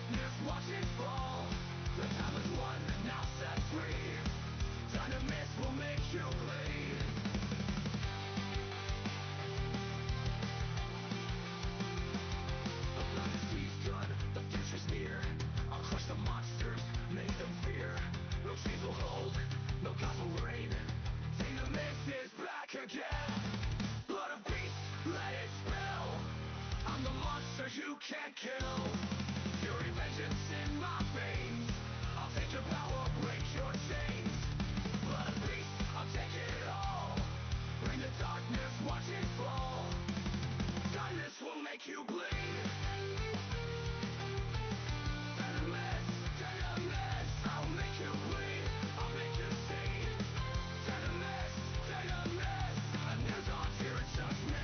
darkness, watch it fall. The time is won, now set free. Dynemys will make you bleed. The blood is begun, the future's near. I'll crush the monsters, make them fear. No chains will hold, no gods will reign. Dynemys is back again. Blood of beasts, let it spill. I'm the monster you can't kill. Fury vengeance in my veins. I'll take your power, break your chains. Blood of beast, I'll take it all. Bring the darkness, watch it fall. Dynemys will make you bleed. Dynemys, Dynemys, I'll make you bleed. I'll make you see. Dynemys, Dynemys, and new dawn's here, it's just me.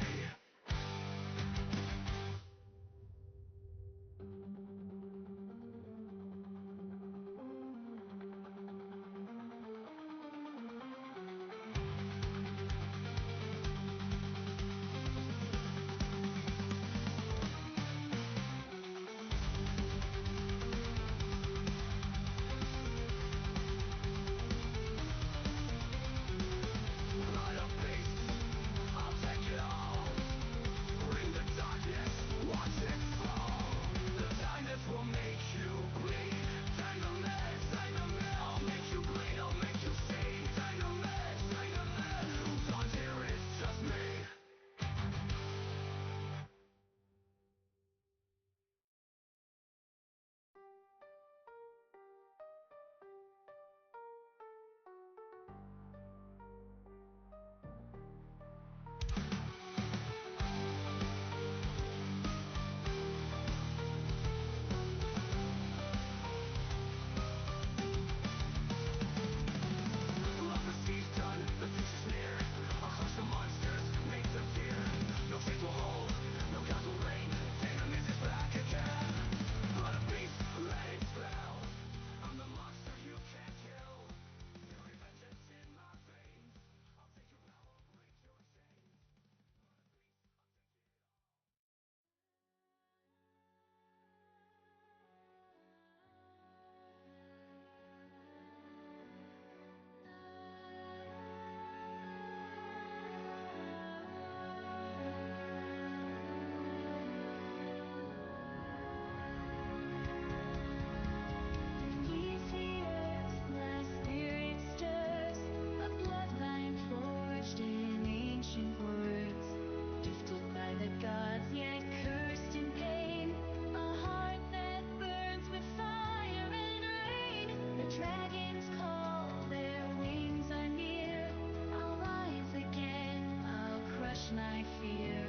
Blood of beasts, I'll take it all. Bring the darkness, watch it fall. The Dynemys will make you bleed. Dynemys, Dynemys, I'll make you bleed, I'll make you see. Dynemys, Dynemys, who's on here, it's just me. Love is done, the future's near. I'll crush the monsters, make them fear. No chains will hold, no gods will reign. Dynemys is back again. Blood of beast, let it spill. I'm the monster you can't kill. Fury vengeance in my veins. I'll take your power, break your chains. Beneath the earth, my spirit stirs, a bloodline forged in ancient words, gifted by the gods, yet cursed in pain, a heart that burns with fire and rain. The dragons call, their wings are near. I'll rise again, I'll crush my fear.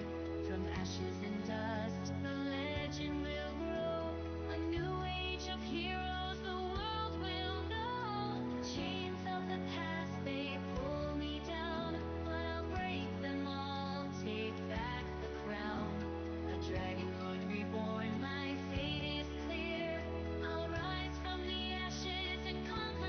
From ashes and dust, the legend will grow. A new age of heroes the world will know. The chains of the past, they pull me down, but I'll break them all, take back the crown. A Dragonlord reborn, my fate is clear. I'll rise from the ashes and conquer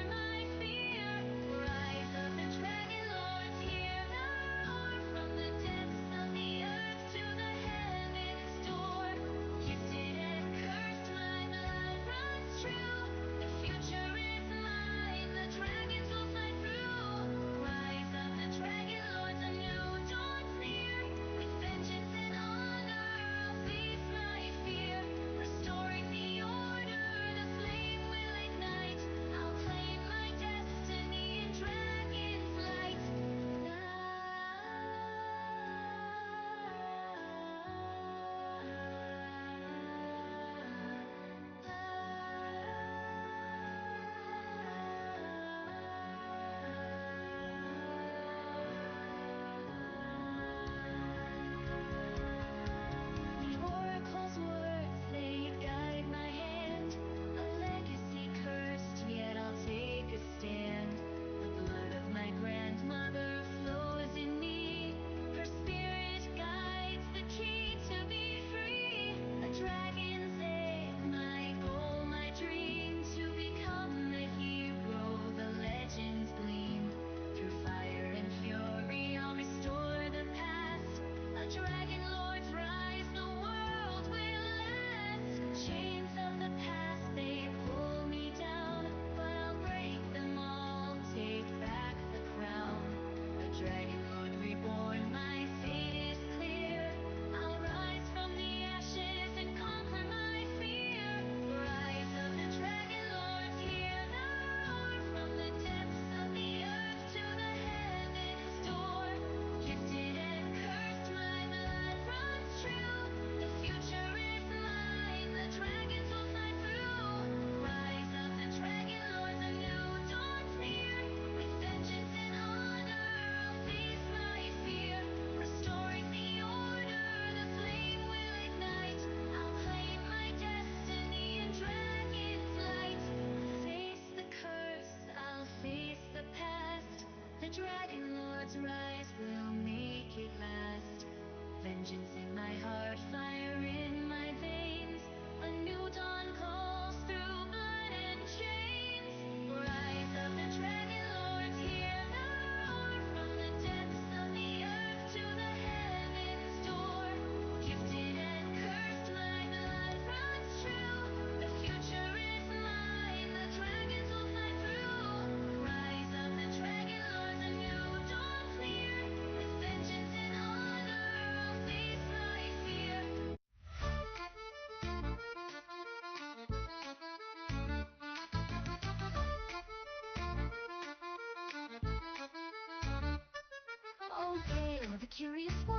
Oh, Geil, the curious one,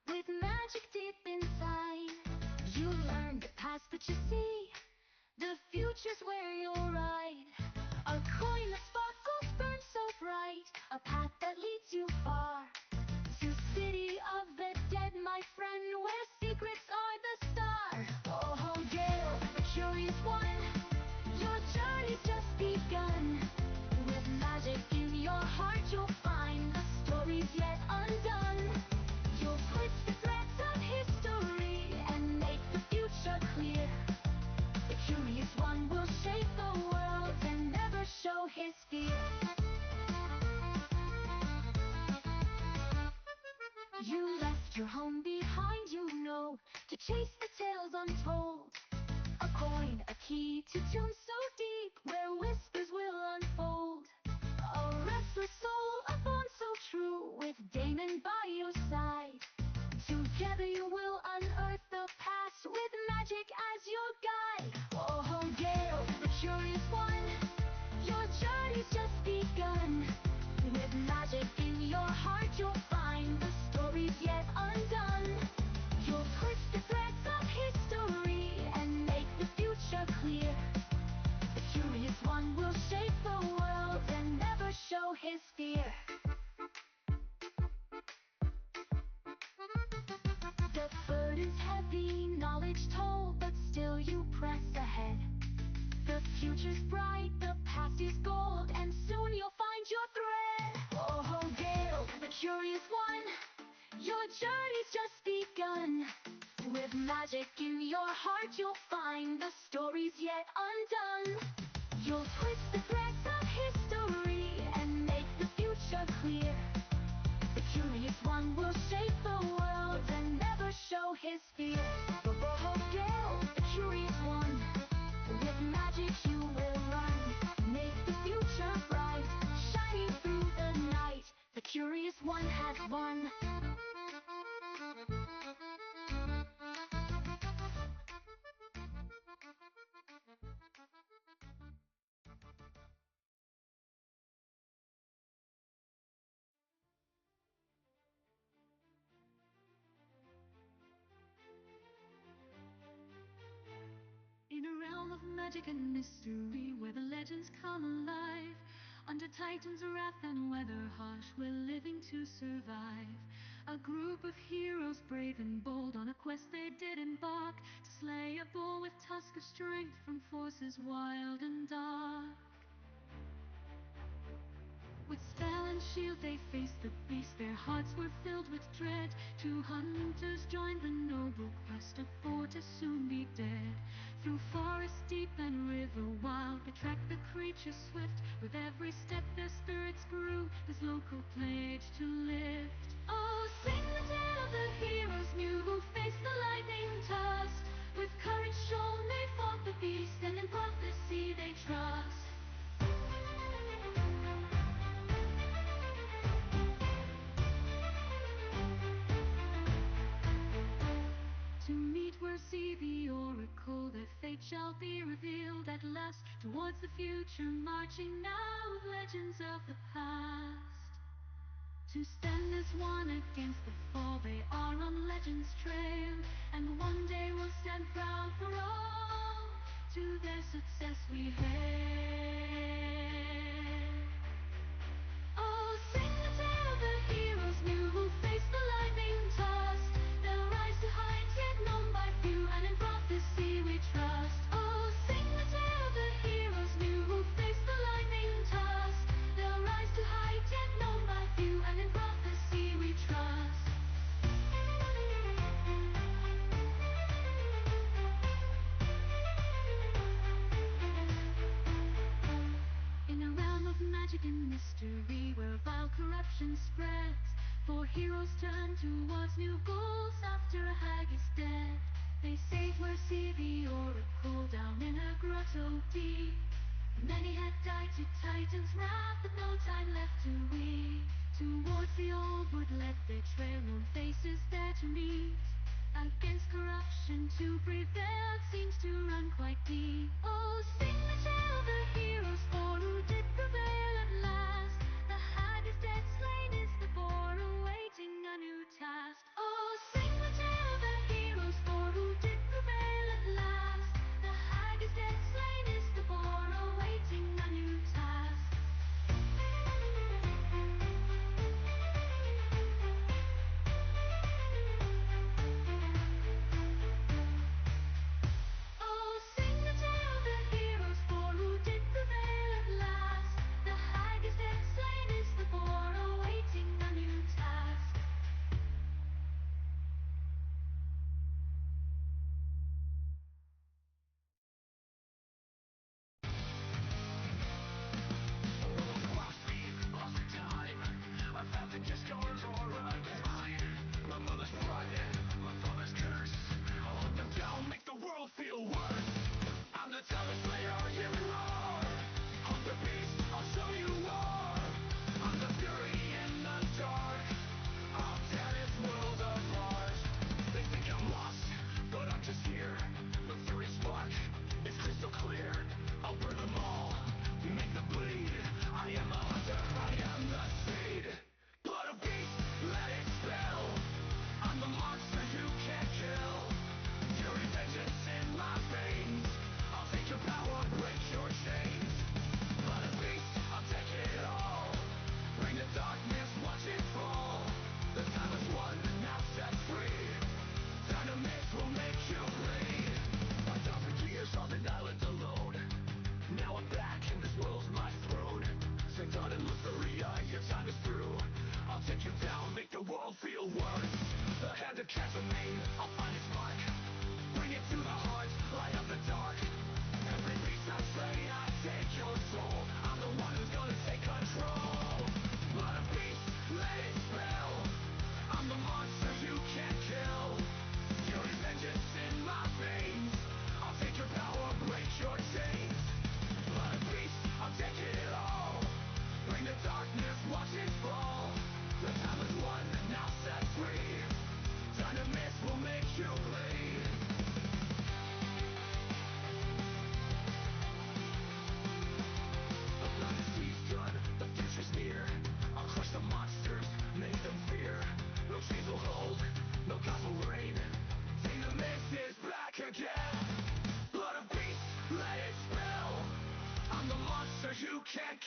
with magic deep inside. You learn the past that you see, the future's where you'll ride. A coin that sparkles burns so bright, a path that leads you far. To city of the dead, my friend, where secrets are the star. Oh, Geil, the curious one, your journey's just begun. With magic in your heart, you'll find the stories yet undone. You'll twist the threads of history and make the future clear. The curious one will shape the world and never show his fear. You left your home behind, you know, to chase the tales untold. A coin, a key to tunes so deep, where whispers will unfold. A restless soul, a bond so true, with Dynemys by your side. Together you will unearth the past, with magic as your guide. Oh, Geil, the curious one, your journey's just begun. With magic in your heart, you'll find the stories yet undone. You'll twist the threads of history and make the future clear. The curious one will shape the world and never show his fear. The burden's heavy, knowledge told, but still you press ahead. The future's bright, the past is gold, and soon you'll find your thread. Oh, Geil, the curious one, your journey's just begun. With magic in your heart, you'll find the stories yet undone. You'll twist the threads of history and make the future clear. The curious one will shape the world and never show his fear. Oh, Geil, the curious one, with magic you will run. Make the future bright, shining through the night. The curious one has won. In a realm of magic and mystery, where the legends come alive, under Titan's wrath and weather harsh, we're living to survive. A group of heroes brave and bold, on a quest they did embark, to slay a bull with tusk of strength from forces wild and dark. With spell and shield they faced the beast, their hearts were filled with dread. Two hunters joined the noble quest, a foe to soon be dead. Through forest deep and river wild, they tracked the creature swift. With every step their spirits grew, this local pledge to lift. Oh, sing the tale of the heroes new, who faced the lightning tusk. With courage shown they fought the beast, and in prophecy they trust. To meet where see the oracle, their fate shall be revealed at last. Towards the future marching now, with legends of the past. To stand as one against the fall, they are on legend's trail. And one day we'll stand proud for all, to their success we hail. Oh, sing the tale of the heroes new, who face the lightning tusk. They'll rise to heights yet known by few, and in prophecy we trust. Oh, sing the tale of the heroes new, who face the lightning tusk. They'll rise to heights yet known by few, and in prophecy we trust. In a realm of magic and mystery, where vile corruption spreads, four heroes turn towards new goals after a hag is dead. They save where see the oracle down in a grotto deep. Many had died to Titan's wrath, but no time left to weep. Towards the old wood led their trail, known faces there to meet. Against corruption to prevail seems to run quite deep. Oh, sing the tale of the heroes four, who did prevail at last. The hag is dead, slain is the boar,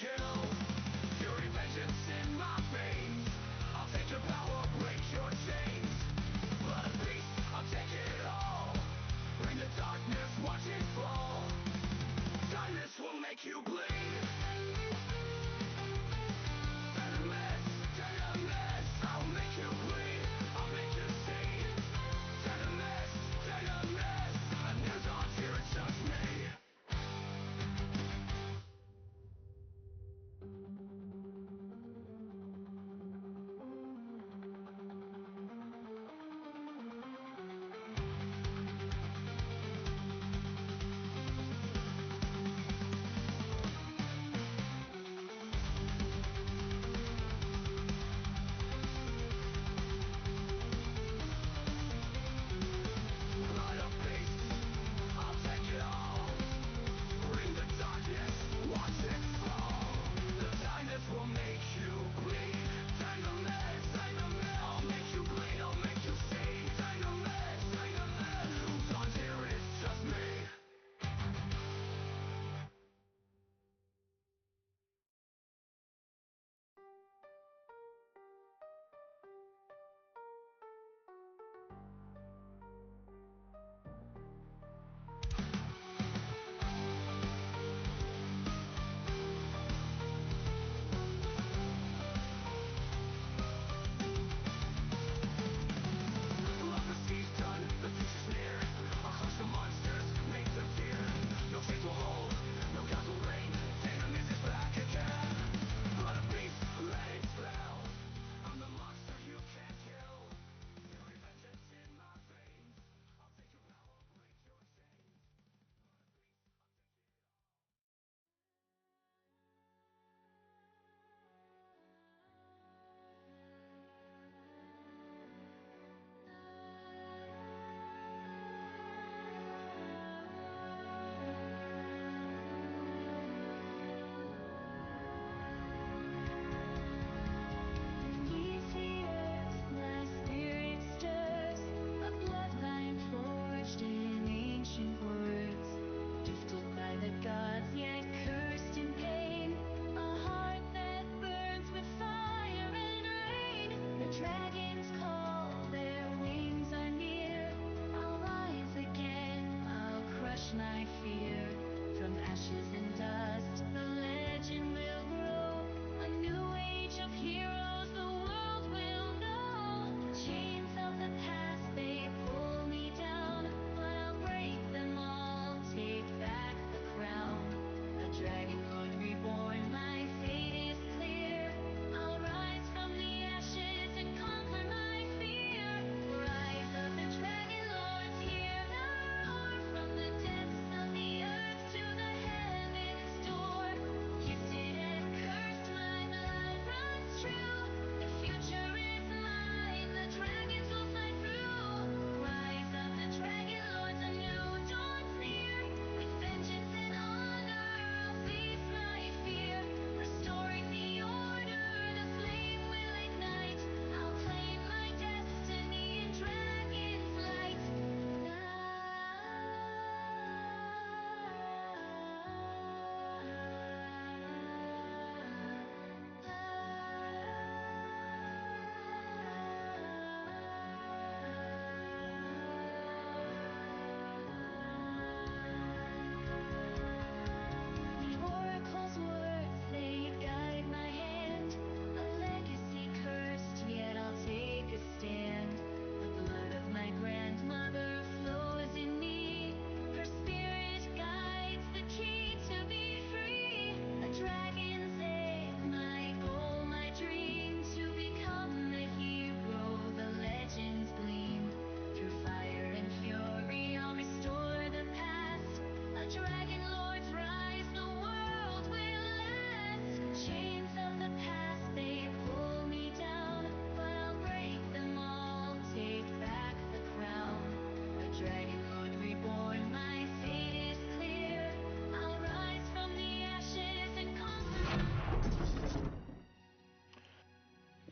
kill. Fury vengeance in my veins. I'll take your power, break your chains. Blood of beast, I'll take it all. Bring the darkness, watch it fall. Dynemys will make you bleed. Dynemys, Dynemys, I'll make you bleed. I'll make you see. Dynemys, Dynemys, and there's odds here, it's just me. Blood of beast, I'll take it all. Bring the darkness, watch it fall. The Dynemys will make you bleed. Dynemys, Dynemys, I'll make you bleed, I'll make you see. Dynemys, Dynemys, who's on here, it's just me. The prophecy's done, the future's near. I'll crush the monsters, make them fear. No chains will hold, no gods will reign. Dynemys is back again. Blood of beast, let it spell. I'm the monster you can't kill. Fury vengeance in my veins. I'll take your power, break your chains. Beneath the earth, my spirit stirs, a bloodline forged in ancient words, gifted by the gods, yet cursed in pain, a heart that burns with fire and rain. The dragons call, their wings are near. I'll rise again, I'll crush my fear. From ashes and dust, the legend will grow. A new age of heroes the world will know. Chains of the past, they pull me down, but I'll break them all, take back the crown. A Dragonlord reborn, my fate is clear. I'll rise from the ashes and conquer my fear. Rise of the Dragonlords, hear the roar. From the depths of the earth to the heaven's door. Gifted and cursed, my blood runs true. The future is mine, the dragons will fight through. Rise of the Dragonlords, a new dawn's near. With vengeance and honor, I'll face my fear. Restoring the order, the flame will ignite. I'll claim my destiny in dragon's light. The oracle's words, they guide my hand. A legacy cursed, yet I'll take a stand. The blood of my grandmother flows in me. Her spirit guides the key to be free. A dragon's egg, my goal, my dream. To become a hero, the legends gleam. Through fire and fury, I'll restore the past. A Dragonlord's rise, the world will last. Chains of the past, they pull me down, but I'll break them all, take back the crown. A Dragonlord reborn, my fate is clear. I'll rise from the ashes and conquer.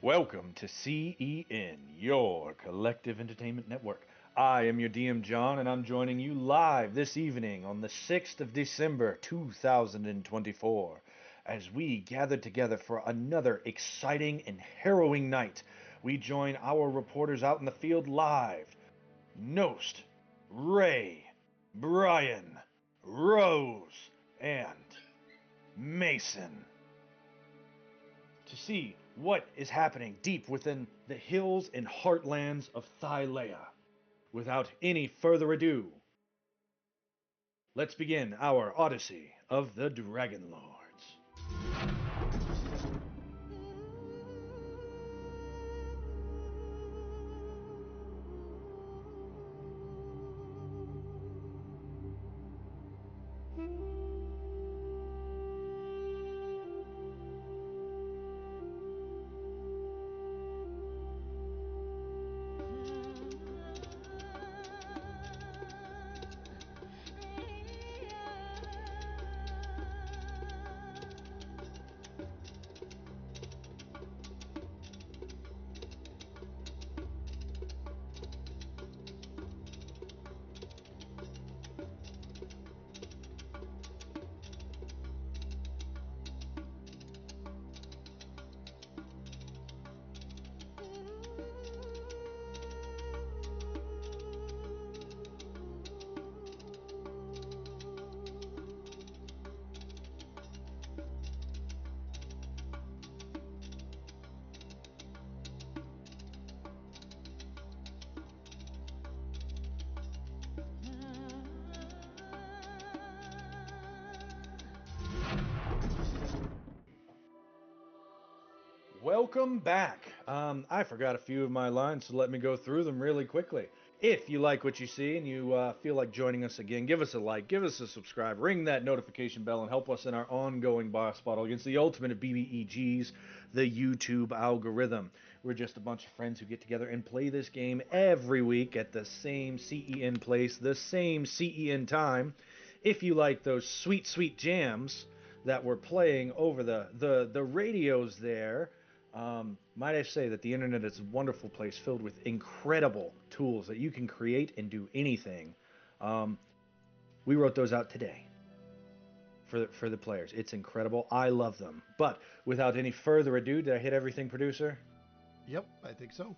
Welcome to CEN, your collective entertainment network. I am your DM John, and I'm joining you live this evening on the 6th of December 2024 as we gather together for another exciting and harrowing night. We join our reporters out in the field live. Nost, Ray, Brian, Rose, and Mason, to see what is happening deep within the hills and heartlands of Thylea. Without any further ado, let's begin our Odyssey of the Dragonlords. Welcome back. I forgot a few of my lines, so let me go through them really quickly. If you like what you see and you feel like joining us again, give us a like, give us a subscribe, ring that notification bell, and help us in our ongoing boss battle against the ultimate of BBEGs, the YouTube algorithm. We're just a bunch of friends who get together and play this game every week at the same CEN place, the same CEN time. If you like those sweet, sweet jams that we're playing over the radios there, might I say that the internet is a wonderful place filled with incredible tools that you can create and do anything. We wrote those out today for the players. It's incredible. I love them. But without any further ado, did I hit everything, producer? Yep, I think so.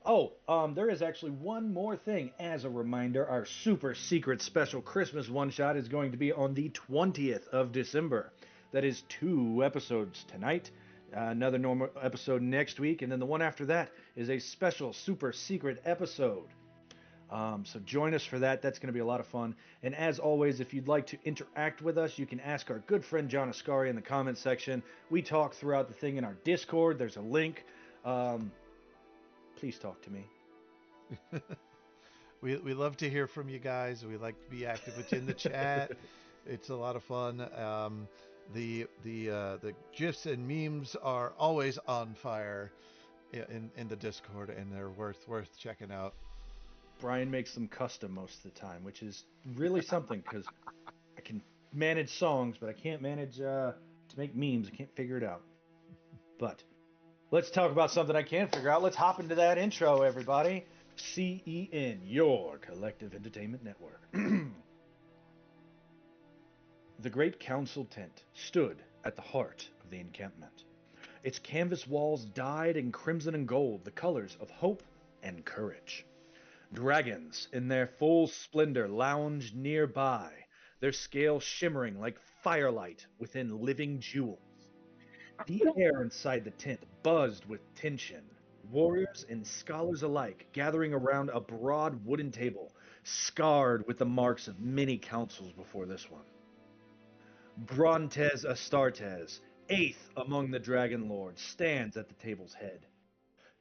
Oh, there is actually one more thing. As a reminder, our super secret special Christmas one-shot is going to be on the 20th of December. That is 2 episodes tonight. Another normal episode next week, and then the one after that is a special super secret episode. So join us for that. That's going to be a lot of fun. And as always, if you'd like to interact with us, you can ask our good friend John Ascari in the comments section. We talk throughout the thing in our Discord. There's a link. Please talk to me. We love to hear from you guys. We like to be active within the chat. It's a lot of fun. The gifs and memes are always on fire in the Discord, and they're worth checking out. Brian makes them custom most of the time, which is really something because I can manage songs, but I can't manage to make memes. I can't figure it out. But let's talk about something I can figure out. Let's hop into that intro, everybody. CEN, your collective entertainment network. The great council tent stood at the heart of the encampment. Its canvas walls dyed in crimson and gold, the colors of hope and courage. Dragons, in their full splendor, lounged nearby, their scales shimmering like firelight within living jewels. The air inside the tent buzzed with tension. Warriors and scholars alike gathering around a broad wooden table, scarred with the marks of many councils before this one. Brontes Astartes, 8th among the Dragonlords, stands at the table's head.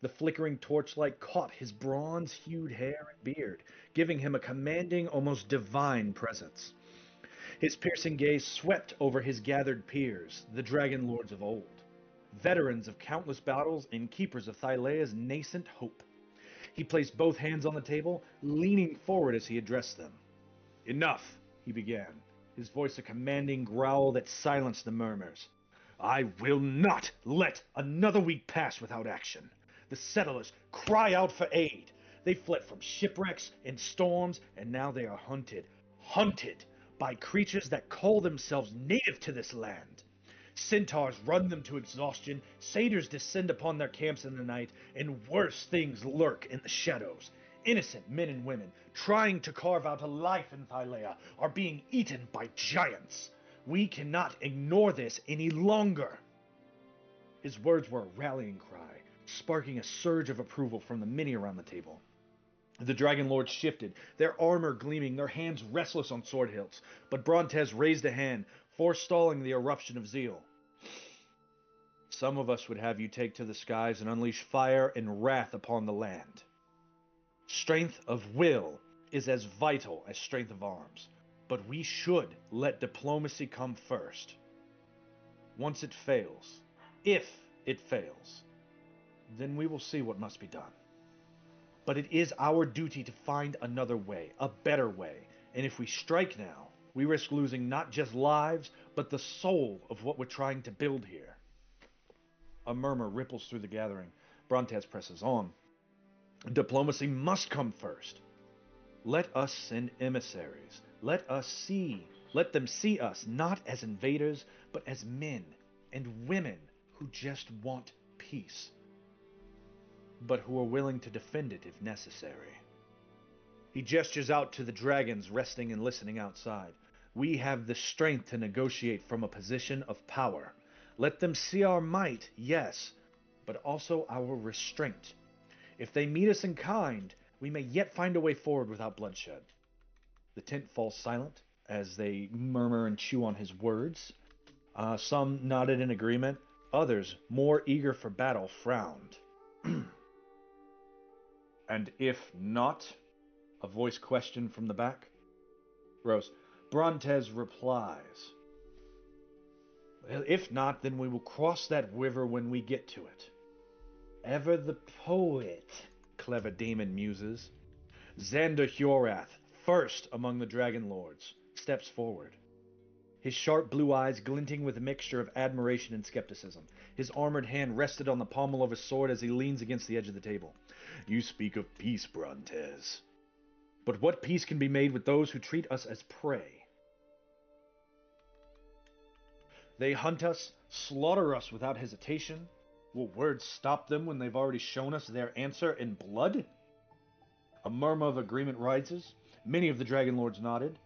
The flickering torchlight caught his bronze-hued hair and beard, giving him a commanding, almost divine presence. His piercing gaze swept over his gathered peers, the Dragonlords of old, veterans of countless battles and keepers of Thylea's nascent hope. He placed both hands on the table, leaning forward as he addressed them. "Enough," he began, his voice a commanding growl that silenced the murmurs. "I will not let another week pass without action. The settlers cry out for aid. They fled from shipwrecks and storms, and now they are hunted by creatures that call themselves native to this land. Centaurs run them to exhaustion, satyrs descend upon their camps in the night, and worse things lurk in the shadows. Innocent men and women, trying to carve out a life in Thylea, are being eaten by giants. We cannot ignore this any longer. His words were a rallying cry, sparking a surge of approval from the many around the table. The Dragonlords shifted, their armor gleaming, their hands restless on sword hilts, but Brontes raised a hand, forestalling the eruption of zeal. Some of us would have you take to the skies and unleash fire and wrath upon the land. Strength of will is as vital as strength of arms, but we should let diplomacy come first. Once it fails, if it fails, then we will see what must be done. But it is our duty to find another way, a better way, and if we strike now, we risk losing not just lives, but the soul of what we're trying to build here. A murmur ripples through the gathering. Brontes presses on. Diplomacy must come first. Let us send emissaries. Let them see us not as invaders, but as men and women who just want peace, but who are willing to defend it if necessary. He gestures out to the dragons resting and listening outside. We have the strength to negotiate from a position of power. Let them see our might, yes, but also our restraint. If they meet us in kind, we may yet find a way forward without bloodshed. The tent falls silent as they murmur and chew on his words. Some nodded in agreement. Others, more eager for battle, frowned. And if not? A voice questioned from the back. Rose. Brontes replies. Well, if not, then we will cross that river when we get to it. Ever the poet, clever Damon muses. Xander Hyorath, first among the Dragonlords, steps forward. His sharp blue eyes glinting with a mixture of admiration and skepticism. His armored hand rested on the pommel of his sword as he leans against the edge of the table. You speak of peace, Brontes. But what peace can be made with those who treat us as prey? They hunt us, slaughter us without hesitation. Will words stop them when they've already shown us their answer in blood? A murmur of agreement rises. Many of the Dragonlords nodded.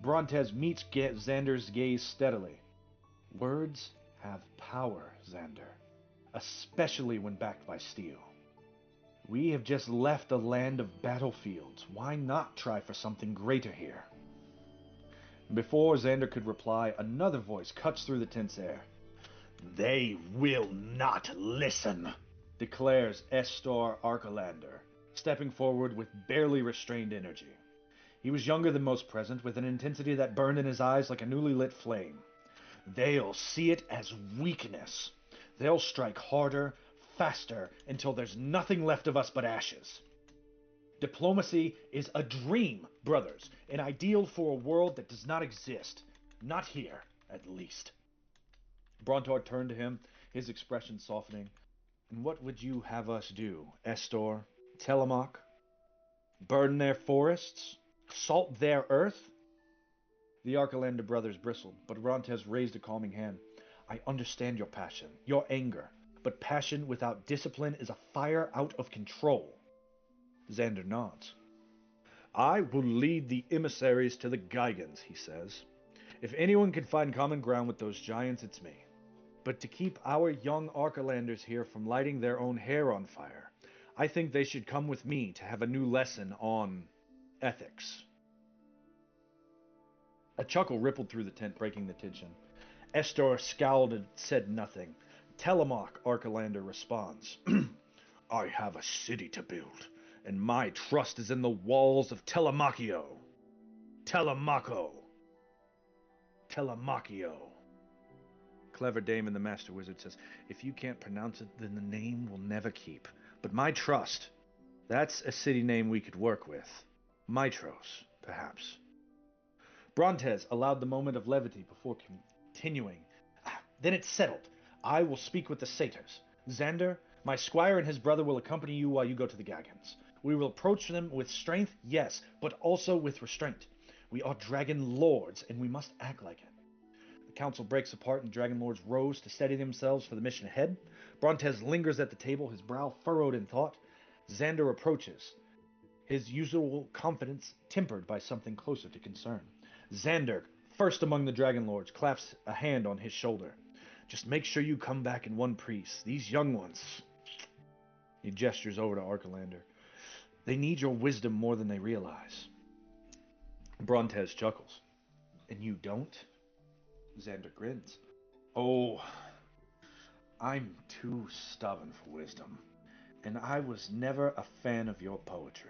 Brontes meets Xander's gaze steadily. Words have power, Xander, especially when backed by steel. We have just left a land of battlefields. Why not try for something greater here? Before Xander could reply, another voice cuts through the tense air. They will not listen, declares Estor Archelander, stepping forward with barely restrained energy. He was younger than most present, with an intensity that burned in his eyes like a newly lit flame. They'll see it as weakness. They'll strike harder, faster, until there's nothing left of us but ashes. Diplomacy is a dream, brothers, an ideal for a world that does not exist. Not here, at least. Brontor turned to him, his expression softening. And what would you have us do, Estor? Telemach? Burn their forests? Salt their earth? The Archelander brothers bristled, but Brontes raised a calming hand. I understand your passion, your anger, but passion without discipline is a fire out of control. Xander nods. I will lead the emissaries to the Geigans, he says. If anyone can find common ground with those giants, it's me. But to keep our young Archelanders here from lighting their own hair on fire, I think they should come with me to have a new lesson on ethics. A chuckle rippled through the tent, breaking the tension. Estor scowled and said nothing. Telemach, Archelander responds. I have a city to build, and my trust is in the walls of Telemachio. Telemacho. Telemachio. Clever Damon, the Master Wizard, says, if you can't pronounce it, then the name will never keep. But my trust, that's a city name we could work with. Mitros, perhaps. Brontes allowed the moment of levity before continuing. Then it's settled. I will speak with the satyrs. Xander, my squire and his brother will accompany you while you go to the Gagans. We will approach them with strength, yes, but also with restraint. We are Dragonlords, and we must act like it. council breaks apart and the Dragonlords rose to steady themselves for the mission ahead. Brontes lingers at the table, his brow furrowed in thought. Xander approaches, his usual confidence tempered by something closer to concern. Xander, first among the Dragonlords, claps a hand on his shoulder. Just make sure you come back in one piece. These young ones... He gestures over to Archelander. They need your wisdom more than they realize. Brontes chuckles. And you don't? Xander grins. Oh, I'm too stubborn for wisdom, and I was never a fan of your poetry.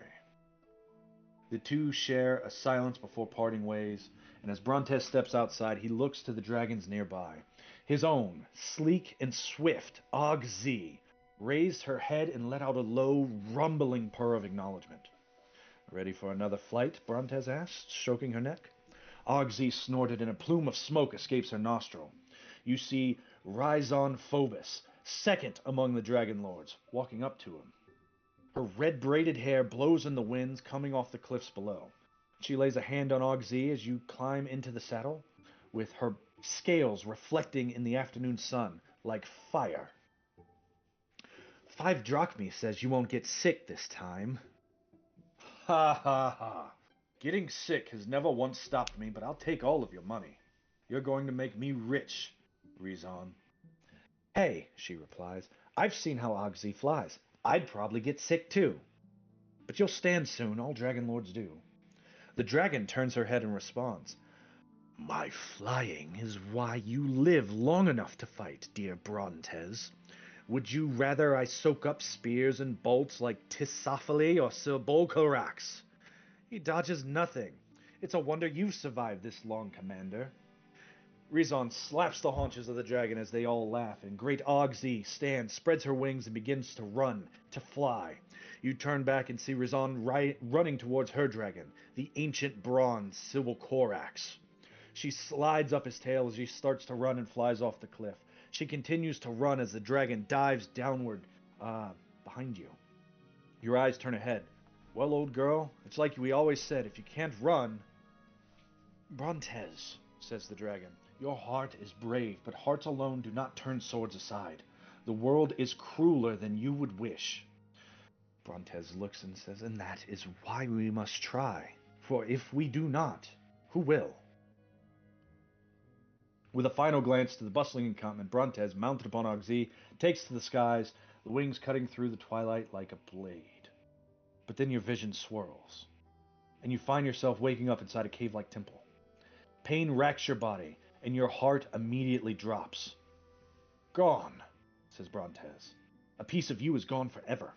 The two share a silence before parting ways, and as Brontes steps outside, he looks to the dragons nearby. His own, sleek and swift, Ozais, raised her head and let out a low, rumbling purr of acknowledgement. Ready for another flight? Brontes asked, stroking her neck. Ozais snorted and a plume of smoke escapes her nostril. You see Rhizon Phobos, second among the Dragonlords, walking up to him. Her red braided hair blows in the winds coming off the cliffs below. She lays a hand on Ozais as you climb into the saddle, with her scales reflecting in the afternoon sun like fire. 5 drachmae says you won't get sick this time. Ha ha ha. Getting sick has never once stopped me, but I'll take all of your money. You're going to make me rich, Rhizon. Hey, she replies, I've seen how Ozais flies. I'd probably get sick too. But you'll stand soon, all Dragonlords do. The dragon turns her head and responds. My flying is why you live long enough to fight, dear Brontes. Would you rather I soak up spears and bolts like Tissapherly or Sir Bolcorax? He dodges nothing. It's a wonder you've survived this long, Commander. Rhizon slaps the haunches of the dragon as they all laugh, and great Ozais stands, spreads her wings, and begins to run, to fly. You turn back and see Rhizon running towards her dragon, the ancient bronze Sibylcorax. She slides up his tail as he starts to run and flies off the cliff. She continues to run as the dragon dives downward behind you. Your eyes turn ahead. Well, old girl, it's like we always said, if you can't run... Brontes, says the dragon, your heart is brave, but hearts alone do not turn swords aside. The world is crueler than you would wish. Brontes looks and says, and that is why we must try. For if we do not, who will? With a final glance to the bustling encampment, Brontes, mounted upon Ozais, takes to the skies, the wings cutting through the twilight like a blade. But then your vision swirls, and you find yourself waking up inside a cave-like temple. Pain racks your body, and your heart immediately drops. Gone, says Brontes. A piece of you is gone forever.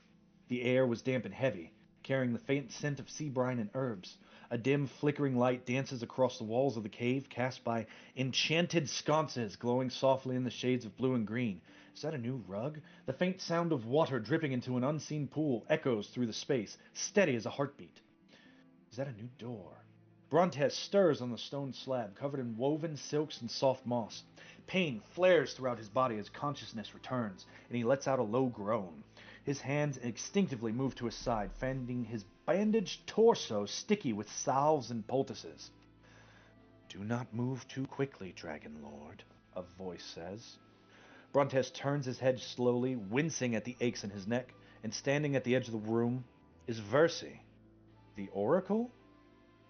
The air was damp and heavy, carrying the faint scent of sea brine and herbs. A dim, flickering light dances across the walls of the cave, cast by enchanted sconces glowing softly in the shades of blue and green. Is that a new rug? The faint sound of water dripping into an unseen pool echoes through the space, steady as a heartbeat. Is that a new door? Brontes stirs on the stone slab, covered in woven silks and soft moss. Pain flares throughout his body as consciousness returns, and he lets out a low groan. His hands instinctively move to his side, finding his bandaged torso sticky with salves and poultices. Do not move too quickly, Dragonlord, a voice says. Brontes turns his head slowly, wincing at the aches in his neck, and standing at the edge of the room is Versi. The Oracle?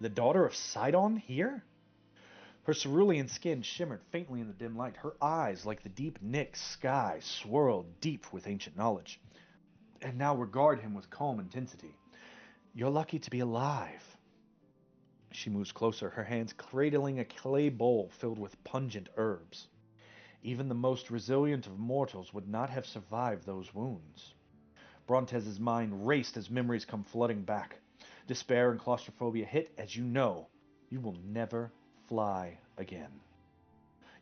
The daughter of Sydon here? Her cerulean skin shimmered faintly in the dim light. Her eyes, like the deep Nyx sky, swirled deep with ancient knowledge, and now regard him with calm intensity. You're lucky to be alive. She moves closer, her hands cradling a clay bowl filled with pungent herbs. Even the most resilient of mortals would not have survived those wounds. Brontes' mind raced as memories come flooding back. Despair and claustrophobia hit as you know you will never fly again.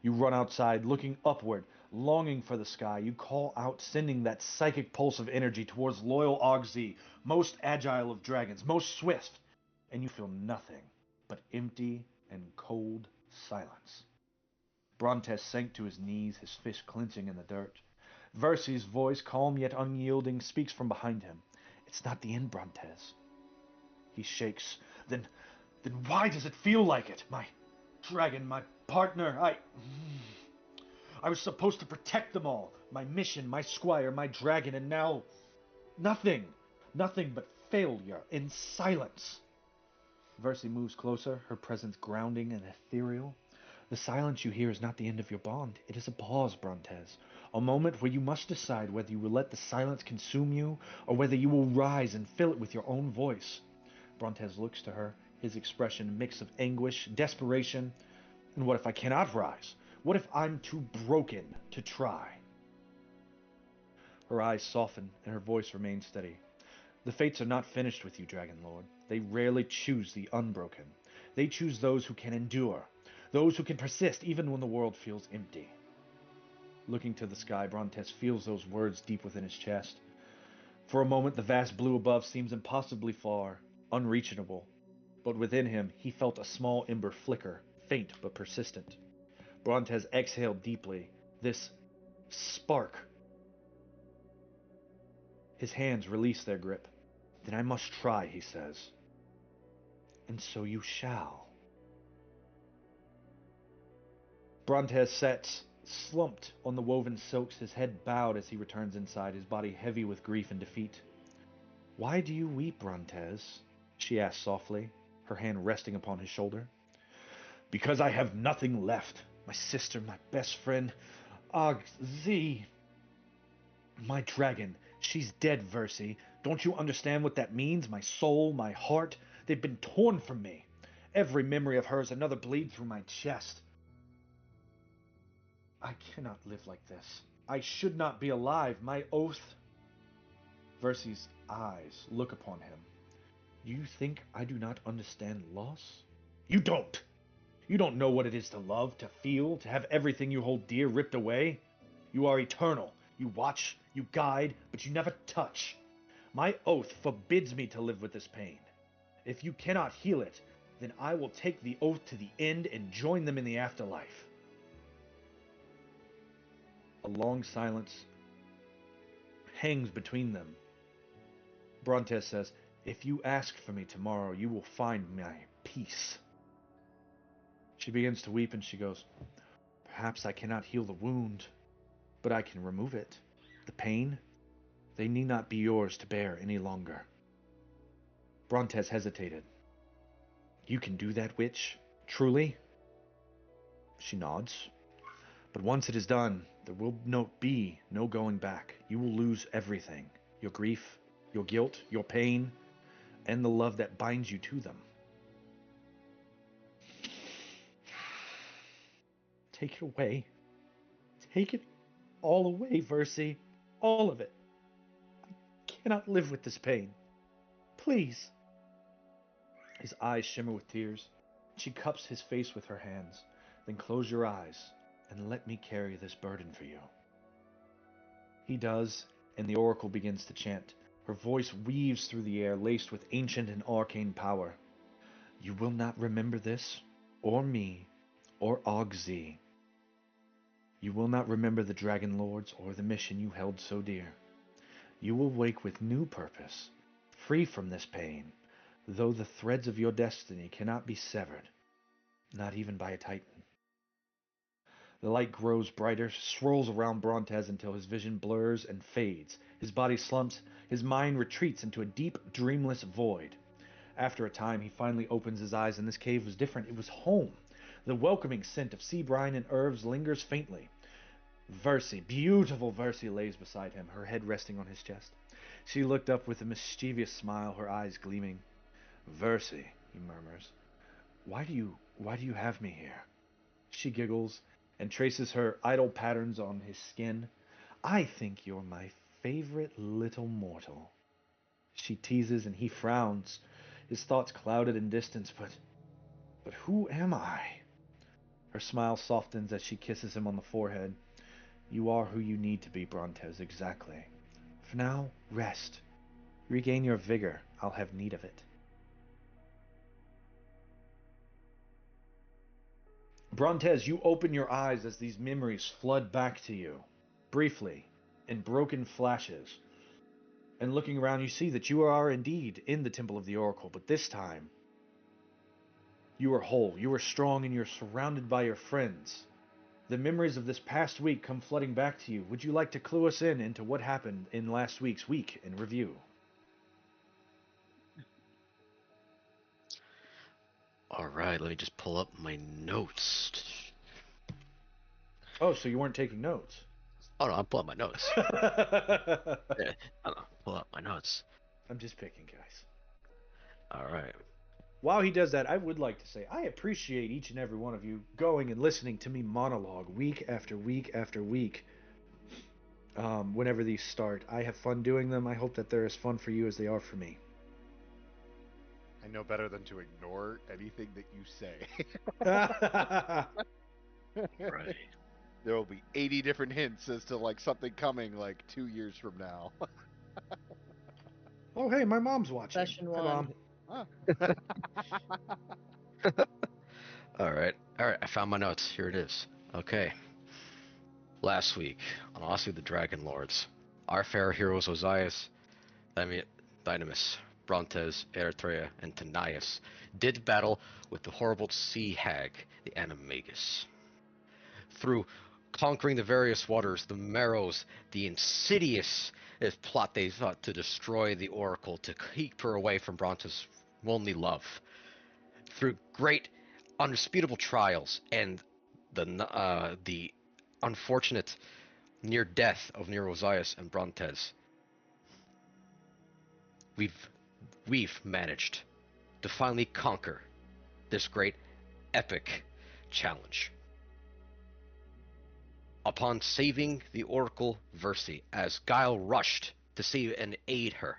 You run outside, looking upward, longing for the sky. You call out, sending that psychic pulse of energy towards loyal Ozais, most agile of dragons, most swift, and you feel nothing but empty and cold silence. Brontes sank to his knees, his fist clenching in the dirt. Versi's voice, calm yet unyielding, speaks from behind him. It's not the end, Brontes. He shakes. Then why does it feel like it? My dragon, my partner, I was supposed to protect them all. My mission, my squire, my dragon, and now... nothing. Nothing but failure in silence. Versi moves closer, her presence grounding and ethereal. The silence you hear is not the end of your bond. It is a pause, Brontes. A moment where you must decide whether you will let the silence consume you, or whether you will rise and fill it with your own voice. Brontes looks to her, his expression a mix of anguish, desperation, and what if I cannot rise? What if I'm too broken to try? Her eyes soften, and her voice remains steady. The fates are not finished with you, Dragonlord. They rarely choose the unbroken. They choose those who can endure, those who can persist even when the world feels empty. Looking to the sky, Brontes feels those words deep within his chest. For a moment, the vast blue above seems impossibly far, unreachable. But within him, he felt a small ember flicker, faint but persistent. Brontes exhaled deeply. This spark. His hands release their grip. Then I must try, he says. And so you shall. Brontes sits, slumped on the woven silks, his head bowed as he returns inside, his body heavy with grief and defeat. Why do you weep, Brontes? She asked softly, her hand resting upon his shoulder. Because I have nothing left. My sister, my best friend, Ozais. My dragon, she's dead, Versi. Don't you understand what that means? My soul, my heart, they've been torn from me. Every memory of her is another bleed through my chest. I cannot live like this. I should not be alive. My oath... Versi's eyes look upon him. You think I do not understand loss? You don't! You don't know what it is to love, to feel, to have everything you hold dear ripped away. You are eternal. You watch, you guide, but you never touch. My oath forbids me to live with this pain. If you cannot heal it, then I will take the oath to the end and join them in the afterlife. A long silence hangs between them. Brontes says, if you ask for me tomorrow, you will find my peace. She begins to weep and she goes, perhaps I cannot heal the wound, but I can remove it. The pain, they need not be yours to bear any longer. Brontes hesitated. You can do that, witch? Truly? She nods. But once it is done, there will be no going back. You will lose everything. Your grief, your guilt, your pain, and the love that binds you to them. Take it away. Take it all away, Versi. All of it. I cannot live with this pain. Please. His eyes shimmer with tears. She cups his face with her hands. Then close your eyes and let me carry this burden for you. He does, and the oracle begins to chant. Her voice weaves through the air, laced with ancient and arcane power. You will not remember this, or me, or Ozais. You will not remember the Dragonlords or the mission you held so dear. You will wake with new purpose, free from this pain, though the threads of your destiny cannot be severed, not even by a titan. The light grows brighter, swirls around Brontes until his vision blurs and fades. His body slumps, his mind retreats into a deep, dreamless void. After a time, he finally opens his eyes, and this cave was different. It was home. The welcoming scent of sea brine and herbs lingers faintly. Versi, beautiful Versi, lays beside him, her head resting on his chest. She looked up with a mischievous smile, her eyes gleaming. Versi, he murmurs, why do you have me here? She giggles and traces her idle patterns on his skin. I think you're my favorite little mortal. She teases and he frowns, his thoughts clouded in distance, but who am I? Her smile softens as she kisses him on the forehead. You are who you need to be, Brontes, exactly. For now, rest. Regain your vigor. I'll have need of it. Brontes, you open your eyes as these memories flood back to you, briefly, in broken flashes. And looking around, you see that you are indeed in the Temple of the Oracle, but this time, you are whole, you are strong, and you're surrounded by your friends. The memories of this past week come flooding back to you. Would you like to clue us in into what happened in last week's week in review? All right, let me just pull up my notes. Oh, so you weren't taking notes? Oh no, I'm pulling up my notes. I'm Yeah, pull up my notes. just picking, guys. All right. While he does that, I would like to say I appreciate each and every one of you going and listening to me monologue week after week after week. Whenever these start, I have fun doing them. I hope that they're as fun for you as they are for me. I know better than to ignore anything that you say. Right. There will be 80 different hints as to like something coming like 2 years from now. Oh, hey, my mom's watching. Session Hi, 1. Mom. Ah. All right. I found my notes. Here it is. Okay. Last week on Odyssey of the Dragonlords, our fair heroes Ozais, Dynemys, Brontes, Eretria, and Dynemys did battle with the horrible sea hag, the Animagus. Through conquering the various waters, the Marrows, the insidious plot they thought to destroy the Oracle, to keep her away from Brontes' only love. Through great, undisputable trials and the unfortunate near death of Ozais and Brontes, we've managed to finally conquer this great epic challenge. Upon saving the Oracle Versi, as Geil rushed to save and aid her,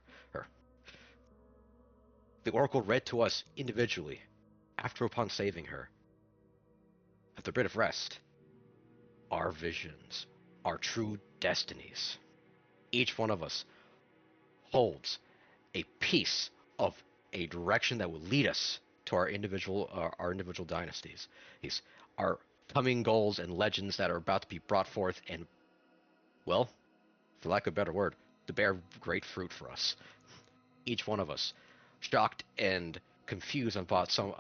the Oracle read to us individually, upon saving her, after a bit of rest, our visions, our true destinies. Each one of us holds a piece of a direction that will lead us to our individual dynasties. These are coming goals and legends that are about to be brought forth and, well, for lack of a better word, to bear great fruit for us. Each one of us, shocked and confused about some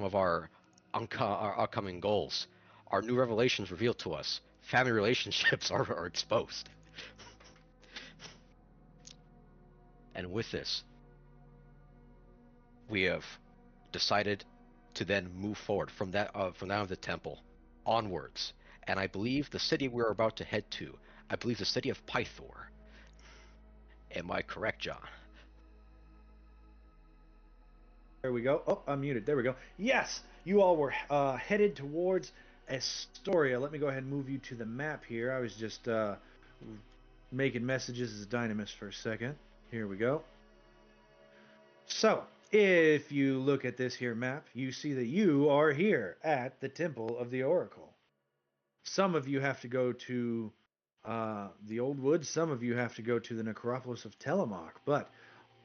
of our upcoming goals. Our new revelations revealed to us. Family relationships are exposed. And with this, we have decided to then move forward from that of the temple onwards. And I believe the city we're about to head to, I believe the city of Pythor. Am I correct, John? There we go. Oh, I'm muted. There we go. Yes, you all were headed towards Astoria. Let me go ahead and move you to the map here. I was just making messages as Dynemys for a second. Here we go. So, if you look at this here map, you see that you are here at the Temple of the Oracle. Some of you have to go to the Old Woods. Some of you have to go to the Necropolis of Telemark. But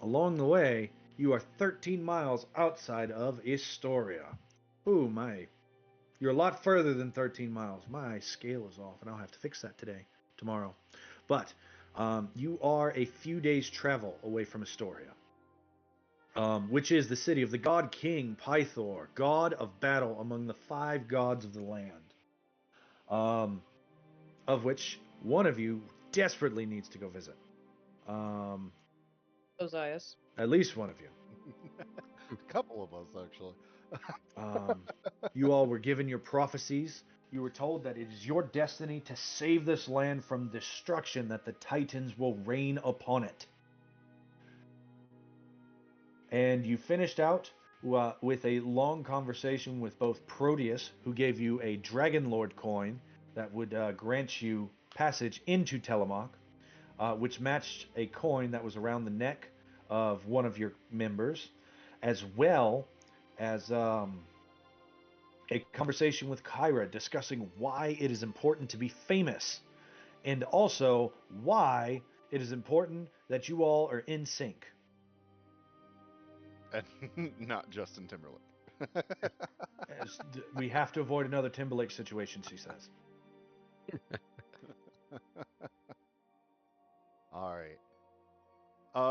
along the way, you are 13 miles outside of Astoria. Ooh, you're a lot further than 13 miles. My scale is off, and I'll have to fix that tomorrow. But you are a few days' travel away from Astoria, which is the city of the god king Pythor, god of battle among the 5 gods of the land, of which one of you desperately needs to go visit. Ozais. At least one of you. A couple of us, actually. You all were given your prophecies. You were told that it is your destiny to save this land from destruction, that the Titans will reign upon it. And you finished out with a long conversation with both Proteus, who gave you a Dragonlord coin that would grant you passage into Telemark, which matched a coin that was around the neck of one of your members, as well as a conversation with Kyra discussing why it is important to be famous, and also why it is important that you all are in sync. And not Justin Timberlake. We have to avoid another Timberlake situation, she says. All right.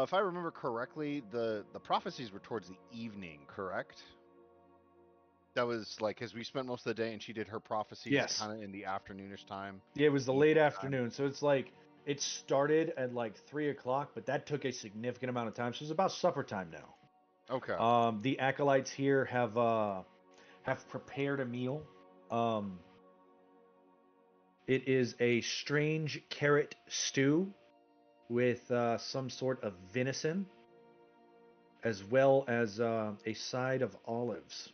If I remember correctly, the prophecies were towards the evening, correct? That was like, because we spent most of the day, and she did her prophecies Yes. kind of in the afternoonish time. Yeah, it was the Evening late time. afternoon, so it's like it started at like 3 o'clock, but that took a significant amount of time. So it's about supper time now. Okay. The acolytes here have prepared a meal. It is a strange carrot stew with some sort of venison, as well as a side of olives.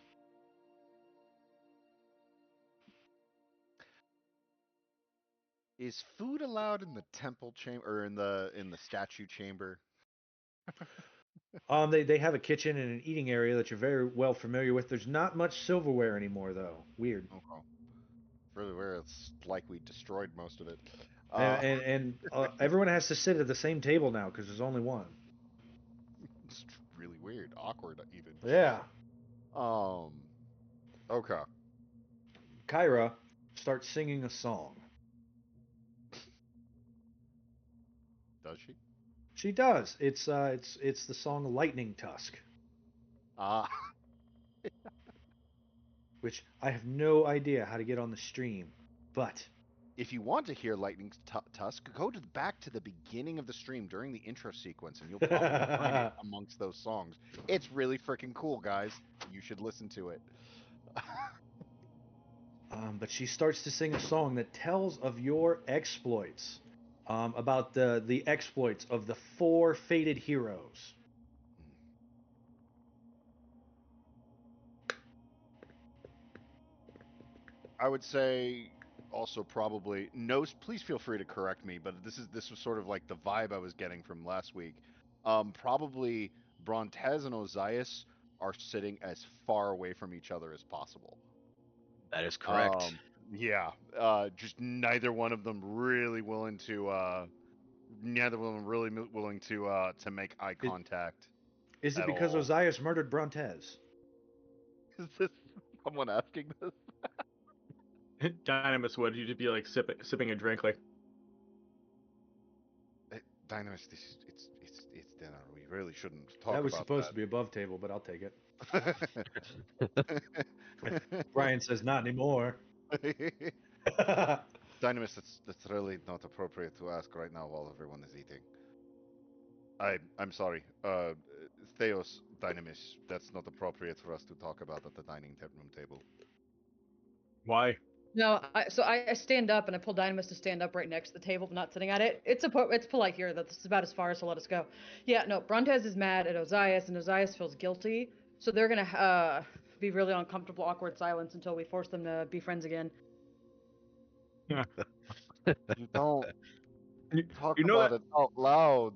Is food allowed in the temple chamber or in the statue chamber? They have a kitchen and an eating area that you're very well familiar with. There's not much silverware anymore, though. Weird. Okay. Really where it's like we destroyed most of it. And everyone has to sit at the same table now because there's only one. It's really weird, awkward even. Yeah. Okay. Kyra starts singing a song. Does she? She does. It's the song Lightning Tusk, Ah, which I have no idea how to get on the stream, but if you want to hear Lightning's Tusk, go back to the beginning of the stream during the intro sequence, and you'll probably find it amongst those songs. It's really freaking cool, guys. You should listen to it. but she starts to sing a song that tells of your exploits, about the exploits of the four fated heroes. I would say also probably no. Please feel free to correct me, but this was sort of like the vibe I was getting from last week. Probably Brontes and Ozais are sitting as far away from each other as possible. That is correct. Yeah, just neither one of them really willing to. Neither one of them really willing to make eye Is, contact is it at because all. Ozais murdered Brontes? Is this someone asking this? Dynamis would. You'd be like sipping a drink, like, Dynemys, it's dinner. We really shouldn't talk That was about supposed to be above table, but I'll take it. that. Brian says not anymore. Dynamis, that's really not appropriate to ask right now while everyone is eating. I'm sorry. Theos, Dynamis, that's not appropriate for us to talk about at the dining room table. why? No, I stand up and I pull Dynamis to stand up right next to the table, but not sitting at it. It's polite here. That's about as far as he'll let us go. Yeah, no, Brontes is mad at Ozais, and Ozais feels guilty, so they're gonna be really uncomfortable, awkward silence until we force them to be friends again. You don't You, talk you know about that it out loud.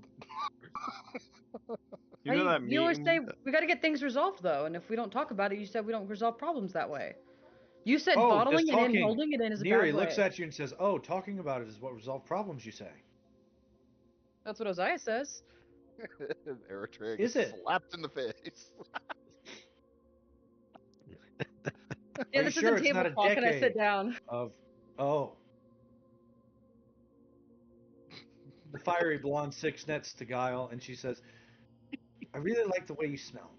you know that You always say meme. we got to get things resolved though, and if we don't talk about it, you said we don't resolve problems that way. You said Oh, does bottling it in, talking. holding it in is a Neri bad looks way. at you and says, "Oh, talking about it is what resolve problems." You say, That's what Ozais says. Eretria Is gets it? slapped in the face. Yeah, Are you this sure isn't it's not table a talk. Can I sit decade down? of? Oh, the fiery blonde six nets to Geil, and she says, "I really like the way you smell."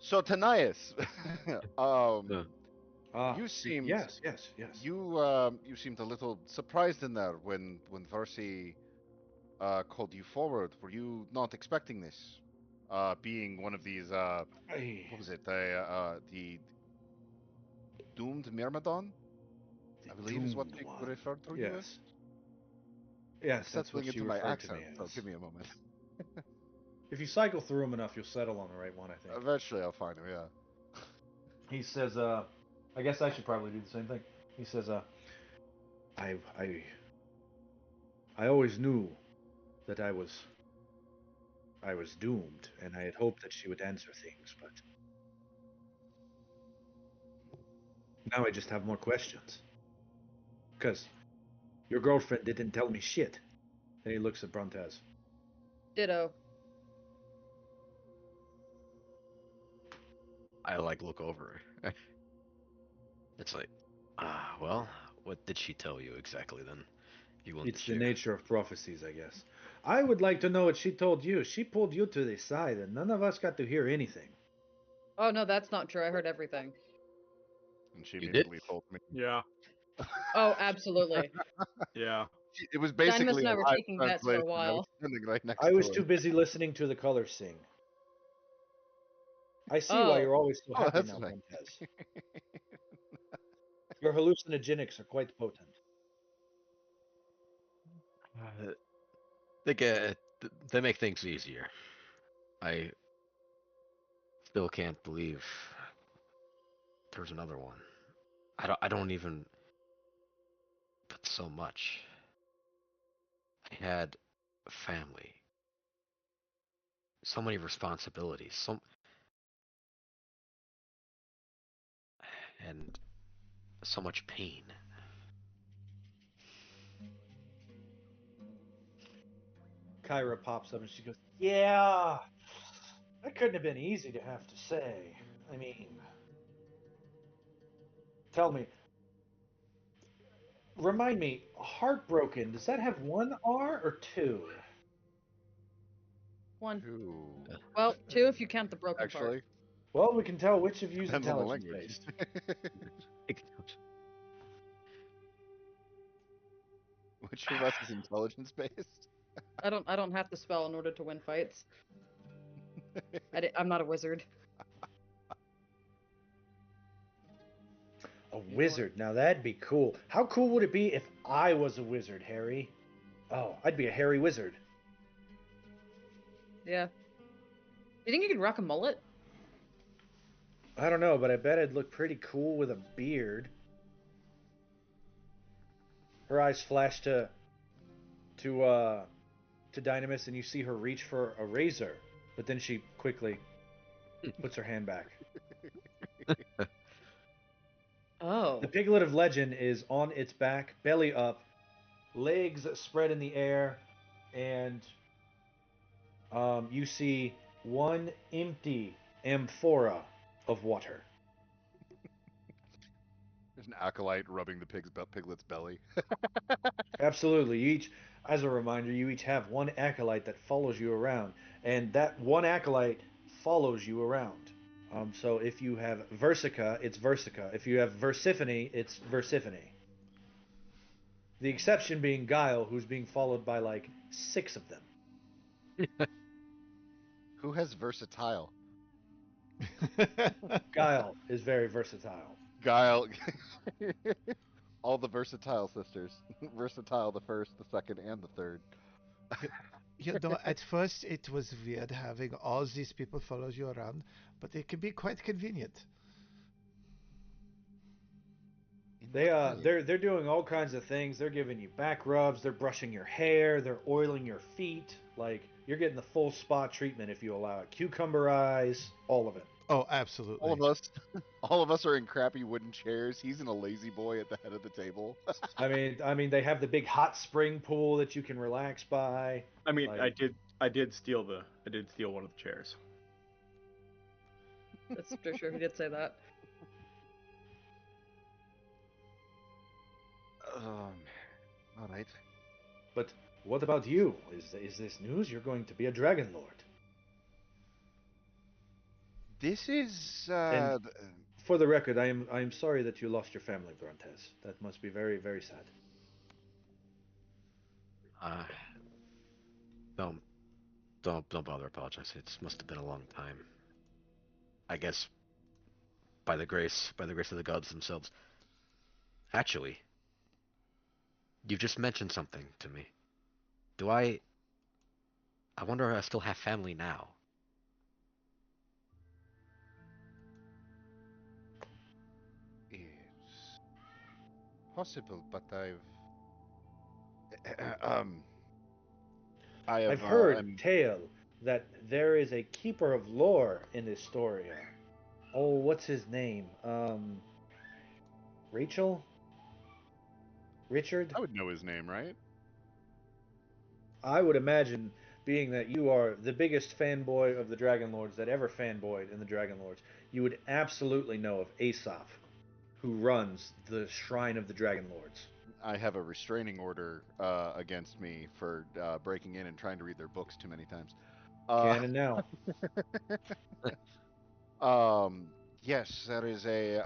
So Tanias, Ah, you seemed yes, yes, yes. you seemed a little surprised in there when Versi called you forward. Were you not expecting this? Being one of these I, what was it? The doomed Myrmidon, the I believe is what doomed they one. referred to you as. Yes, yes, that's what Settling she into my referred to me accent, so as. give me a moment. If you cycle through them enough, you'll settle on the right one, I think. Eventually, I'll find him. Yeah. He says, I guess I should probably do the same thing. He says, I, I, I always knew that I was doomed, and I had hoped that she would answer things, but now I just have more questions. Because your girlfriend didn't tell me shit. Then he looks at Brontes. Ditto. I like look over. It's like, well, what did she tell you exactly then? you willing to It's the share? nature of prophecies, I guess. I would like to know what she told you. She pulled you to the side, and none of us got to hear anything. Oh no, that's not true. I heard everything. And she You did? immediately told me. Yeah. Oh, absolutely. Yeah. It was Dynamis basically and I a were live taking bets for a translation. I was while. standing right next I to was him. too busy listening to the colors sing. I see why Oh, you're always so Oh, happy that's now, nice. Brontes. Your hallucinogenics are quite potent. They make things easier. I still can't believe there's another one. I don't even put so much. I had a family, so many responsibilities, and so much pain. Kyra pops up and she goes, "Yeah, that couldn't have been easy to have to say. I mean, tell me, remind me, heartbroken, does that have one R or two?" one. Ooh. Well, two if you count the broken part. Actually, Well, we can tell which of you's depends on the intelligence language. based. Which of us is intelligence based? I don't have to spell in order to win fights. I'm not a wizard. A wizard, now that'd be cool. How cool would it be if I was a wizard, Harry? Oh, I'd be a hairy wizard. Yeah. You think you could rock a mullet? I don't know, but I bet I'd look pretty cool with a beard. Her eyes flash to Dynemys, and you see her reach for a razor, but then she quickly puts her hand back. Oh. The piglet of legend is on its back, belly up, legs spread in the air, and you see one empty amphora of water. There's an acolyte rubbing the piglet's belly. Absolutely. You each, as a reminder, you each have one acolyte that follows you around, and that one acolyte follows you around. So if you have Versica, it's Versica. If you have Versiphony, it's Versiphony. The exception being Geil, who's being followed by like 6 of them. Who has versatile? Geil is very versatile. Guile. All the versatile sisters. Versatile the first, the second, and the third. You know, at first it was weird having all these people follow you around, but it can be quite convenient. They're doing all kinds of things. They're giving you back rubs. They're brushing your hair. They're oiling your feet. Like you're getting the full spa treatment if you allow it. Cucumber eyes, all of it. Oh, absolutely. All of us are in crappy wooden chairs. He's in a lazy boy at the head of the table. I mean, they have the big hot spring pool that you can relax by. I mean, Like, I did steal one of the chairs. That's for sure. He did say that. All right. but what about you? Is this news? You're going to be a Dragonlord. This is And for the record, I am sorry that you lost your family, Brontes. That must be very, very sad. Uh, don't bother apologize. It must have been a long time. I guess by the grace of the gods themselves. Actually, you've just mentioned something to me. Do I wonder if I still have family now. it's possible, but um I I've have heard tale that there is a keeper of lore in Astoria. Oh, what's his name? Rachel? Richard? I would know his name, right? I would imagine, being that you are the biggest fanboy of the Dragonlords that ever fanboyed in the Dragonlords, you would absolutely know of Aesop, who runs the Shrine of the Dragonlords. I have a restraining order against me for breaking in and trying to read their books too many times. Uh, Canon now. um, yes, there is a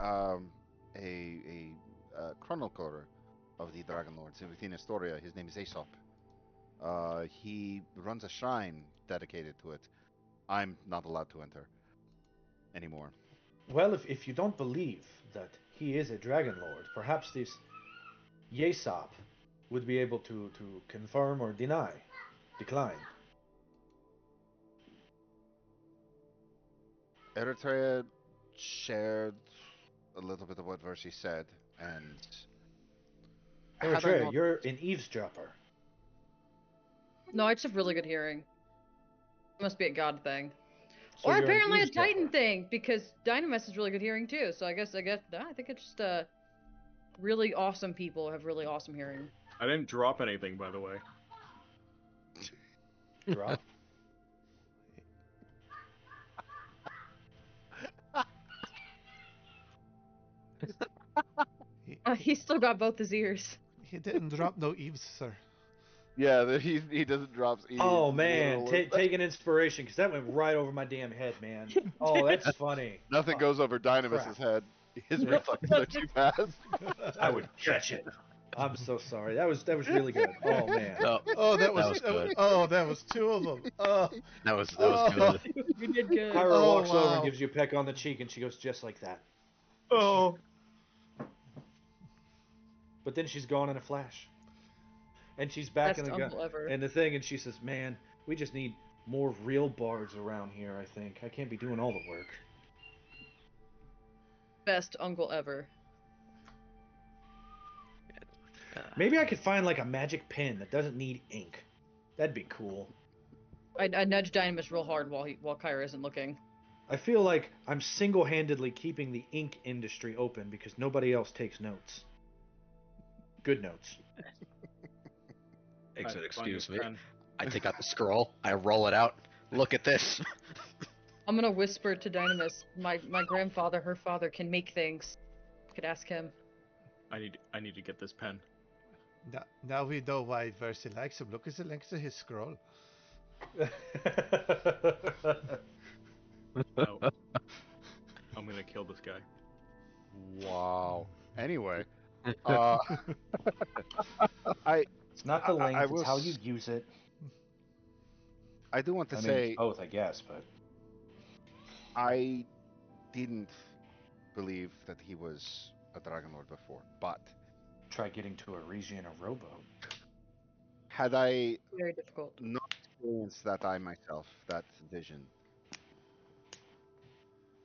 chronicler of the Dragonlords within Astoria. His name is Aesop. He runs a shrine dedicated to it. I'm not allowed to enter anymore. Well, if you don't believe that he is a Dragon Lord, perhaps this Yesop would be able to confirm or decline. Eritrea shared a little bit of what Versi said, and had I Eretria, not, you're an eavesdropper. No, I just have really good hearing. Must be a god thing. So Or you're an apparently a eavesdropper. Titan thing, because Dynemys has really good hearing too. So I guess I think it's just really awesome people have really awesome hearing. I didn't drop anything, by the way. Drop. He, He's still got both his ears. he didn't drop no eaves, sir. yeah, he doesn't drop. Oh man, take an inspiration because that went right over my damn head, man. Oh, that's funny. Nothing Oh, goes over Dynamis' crap. head. His Yeah. reflexes are too fast. I would catch it. I'm so sorry. That was really good. Oh man. Oh, Oh, that That was, was good. oh, that was two of them. Oh, that was Oh. good. You did good. Pyra Oh, walks over wow. and gives you a peck on the cheek, and she goes just like that. Oh. But then she's gone in a flash, and she's back Best in the uncle ever. and the thing, and she says, "Man, we just need more real bards around here. I think I can't be doing all the work." Best uncle ever. Maybe I could find like a magic pen that doesn't need ink. That'd be cool. I nudged Dynamis real hard while Kyra isn't looking. I feel like I'm single-handedly keeping the ink industry open because nobody else takes notes. Good notes. Exit, Find excuse your me. pen. I take out the scroll. I roll it out. Look at this. I'm gonna whisper to Dynamis. My grandfather, her father, can make things. Could ask him. I need to get this pen. now we know why Versi likes him. Look at the length of his scroll. Oh. I'm gonna kill this guy. Wow. Anyway, uh, I It's not the length, I it's will how you use it. I do want to I mean, say both, I guess, but I didn't believe that he was a Dragonlord before, but try getting to Eretria in a rowboat. had I Very difficult. not experienced that I myself, that vision,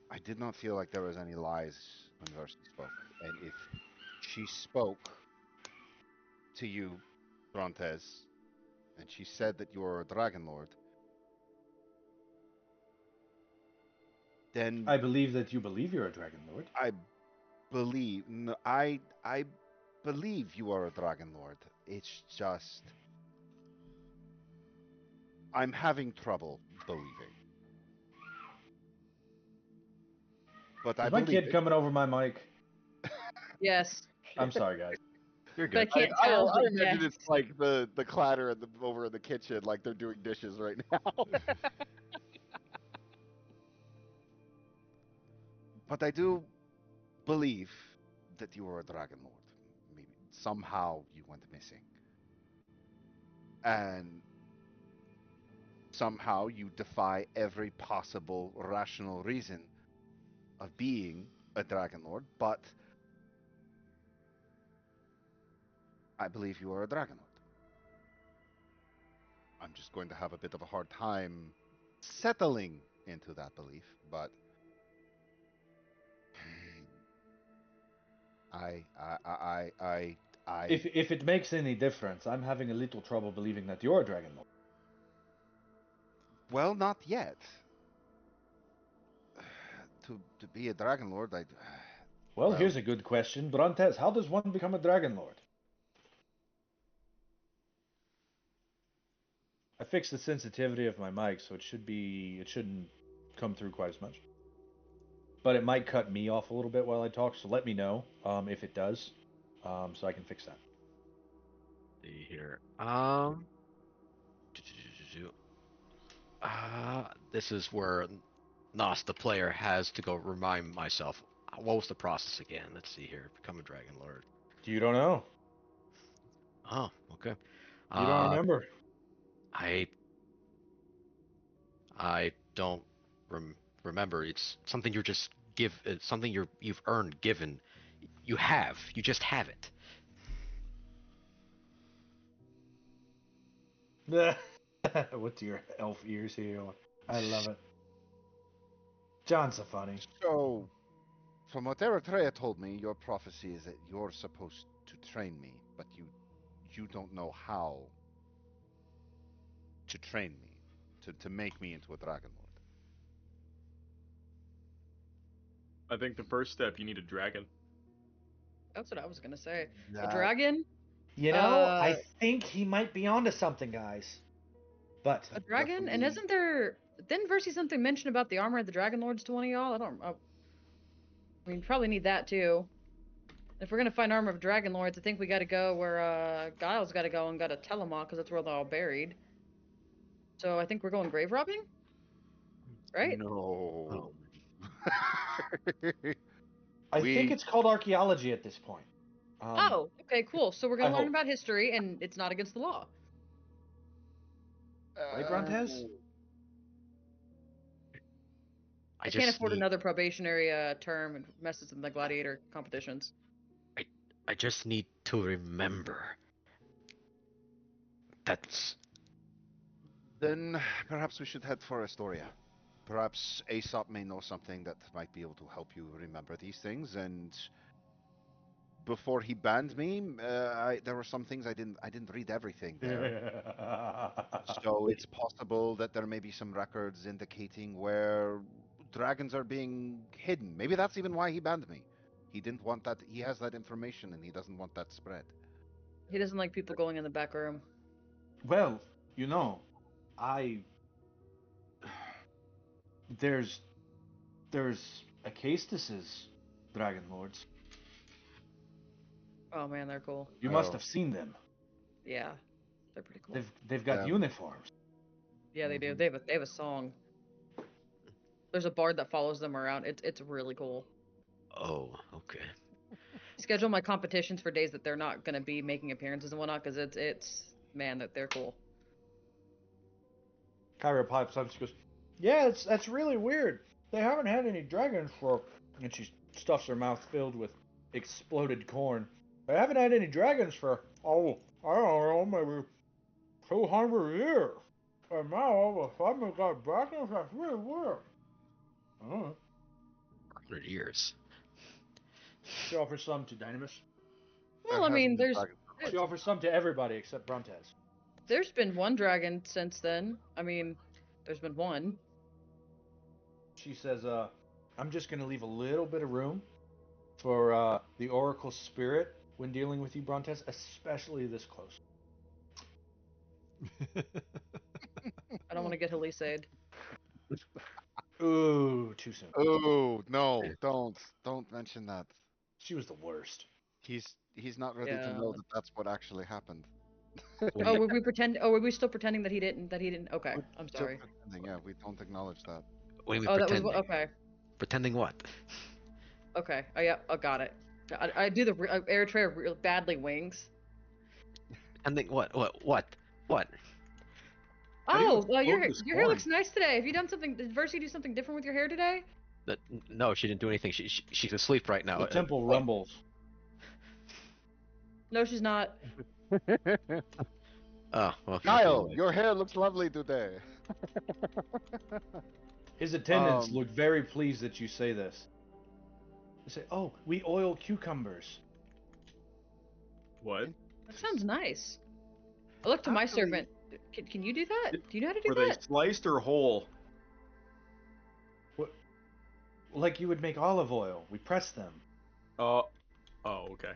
I did not feel like there was any lies when Versi spoke. And if she spoke to you, Brontes, and she said that you were a Dragonlord, then I believe that you believe you're a Dragon Lord. I believe no, I believe you are a Dragonlord. It's just I'm having trouble believing. But I Is my believe kid it. coming over my mic? Yes. I'm sorry, guys. You're But I good. can't tell. I but imagine yes. it's like the clatter in the, over in the kitchen, like they're doing dishes right now. But I do believe that you are a Dragonlord. Maybe somehow you went missing, and somehow you defy every possible rational reason of being a Dragonlord. But I believe you are a Dragonlord. I'm just going to have a bit of a hard time settling into that belief, but I If it makes any difference, I'm having a little trouble believing that you're a Dragon Lord. well, not yet. To be a Dragon Lord, Well, well, here's a good question. Brontes, how does one become a Dragon Lord? I fixed the sensitivity of my mic, so it shouldn't come through quite as much. But it might cut me off a little bit while I talk, so let me know if it does, so I can fix that. see here. This is where Nos, the player, has to go remind myself. What was the process again? Let's see here. Become a Dragon Lord. You don't know. Oh, okay. You don't remember. I don't remember. It's something you're just give. It's something you've earned, given. You have. You just have it. What's your elf ears here? I love it. John's so funny. So, from what Eretria told me, your prophecy is that you're supposed to train me, but you don't know how to train me, to make me into a Dragon Lord. I think the first step, you need a dragon. That's what I was gonna say. A That- dragon? You know, I Uh, think he might be onto something, guys. But A dragon? And Definitely. isn't there? Didn't Versi something mention about the armor of the Dragonlords to one of y'all? I mean, probably need that too. If we're gonna find armor of Dragonlords, I think we gotta go where Geil's gotta go and gotta tell them all, because that's where they're all buried. So I think we're going grave robbing, right? No. I think We- it's called archaeology at this point. Oh, okay, cool. So we're I gonna learn hope. about history, and it's not against the law. Right, Brontes? I can't afford another probationary term and messes in the gladiator competitions. I just need to remember. That's Then perhaps we should head for Astoria. Perhaps Aesop may know something that might be able to help you remember these things. And before he banned me, there were some things I didn't read everything there. So it's possible that there may be some records indicating where dragons are being hidden. Maybe that's even why he banned me. He didn't want that. He has that information, and he doesn't want that spread. He doesn't like people going in the back room. Well, you know, I there's Acatus's Dragon Lords. Oh man, they're cool. You must Oh. have seen them. Yeah, they're pretty cool. They've got Yeah. uniforms. Yeah, they do. Mhm. They have a song. There's a bard that follows them around. It's really cool. oh, okay. Schedule my competitions for days that they're not gonna be making appearances and whatnot, because it's man that they're cool. Kyra pipes up. She goes, "Yeah, that's really weird. They haven't had any dragons for." And she stuffs her mouth filled with exploded corn. They haven't had any dragons for I don't know, maybe 200 years. And now all of a sudden we got dragons. That's really weird. I don't know. 100 years. She offers some to Dynemys. Well, There I mean, hasn't been there's dragons for quite She some offers time. some to everybody except Brontes. there's been one dragon since then. I mean, there's been one. She says, I'm just going to leave a little bit of room for the Oracle Spirit when dealing with you, Brontes, especially this close. I don't want to get Helisade. Ooh, too soon. Oh no! Don't mention that. She was the worst. He's not ready to Yeah. know that that's what actually happened. Oh, were we pretend? Oh, were we still pretending that he didn't? That he didn't? Okay, We're I'm still sorry. pretending, yeah, we don't acknowledge that. What do you mean Oh, that was pretending? okay. Pretending what? Okay. Oh yeah. Oh, got it. I do the Eritrea real badly wings. Pretending what? What? How do you Oh, well, explode this your hair corn? looks nice today. Have you done something? Did Versi do something different with your hair today? No, she didn't do anything. She's asleep right now. The temple What? rumbles. No, she's not. Oh, well. Kyle, anyway. your hair looks lovely today. His attendants Um, look very pleased that you say this. They say, "Oh, we oil cucumbers." What? That sounds nice. I look to my Actually- servant. Can you do that? Do you know how to do Were they that? sliced or whole? Like you would make olive oil. We press them. Oh, okay.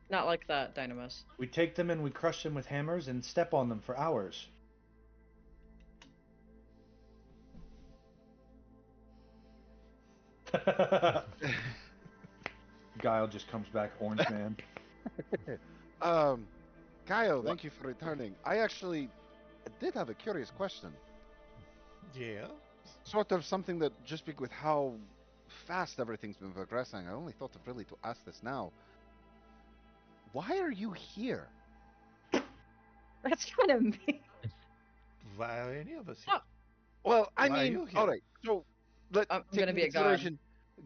Not like that, Dynamis. We take them and we crush them with hammers and step on them for hours. Geil just comes back, orange man. Um, Geil, thank you for returning. I actually did have a curious question. Yeah. Sort of something that with how fast everything's been progressing, I only thought of really to ask this now. Why are you here? That's kind of me. Why are any of us Oh, here? Well, I Why are mean, you here? all right. So I'm take gonna into be a god. consideration,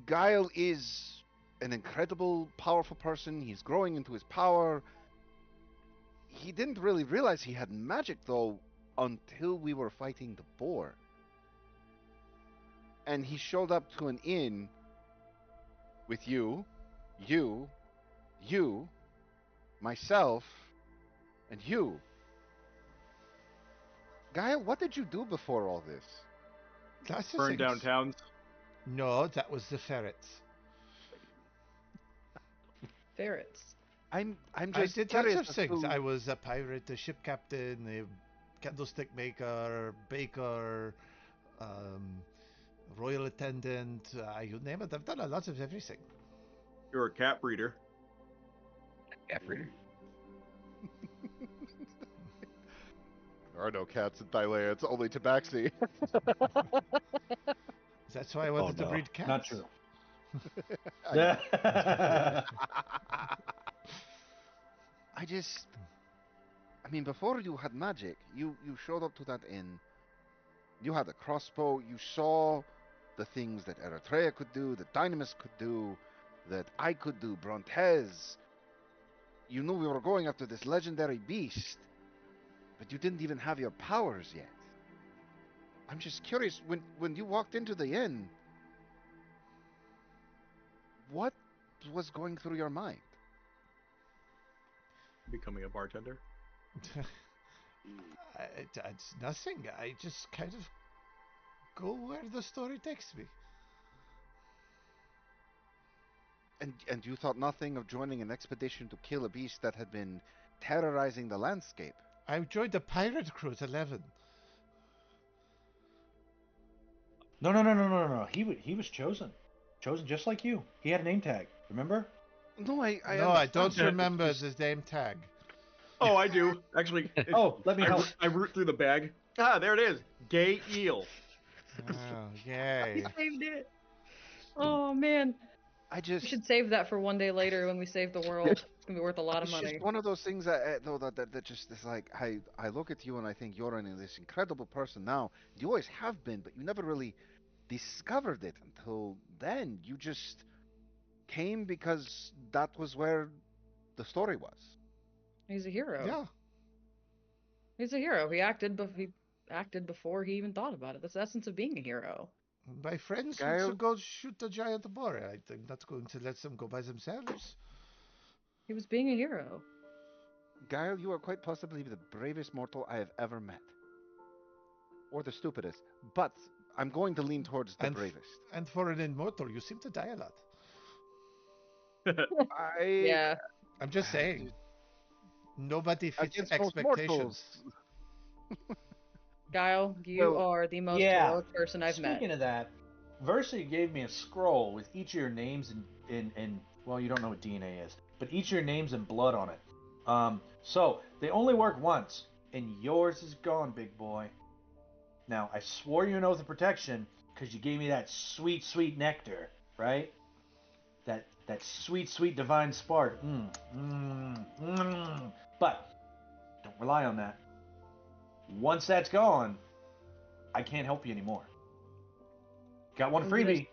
Geil is an incredible, powerful person. He's growing into his power. He didn't really realize he had magic though until we were fighting the boar. And he showed up to an inn with you, you, myself, and you. Geil, what did you do before all this? Lots of Burn things. down towns. No, that was the ferrets. Ferrets. I'm I just did lots curious of as things. to- I was a pirate, a ship captain, a candlestick maker, baker, royal attendant, you name it. I've done a lot of everything. You're a cat breeder. Cat breeder. There are no cats in Thailand. It's only tabaxi. That's why I wanted to no. breed cats. Not true. I just, I mean, before you had magic, you showed up to that inn. You had a crossbow. You saw the things that Eretria could do, that Dynemys could do, that I could do, Brontes. You knew we were going after this legendary beast, but you didn't even have your powers yet. I'm just curious, when you walked into the inn, what was going through your mind? Becoming a bartender. It's nothing. I just kind of go where the story takes me. And you thought nothing of joining an expedition to kill a beast that had been terrorizing the landscape? I joined the pirate crew at 11. No. He was chosen. Chosen just like you. He had a name tag. Remember? No, I No, I understand don't that. remember It's just- the name tag. Oh, I do. Actually. Oh, let me help. I root through the bag. Ah, there it is. Gay eel. Oh, yay. You saved it. Oh man, I we just should save that for one day later when we save the world. It's gonna be worth a lot of it's money. just one of those things though that just is like I look at you and I think you're this incredible person now. You always have been, but you never really discovered it until then. You just came because that was where the story was. He's a hero. Yeah. He's a hero. He acted before he even thought about it. That's the essence of being a hero. My friends Geil? want to go shoot a giant boar. I'm not going to let them go by themselves. He was being a hero. Geil, you are quite possibly the bravest mortal I have ever met. Or the stupidest. But I'm going to lean towards the And- bravest. And for an immortal, you seem to die a lot. I Yeah. I'm just saying. Nobody fits against most expectations. mortals. Geil, you Well, are the most yeah. heroic person I've Speaking met. of that, Versity gave me a scroll with each of your names in well, you don't know what DNA is, but each of your names in blood on it. So they only work once, and yours is gone, big boy. Now I swore you an oath of protection because you gave me that sweet, sweet nectar, right? That sweet, sweet divine spark. But don't rely on that. Once that's gone, I can't help you anymore. Got one I'm gonna- freebie.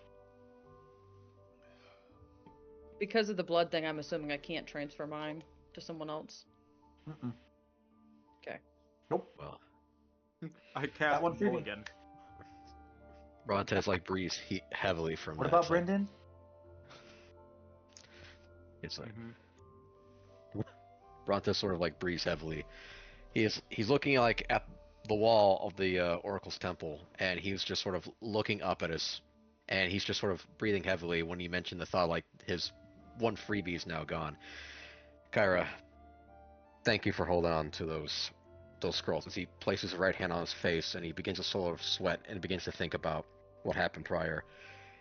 Because of the blood thing, I'm assuming I can't transfer mine to someone else. Mm-mm. Okay. Nope. Well, I cast one freebie. again. Brontes like breathes heavily from What that about thing. Brendan? It's like Mm-hmm. Brontes sort of like breathes heavily. He's looking like at the wall of the Oracle's temple, and he's just sort of looking up at us, and he's just sort of breathing heavily when you mentioned the thought like his one freebie is now gone. Kyra, thank you for holding on to those scrolls. As he places his right hand on his face and he begins to sort of sweat and begins to think about what happened prior.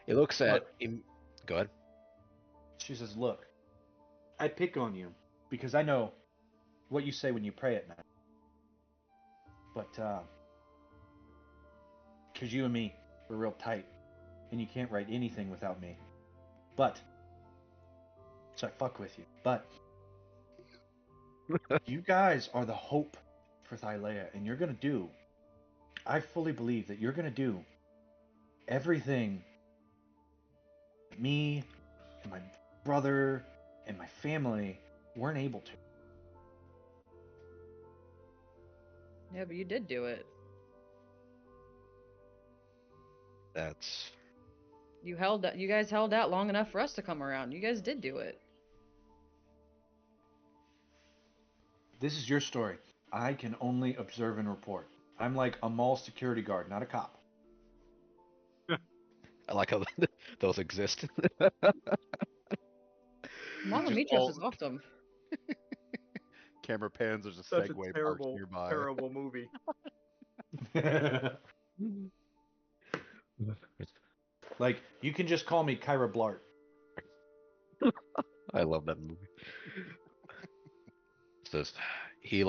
He looks at him. Go ahead. She says, "Look, I pick on you because I know what you say when you pray at night. But, because you and me, we're real tight, and you can't write anything without me. But, so I fuck with you. But, you guys are the hope for Thylea, and you're gonna do, I fully believe that you're gonna do everything me and my brother and my family weren't able to. Yeah, but you did do it. That's You guys held out long enough for us to come around. You guys did do it. This is your story. I can only observe and report. I'm like a mall security guard, not a cop. I like how those exist. Mama Just Mitras all- is awesome. Camera pans. There's a Such a Segway parked terrible, nearby. terrible movie. Like, you can just call me Kyra Blart. I love that movie. Says he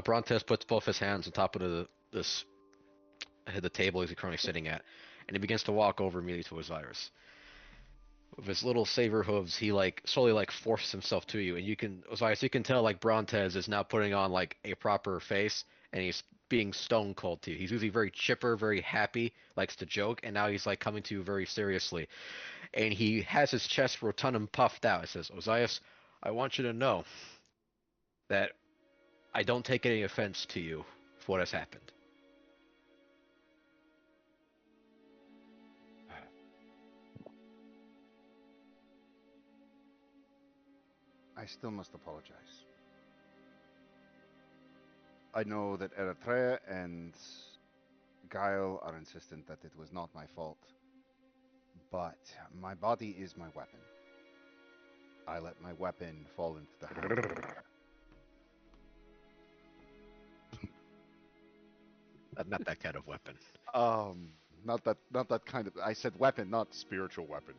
Brontes puts both his hands on top of the table he's currently sitting at, and he begins to walk over immediately to Osiris. With his little saber hooves, he slowly forces himself to you, and Osiris, you can tell Brontes is now putting on a proper face, and he's being stone cold to you. He's usually very chipper, very happy, likes to joke, and now he's coming to you very seriously. And he has his chest rotund and puffed out. He says, Osiris, I want you to know that I don't take any offense to you for what has happened. I still must apologize. I know that Eretria and Geil are insistent that it was not my fault, but my body is my weapon. I let my weapon fall into the hands of another. Not that kind of weapon. Not that kind of. I said weapon, not spiritual weapon.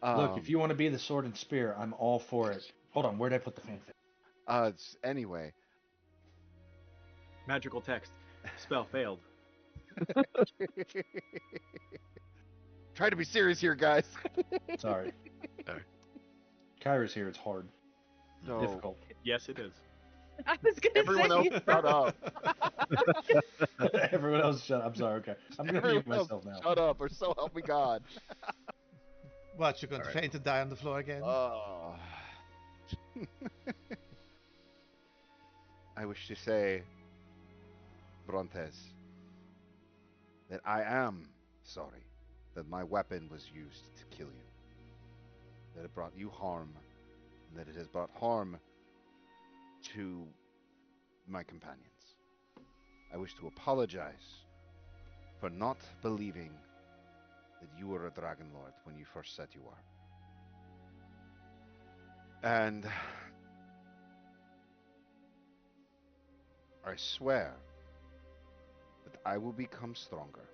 Look, if you want to be the sword and spear, I'm all for it. Hold on, where'd I put the fanfic? Anyway, Magical text. Spell failed. try to be serious here, guys. Sorry. Sorry. Kyra's here, it's hard. No. Difficult. Yes, it is. I was gonna Everyone say. else, shut up. Everyone else shut up. I'm sorry, okay. I'm going to mute Everyone else, myself now. shut up, or so help me God. What, you're going to faint and die on the floor again? Oh. I wish to say, Brontes, that I am sorry that my weapon was used to kill you. That it brought you harm, and that it has brought harm to my companions. I wish to apologize for not believing that you were a Dragonlord when you first said you were. And I swear that I will become stronger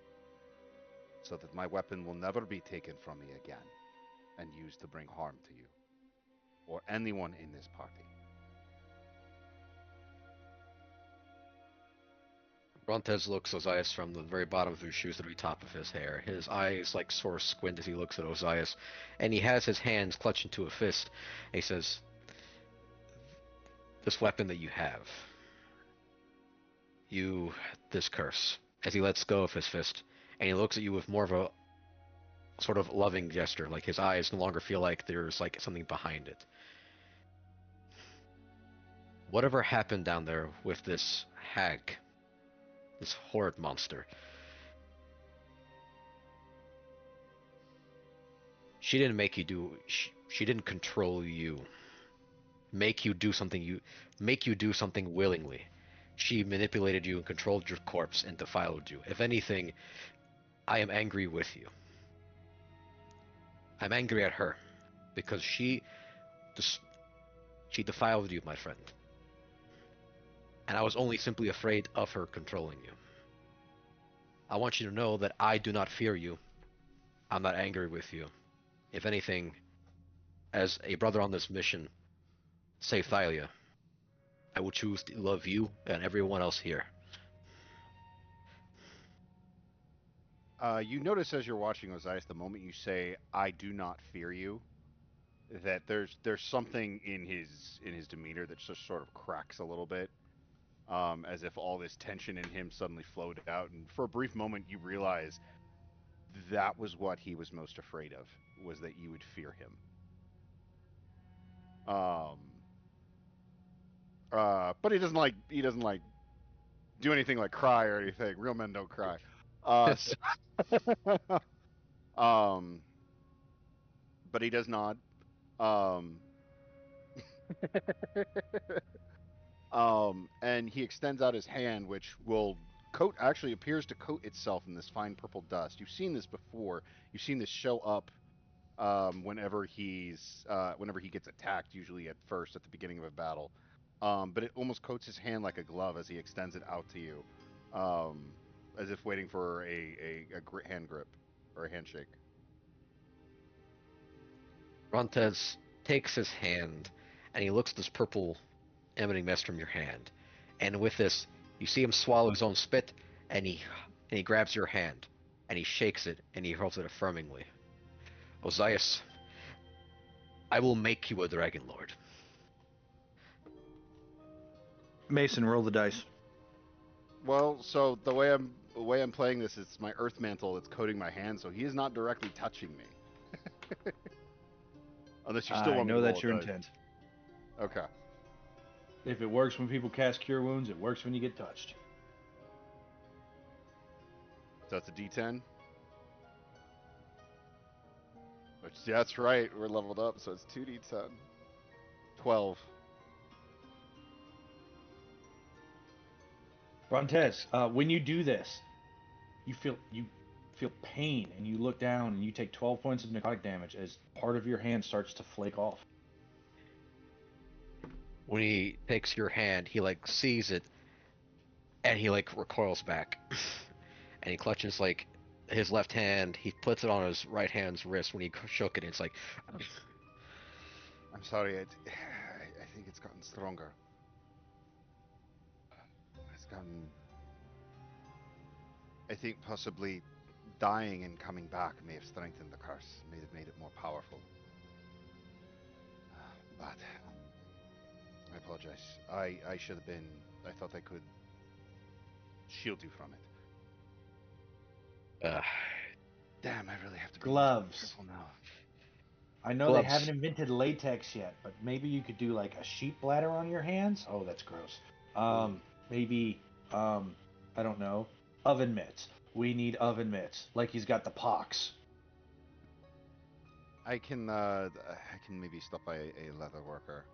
so that my weapon will never be taken from me again and used to bring harm to you or anyone in this party. Brontes looks Osiris from the very bottom of his shoes to the very top of his hair. His eyes sort of squint as he looks at Osiris, and he has his hands clutched into a fist. And he says, "This weapon that you have, this curse." As he lets go of his fist, and he looks at you with more of a sort of loving gesture, like his eyes no longer feel like there's something behind it. Whatever happened down there with this hag, this horrid monster, she didn't make you do. She didn't control you. Make you do something willingly. She manipulated you and controlled your corpse and defiled you. If anything, I am angry with you. I'm angry at her because she defiled you, my friend. And I was only simply afraid of her controlling you. I want you to know that I do not fear you. I'm not angry with you. If anything, as a brother on this mission, Save Thalia. I will choose to love you and everyone else here. You notice as you're watching Ozais, the moment you say "I do not fear you," that there's something in his demeanor that just sort of cracks a little bit, as if all this tension in him suddenly flowed out, and for a brief moment you realize that was what he was most afraid of, was that you would fear him. Um, but he doesn't like do anything like cry or anything. Real men don't cry. So, um, but he does not. Um, and he extends out his hand, which will coat actually appears to coat itself in this fine purple dust. You've seen this before. You've seen this show up whenever he gets attacked, usually at first at the beginning of a battle. But it almost coats his hand like a glove as he extends it out to you, um, as if waiting for a hand grip or a handshake. Brontes takes his hand and he looks at this purple emanating mist from your hand. And with this, you see him swallow his own spit and he grabs your hand and he shakes it and he holds it affirmingly. Ozais, I will make you a Dragonlord. Mason, roll the dice. Well, so the way I'm playing this is my earth mantle that's coating my hand, so he is not directly touching me. Unless you still I want me know to roll that's a your dice. intent. Okay. If it works when people cast Cure Wounds, it works when you get touched. So that's a D10. Which, yeah, that's right. We're leveled up, so it's 2D10. 12. Brontes, when you do this, you feel pain, and you look down, and you take 12 points of necrotic damage as part of your hand starts to flake off. When he takes your hand, he like sees it and he like recoils back. And he clutches like his left hand, he puts it on his right hand's wrist when he shook it. And it's like, I'm sorry. I think it's gotten stronger. It's gotten. I think possibly dying and coming back may have strengthened the curse, may have made it more powerful. But I apologize. I should have been. I thought I could shield you from it. uh, Damn, I really have to be Gloves. careful now. I know they Gloves. haven't invented latex yet, but maybe you could do like a sheep bladder on your hands. Oh, that's gross. Maybe, I don't know, oven mitts. We need oven mitts, like he's got the pox. I can maybe stop by a leather worker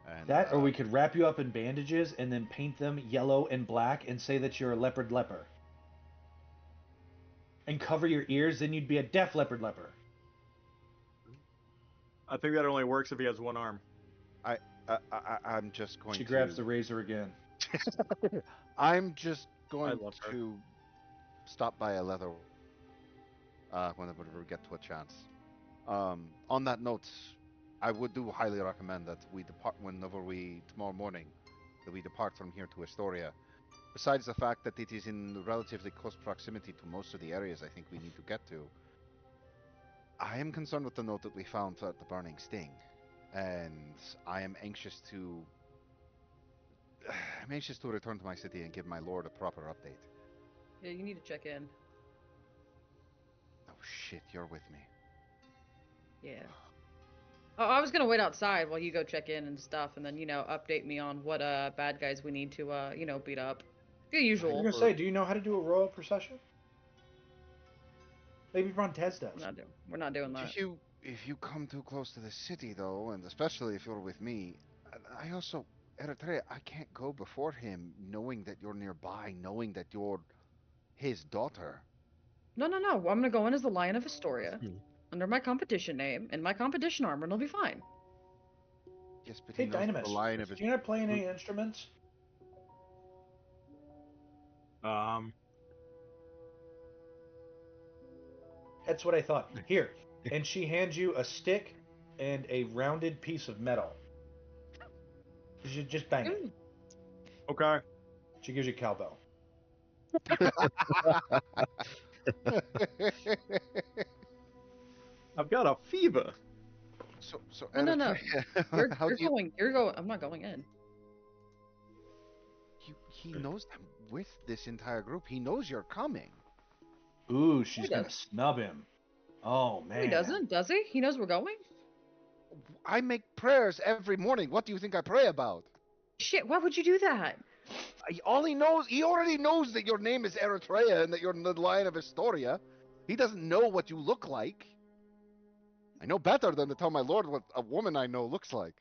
and That, or we could wrap you up in bandages and then paint them yellow and black and say that you're a leopard leper. And cover your ears, then you'd be a deaf leopard leper. I think that only works if he has one arm. I'm just going She to. grabs the razor again. I'm just I going love her. to stop by a leather whenever we get to a chance. On that note, I would do highly recommend that we depart whenever we tomorrow morning that we depart from here to Astoria. Besides the fact that it is in relatively close proximity to most of the areas I think we need to get to, I am concerned with the note that we found at the Burning Sting, and I am anxious to I'm anxious to return to my city and give my lord a proper update. Yeah, you need to check in. Oh shit, you're with me. Yeah. Oh, I was gonna wait outside while you go check in and stuff, and then update me on what bad guys we need to beat up. The I was usual. gonna say, do you know how to do a royal procession? Maybe Brontes does. We're not doing that. If you come too close to the city though, and especially if you're with me, I also Eritrea, I can't go before him knowing that you're nearby, knowing that you're his daughter. No, no, no. I'm gonna go in as the Lion of Astoria, Hmm. under my competition name and my competition armor, and it'll be fine. Yes, but he Hey, knows the Dynemys, line of his. do you not play any instruments? Um, That's what I thought. Here. And she hands you a stick and a rounded piece of metal. Just bang it. Mm. Okay. She gives you cowbell. I've got a fever. So No. Eritrea, how You're do you? going. You're going. I'm not going in. He knows I'm with this entire group. He knows you're coming. Ooh, she's He gonna does. snub him. Oh man. No, he doesn't. Does he? He knows we're going. I make prayers every morning. What do you think I pray about? Shit. Why would you do that? All he knows, he already knows that your name is Eritrea and that you're in the line of Historia. He doesn't know what you look like. I know better than to tell my lord what a woman I know looks like.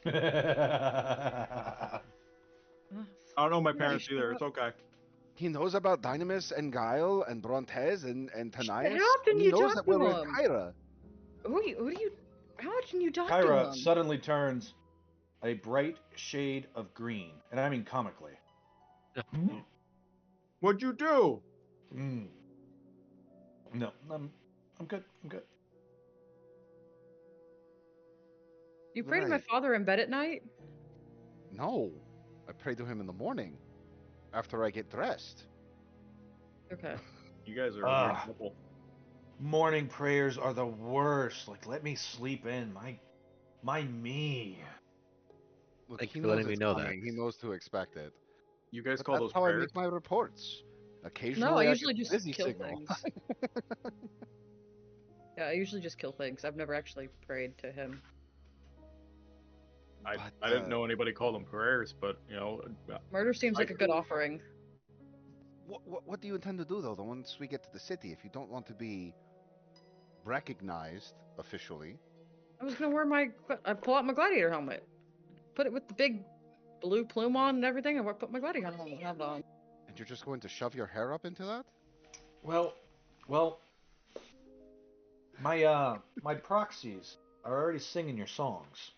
I don't know my parents shut either. up. It's okay. He knows about Dynemys and Geil and Brontes and Tanais. How often He you knows talk that to we're in him? Kyra. Who do you? How often you talk to Kyra him? suddenly turns a bright shade of green, and I mean comically. What'd you do? Mm. No, I'm good. I'm good. You pray to my Right. father in bed at night? No, I pray to him in the morning after I get dressed. Okay. You guys are a weird Ah. couple. Morning prayers are the worst. Like, let me sleep in. My me. Look, Thank he you for knows letting me it's know that. coming. He knows to expect it. You guys But call that's those how I prayers? make my reports. No, Occasionally, I I usually get just busy kill signal. things. Yeah, I usually just kill things. I've never actually prayed to him. I But, didn't know anybody called them prayers, but you know, Murder seems I- like a good offering. What do you intend to do though? Once we get to the city, if you don't want to be recognized officially, I was gonna wear I pull out my gladiator helmet, put it with the big blue plume on and everything, and put my gladiator helmet on. and you're just going to shove your hair up into that? Well, my proxies are already singing your songs.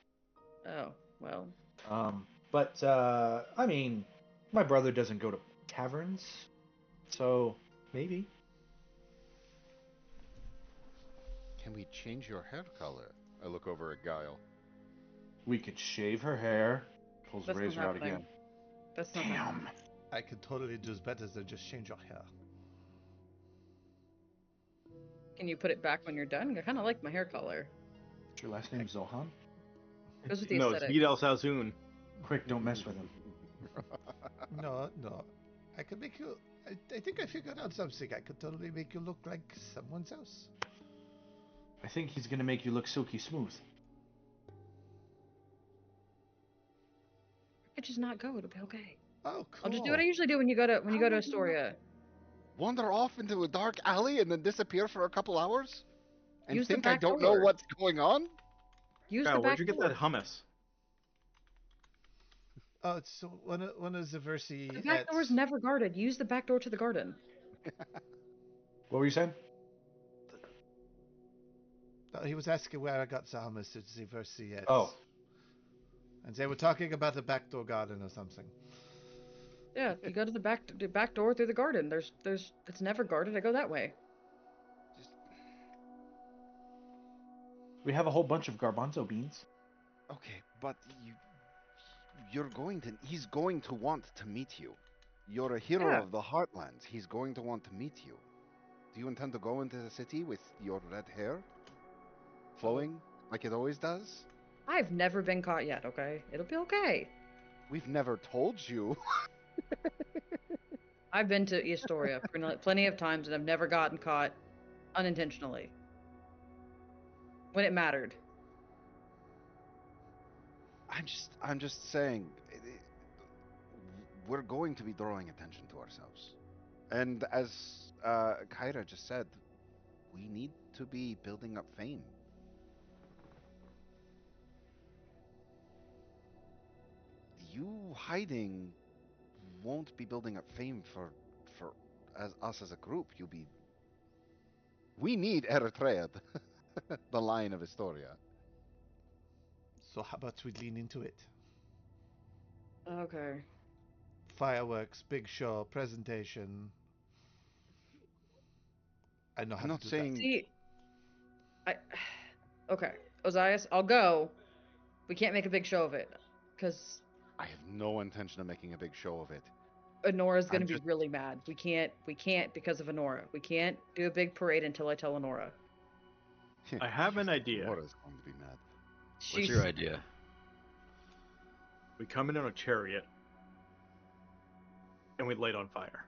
Oh well. But I mean, my brother doesn't go to taverns, so maybe. Can we change your hair color? I look over at Geil. We could shave her hair. Pulls the That's not razor out happening. again. That's not Damn. happening. I could totally do better than just change your hair. Can you put it back when you're done? I kind of like my hair color. Is your last name Zohan? Goes with the no, it's aesthetic. Geil Salzoon. Quick, don't mess with him. No. I could make you. I think I figured out something. I could totally make you look like someone else. I think he's gonna make you look silky smooth. I could just not go. It'll be okay. Oh, cool. I'll just do what I usually do when you go to Astoria. Wander off into a dark alley and then disappear for a couple hours? And Use the think I back don't know door. what's going on? Use Kyle, the back where'd you get door. that hummus? Oh, it's one of the Versi. The back door is never guarded. Use the back door to the garden. What were you saying? He was asking where I got the hummus. It's the Versi. Oh. And they were talking about the backdoor garden or something. Yeah, you go to the back door through the garden. It's never guarded. I go that way. We have a whole bunch of garbanzo beans. Okay, but he's going to want to meet you. You're a hero Yeah. of the Heartlands. He's going to want to meet you. Do you intend to go into the city with your red hair flowing like it always does? I've never been caught yet. Okay, it'll be okay. We've never told you. I've been to Astoria plenty of times, and I've never gotten caught unintentionally when it mattered. I'm just saying, we're going to be drawing attention to ourselves. And as Kyra just said, we need to be building up fame. You hiding won't be building up fame for us as a group. We need Eretria, the Lion of Historia. So how about we lean into it? Okay. Fireworks, big show, presentation. I know how I'm to not do saying See, okay, Ozais, I'll go. We can't make a big show of it. Because I have no intention of making a big show of it. Honora's gonna I'm be just- really mad. We can't because of Honora. We can't do a big parade until I tell Honora. I have an idea. Laura's going to be mad. What's your idea? We come in on a chariot, and we light on fire.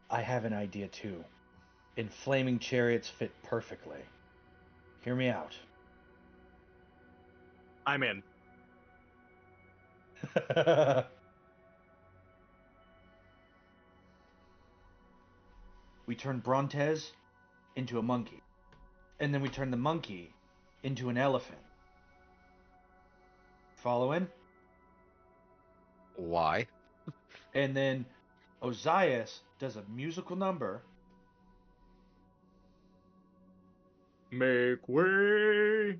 I have an idea too. And flaming chariots fit perfectly. Hear me out. I'm in. We turn Brontes into a monkey. And then we turn the monkey into an elephant. Following? Why? And then Ozais does a musical number. Make way.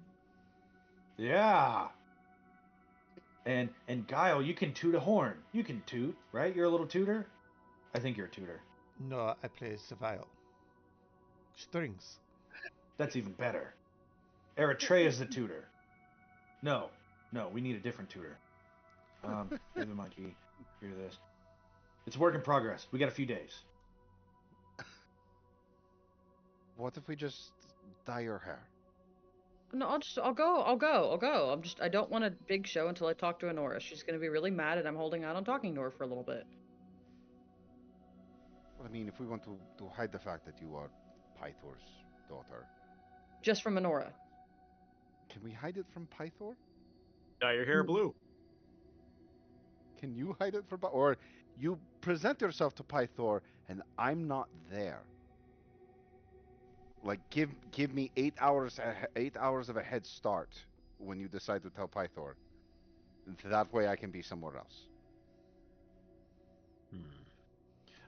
Yeah. And Geil, you can toot a horn. You can toot, right? You're a little tutor? I think you're a tutor. No, I play the viol. Strings. That's even better. Eretria is the tutor. No, we need a different tutor. You're the monkey. You're this. It's work in progress. We got a few days. What if we just dye your hair? No, I'll go. I don't want a big show until I talk to Honora. She's gonna be really mad, and I'm holding out on talking to her for a little bit. Well, I mean, if we want to hide the fact that you are Pythor's daughter, Just from Honora. can we hide it from Pythor? Dye your hair blue. Can you hide it from or you present yourself to Pythor and I'm not there? Like give me 8 hours 8 hours of a head start when you decide to tell Pythor. That way I can be somewhere else.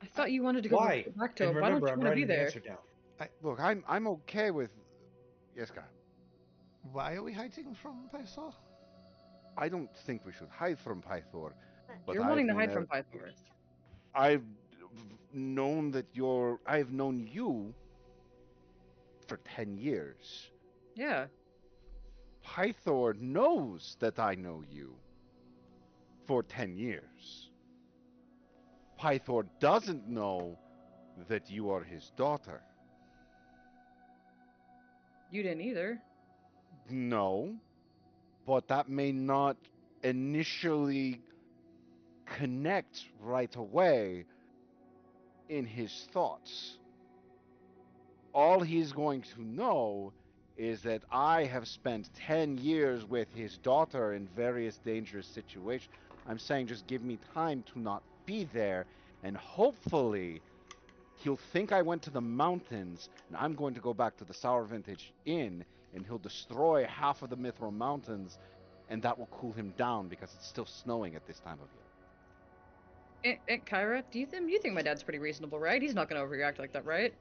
I thought you wanted to go Why? back to And him. Why don't remember, you I'm want to be writing the there? answer down. Look, I'm okay with yes, guy. Why are we hiding from Pythor? I don't think we should hide from Pythor. But You're wanting to hide from Pythor. I've known that I've known you for 10 years. Yeah. Pythor knows that I know you for 10 years. Pythor doesn't know that you are his daughter. You didn't either. No, but that may not initially connect right away in his thoughts. All he's going to know is that I have spent 10 years with his daughter in various dangerous situations. I'm saying just give me time to not be there, and hopefully he'll think I went to the mountains, and I'm going to go back to the Sour Vintage Inn, and he'll destroy half of the Mithril Mountains, and that will cool him down because it's still snowing at this time of year. Aunt Kyra, you think my dad's pretty reasonable, right? He's not gonna overreact like that, right?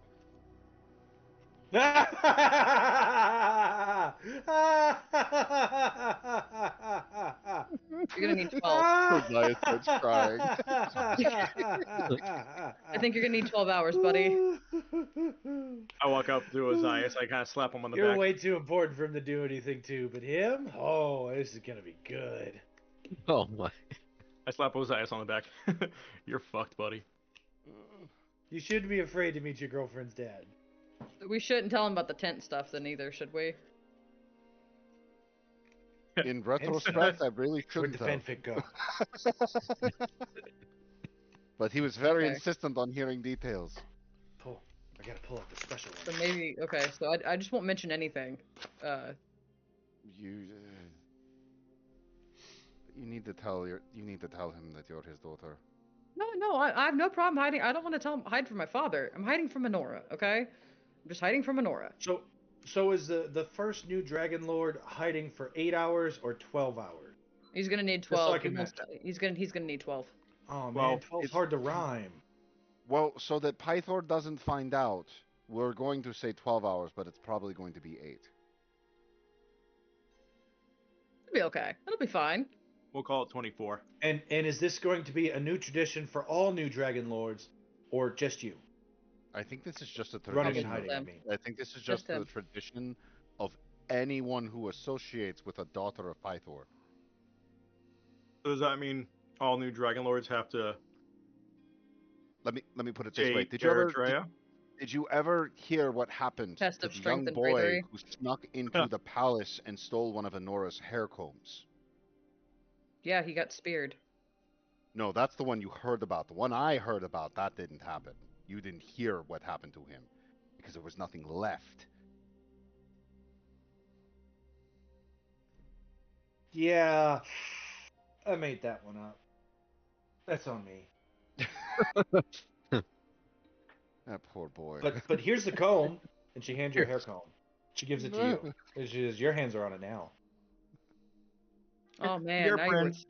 You're gonna need 12. Ozais starts crying. I think you're gonna need 12 hours, buddy. I walk up to Ozais. I kind of slap him on the You're back. way too important for him to do anything too, but him? Oh, this is gonna be good. Oh my. I slap Ozais on the back. You're fucked, buddy. You shouldn't be afraid to meet your girlfriend's dad. We shouldn't tell him about the tent stuff then either, should we? In retrospect, I really Where'd shouldn't the have. fanfic go? But he was very Okay. insistent on hearing details. I gotta pull out the special So one. maybe, okay, so I just won't mention anything. You need to tell him that you're his daughter. No, I have no problem hiding. I don't want to hide from my father. I'm hiding from Honora, okay? I'm just hiding from Honora. So is the first new Dragon Lord hiding for 8 hours or 12 hours? He's gonna need Just so 12. I can match. He's gonna need 12. Oh man, Well, 12's it's- hard to rhyme. Well, so that Pythor doesn't find out, we're going to say 12 hours, but it's probably going to be 8. It'll be okay. It'll be fine. We'll call it 24. And is this going to be a new tradition for all new Dragon Lords, or just you? I think this is just a Running tradition. and hiding, I them. mean. I think this is Just just the him. tradition of anyone who associates with a daughter of Pythor. So does that mean all new Dragonlords have to Let me put it this way. date Eritrea? Did you ever hear what happened Test to of the strength young and boy bravery. who snuck into the palace and stole one of Anora's hair combs? Yeah, he got speared. No, that's the one you heard about. The one I heard about, that didn't happen. You didn't hear what happened to him because there was nothing left. Yeah, I made that one up. That's on me. That poor boy. But here's the comb, and she hands you a hair comb. She gives it to you. And she says, "Your hands are on it now." Oh man, Dear now you're Prince.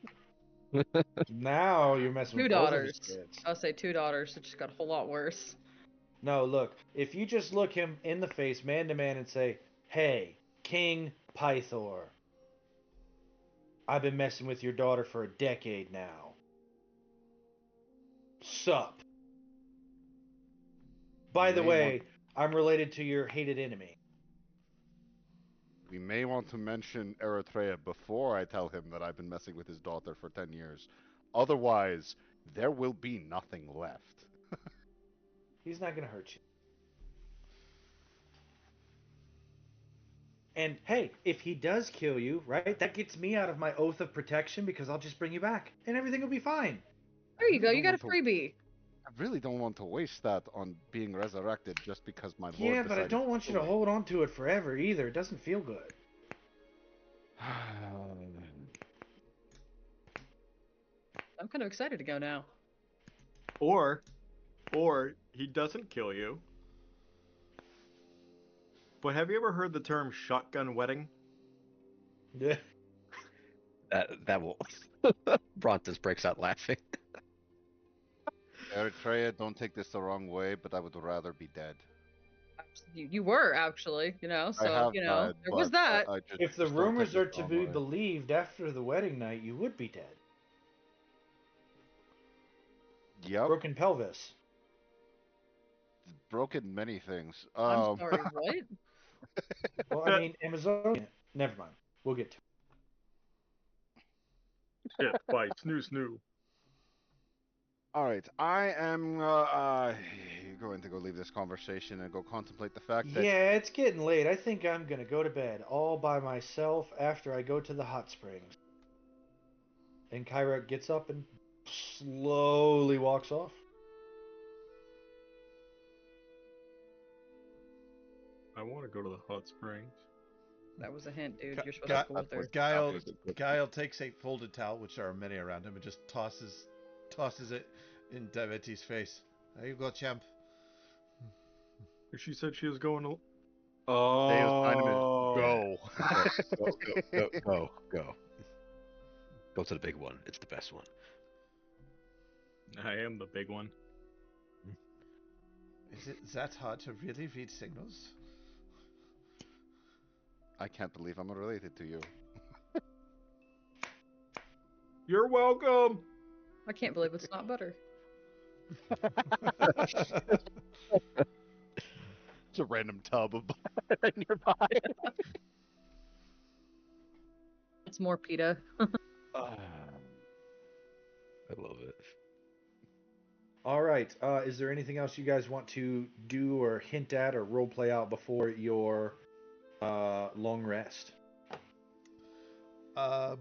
Now you're messing two with both of his daughters. kids. I'll say two daughters. It just got a whole lot worse. No, look. If you just look him in the face, man to man, and say, "Hey, King Pythor, I've been messing with your daughter for a decade now. Sup? By the May way, I'm related to your hated enemy." We may want to mention Eretria before I tell him that I've been messing with his daughter for 10 years. Otherwise, there will be nothing left. He's not gonna hurt you. And hey, if he does kill you, right, that gets me out of my oath of protection because I'll just bring you back and everything will be fine. There you go. really You don't got a want freebie. I really don't want to waste that on being resurrected just because my lord Yeah, but I decided don't want you to kill me. hold on to it forever either. It doesn't feel good. I'm kind of excited to go now. Or he doesn't kill you. But have you ever heard the term shotgun wedding? Yeah. That will. Brontes breaks out laughing. Eritrea, don't take this the wrong way, but I would rather be dead. You were actually, I so have there died, was but that. I just, If the just don't take rumors this are the to wrong be way. believed, after the wedding night, you would be dead. Yep, Broken pelvis. broken many things. I'm sorry. What? Well, I mean, Amazonian. Never mind. We'll get to it. Shit, fight, snoo. All right, I am going to go leave this conversation and go contemplate the fact that Yeah, it's getting late. I think I'm gonna go to bed all by myself after I go to the hot springs. And Kyra gets up and slowly walks off. I want to go to the hot springs. That was a hint, dude. Gu- You're supposed Gu- to go with her. Geil takes a folded towel, which there are many around him, and just tosses it in Davete's face. There you go, champ. She said she was going to. Deus Dynemys, Oh. go. Go. Go to the big one. It's the best one. I am the big one. Is it that hard to really read signals? I can't believe I'm related to you. You're welcome. I can't believe it's not butter. It's a random tub of butter nearby. It's more pita. I love it. All right. Is there anything else you guys want to do or hint at or role play out before your long rest? Geil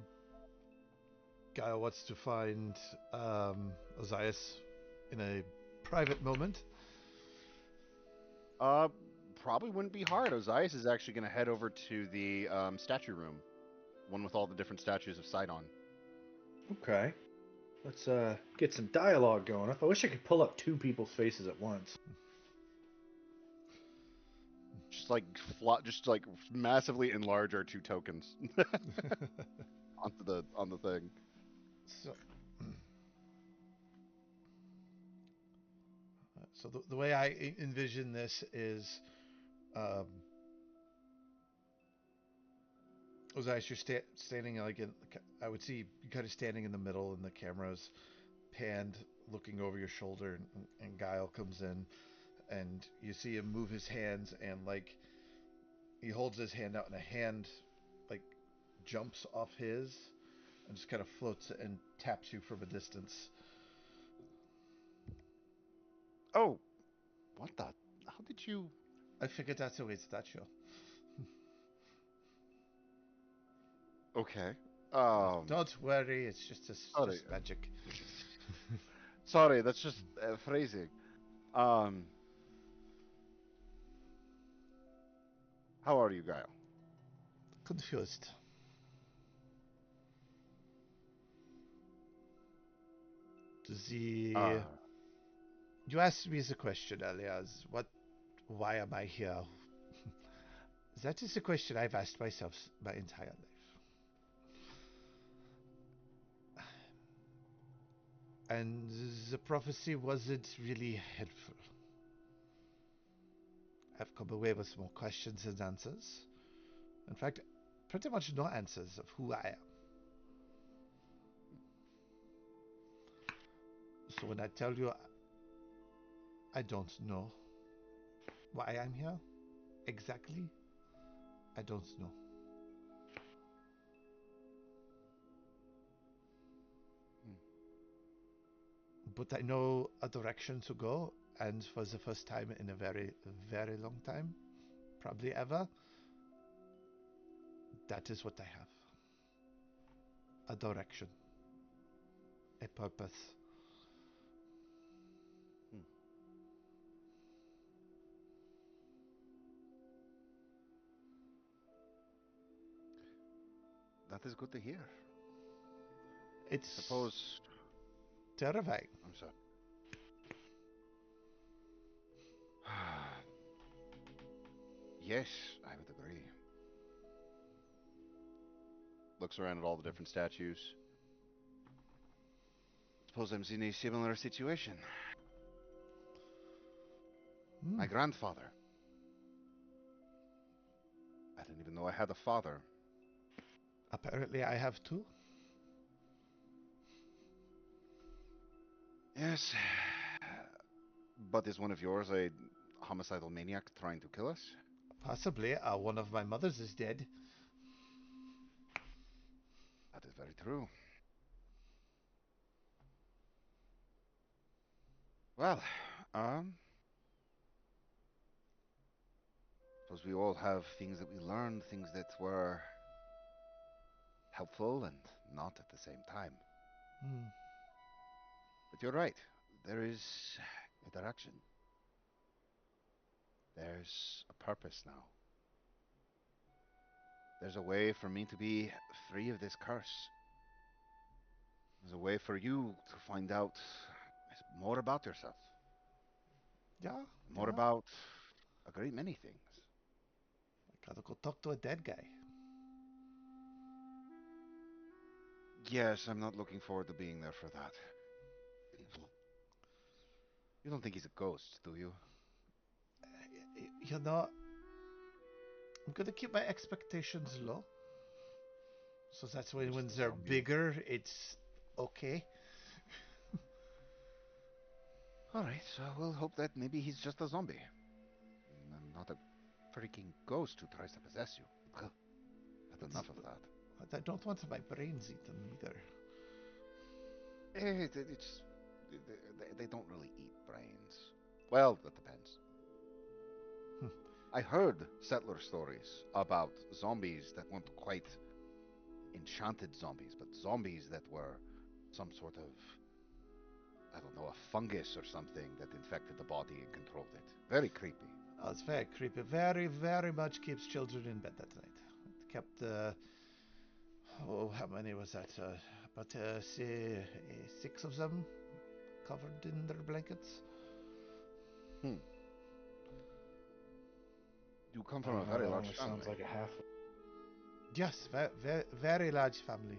wants to find Ozais in a private moment. Probably wouldn't be hard. Ozais is actually going to head over to the statue room, one with all the different statues of Sydon. Okay. Let's get some dialogue going. I wish I could pull up two people's faces at once. Just like massively enlarge our two tokens on the thing. So the way I envision this is, Ozais, you're standing like I would see you kind of standing in the middle, and the camera's panned, looking over your shoulder, and Geil comes in, and you see him move his hands, and like He holds his hand out, and a hand like jumps off his and just kind of floats and taps you from a distance. Oh, what the? How did you? I figured that's a way to touch you. Okay. Don't worry, it's just Sorry. just magic. Sorry, that's just phrasing. Um, how are you, Geil? Confused. Uh, You asked me the question earlier. Why am I here? That is a question I've asked myself my entire life. And the prophecy wasn't really helpful. I've come away with more questions than answers. In fact, pretty much no answers of who I am. So when I tell you I don't know why I'm here, exactly, I don't know. But I know a direction to go, and for the first time in a very, very long time, probably ever, that is what I have. A direction. A purpose. that is good to hear. It's Suppose. terrifying. I'm sorry. Yes, I would agree. Looks around at all the different statues. Suppose I'm in a similar situation. My grandfather. I didn't even know I had a father. Apparently I have two. Yes. But is one of yours a homicidal maniac trying to kill us? Possibly. One of my mothers is dead. That is very true. Well, suppose we all have things that we learned, things that were helpful and not at the same time. Hmm. But you're right. There is a direction. There's a purpose now. There's a way for me to be free of this curse. There's a way for you to find out more about yourself. Yeah. More Yeah. about a great many things. I gotta go talk to a dead guy. Yes, I'm not looking forward to being there for that. You don't think he's a ghost, do you? You know, I'm gonna keep my expectations low. So that's when Just a they're zombie. bigger, it's okay. Alright, so we'll hope that maybe he's just a zombie. And not a freaking ghost who tries to possess you. Ugh, had enough of that. But I don't want my brains eaten either. They don't really eat brains. Well, that depends. I heard settler stories about zombies that weren't quite enchanted zombies, but zombies that were some sort of, I don't know, a fungus or something that infected the body and controlled it. Very creepy. Oh, it's very creepy. Very, very much keeps children in bed at night. It kept, how many was that? About, say, 6 of them covered in their blankets. Hmm. You come I from a don't know, very that large only family. sounds like a half. Yes, very, very large family.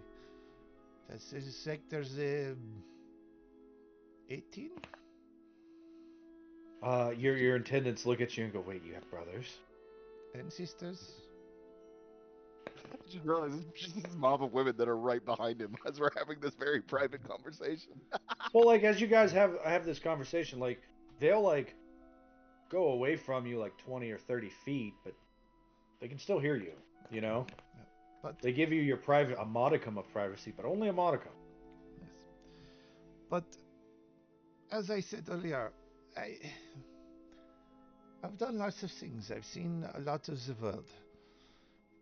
It's like there's 18? Your attendants look at you and go, "Wait, you have brothers?" And sisters. I just realized there's just this mob of women that are right behind him as we're having this very private conversation. Well, like as you guys have this conversation, like they'll like go away from you like 20 or 30 feet, but They can still hear you, you know? But They give you a modicum of privacy, but only a modicum. yes. But as I said earlier, I've done lots of things. I've seen a lot of the world,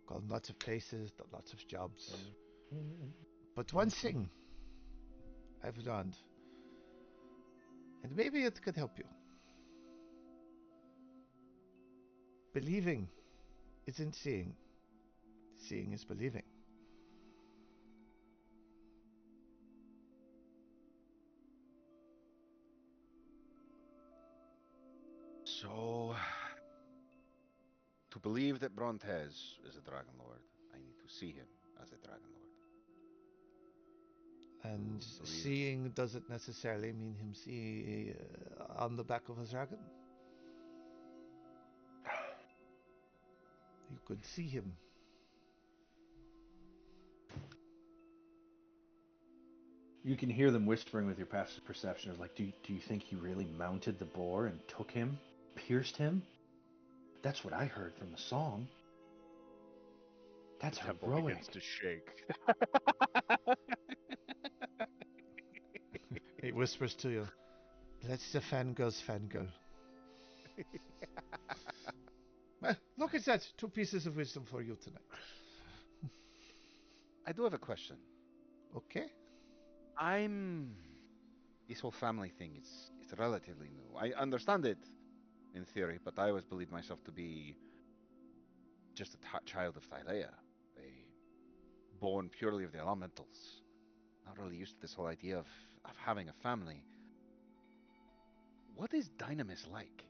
gone lots of places, done lots of jobs. But one thing I've learned, and maybe it could help you. Believing isn't seeing. Seeing is believing. So, to believe that Brontes is a Dragon Lord, I need to see him as a Dragon Lord. And Believe. seeing doesn't necessarily mean him see on the back of a dragon. You could see him. You can hear them whispering with your passive perception. It's like, do you think he really mounted the boar and took him? Pierced him? That's what I heard from the song. That's Temple heroic. begins to shake. He whispers to you, "Let the fangirls fangirl." Look at that. 2 pieces of wisdom for you tonight. I do have a question. Okay? This whole family thing, it's relatively new. I understand it in theory, but I always believed myself to be just a child of Thylea, born purely of the elementals. Not really used to this whole idea of having a family. What is Dynemys like?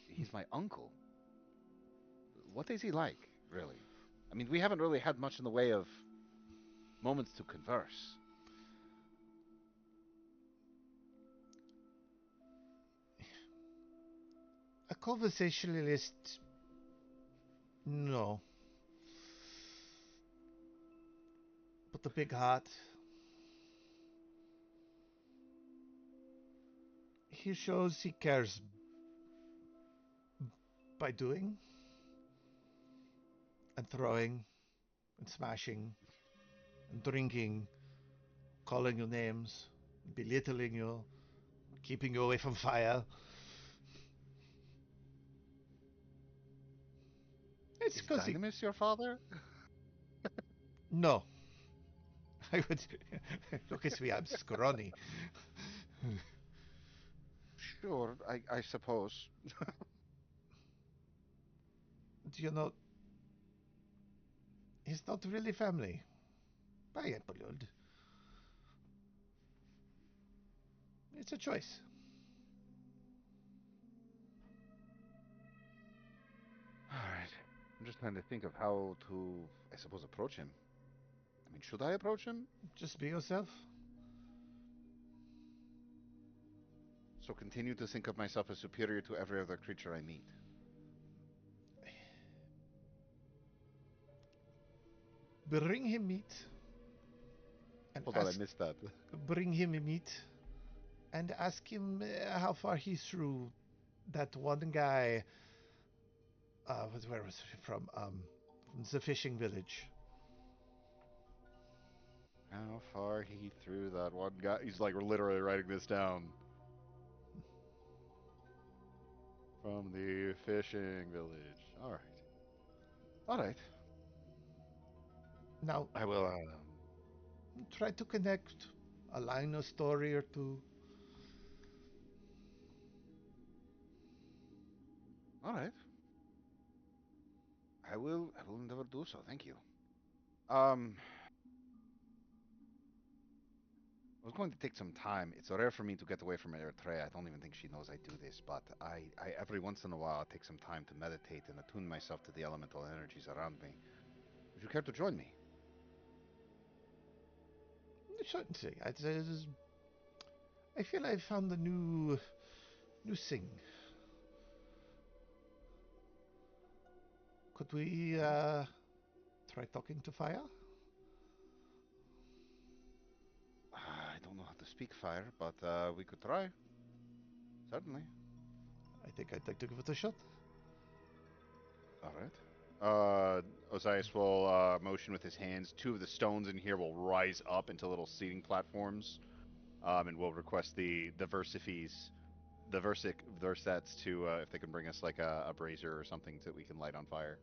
He's my uncle. What is he like, really? I mean, we haven't really had much in the way of moments to converse. A conversationalist, no. But the big heart. He shows he cares by doing and throwing and smashing and drinking, calling you names, belittling you, keeping you away from fire. It's Is because Dynemys your father? No. I would look at me. I'm scrawny. Sure, I suppose. Do you know? He's not really family. By a blood. It's a choice. All right. I'm just trying to think of how to, I suppose, approach him. I mean, should I approach him? Just be yourself. So continue to think of myself as superior to every other creature I meet. Bring him meat. And Hold on, I missed that. bring him meat. And ask him how far he's through that one guy. Where was he from? From the fishing village. How far he threw that one guy. He's like literally writing this down. From the fishing village. All right. All right. Now, I will. try to connect a line, a story or two. All right. I will. I will endeavor to do so. Thank you. Um. I was going to take some time. It's rare for me to get away from Eretria. I don't even think she knows I do this, but I every once in a while take some time to meditate and attune myself to the elemental energies around me. Would you care to join me? Certainly. I feel I found a new thing. Could we try talking to fire? I don't know how to speak fire, but we could try. Certainly. I think I'd like to give it a shot. All right. Ozais will motion with his hands. Two of the stones in here will rise up into little seating platforms, and we'll request the Versets to if they can bring us like a brazier or something that we can light on fire.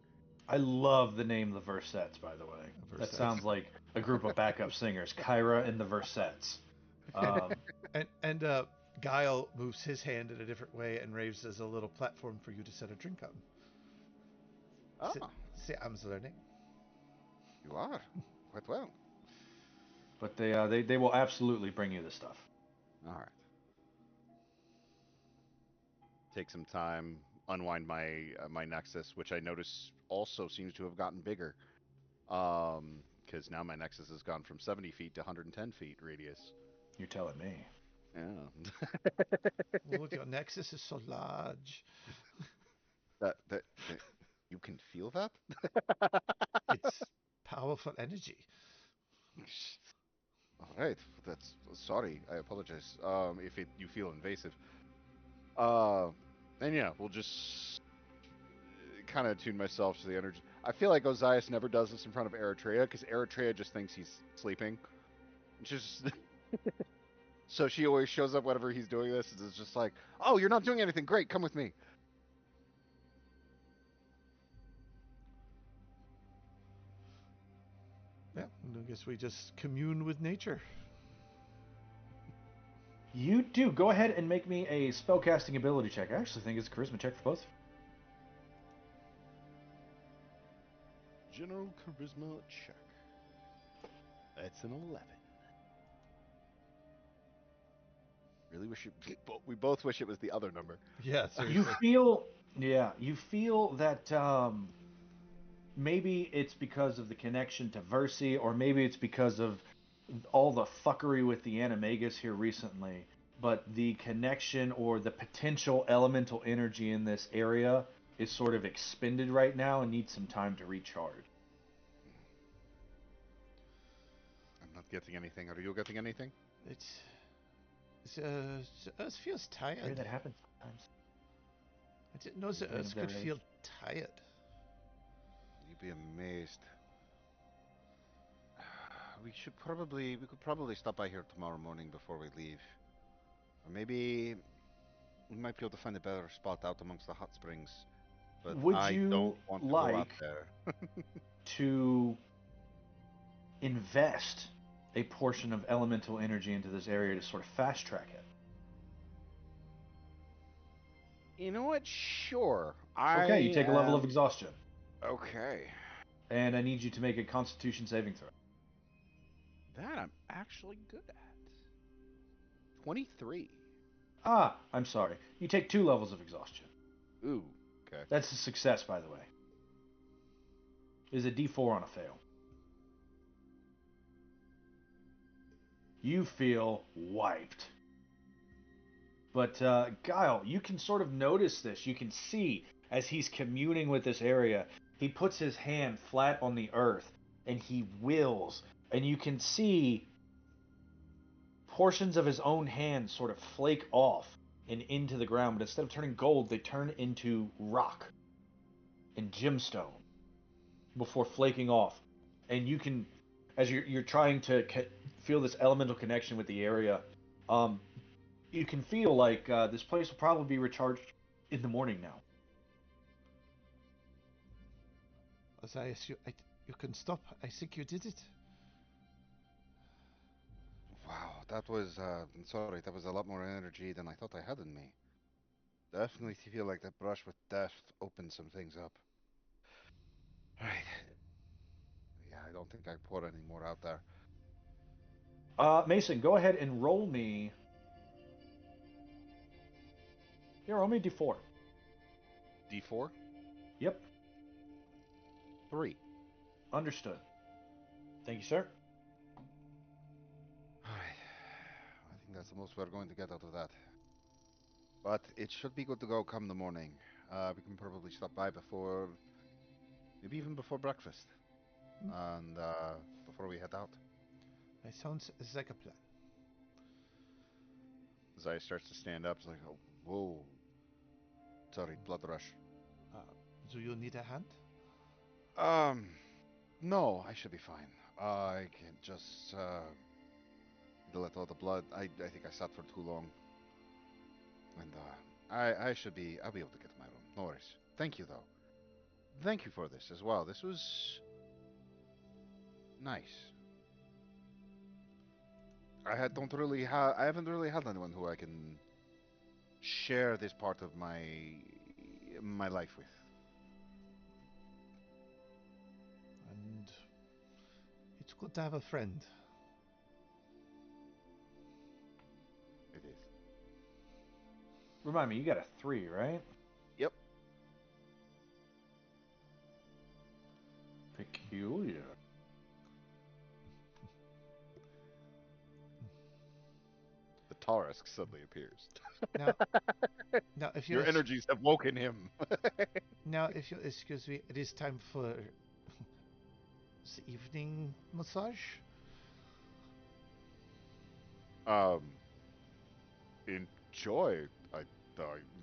I love the name the Versets, by the way. That Versets. sounds like a group of backup singers, Kyra and the Versets. Um, And Geil moves his hand in a different way and raises a little platform for you to set a drink on. Ah, See, I'm learning. you are quite well. but they will absolutely bring you the stuff. All right. Take some time, unwind my nexus, which I notice also seems to have gotten bigger. Because now my nexus has gone from 70 feet to 110 feet radius. You're telling me. Yeah. Oh, your nexus is so large. that you can feel that? It's powerful energy. All right. That's sorry. I apologize. If you feel invasive. And yeah, we'll just kind of tune myself to the energy. I feel like Ozais never does this in front of Eretria because Eretria just thinks he's sleeping. Just so she always shows up whenever he's doing this. It's just like, oh, you're not doing anything. Great, come with me. Yeah, and I guess we just commune with nature. You do. Go ahead and make me a spellcasting ability check. I actually think it's a charisma check for both. General charisma check. That's an 11. Really wish we both wish it was the other number. Yeah, You seriously. you feel that maybe it's because of the connection to Versi, or maybe it's because of all the fuckery with the Animagus here recently. But the connection or the potential elemental energy in this area is sort of expended right now and needs some time to recharge. I'm not getting anything. Are you getting anything? The Earth feels Sure, tired. that happens sometimes. I didn't know the End of Earth their could race. feel tired. You'd be amazed. We could probably stop by here tomorrow morning before we leave. Or maybe we might be able to find a better spot out amongst the hot springs. But Would I you don't want to go out like there. to invest a portion of elemental energy into this area to sort of fast track it? You know what? Sure. Okay, you take a level of exhaustion, Okay. and I need you to make a Constitution saving throw. That I'm actually good at. 23. Ah, I'm sorry. You take 2 levels of exhaustion. Ooh. Okay. That's a success, by the way. Is a D4 on a fail. You feel wiped. But Geil, you can sort of notice this. You can see as he's communing with this area, he puts his hand flat on the earth and he wills. And you can see portions of his own hand sort of flake off and into the ground. But instead of turning gold, they turn into rock and gemstone before flaking off. And you can, as you're trying to feel this elemental connection with the area, you can feel like this place will probably be recharged in the morning now. Ozais, you can stop. I think you did it. Wow, that was sorry, that was a lot more energy than I thought I had in me. Definitely feel like that brush with death opened some things up. Right. Yeah, I don't think I poured any more out there. Mason, go ahead and roll me. Yeah, roll me a d4. D4? Yep, 3. understood. Thank you, sir. Alright. I think that's the most we're going to get out of that. But it should be good to go come the morning. We can probably stop by before, maybe even before breakfast. And before we head out. That sounds like a plan. Zai starts to stand up. It's like, oh, whoa. Sorry, blood rush. Do you need a hand? No, I should be fine. I can just let all the blood. I think I sat for too long, and I should be. I'll be able to get to my room. No worries. Thank you though. Thank you for this as well. This was nice. I haven't really had anyone who I can share this part of my life with. And it's good to have a friend. It is. Remind me, you got a 3, right? Yep. Peculiar. The Taurusk suddenly appears. Now, now, if you Your energies have woken him. now, if you excuse me, it is time for the evening massage. Um, enjoy. I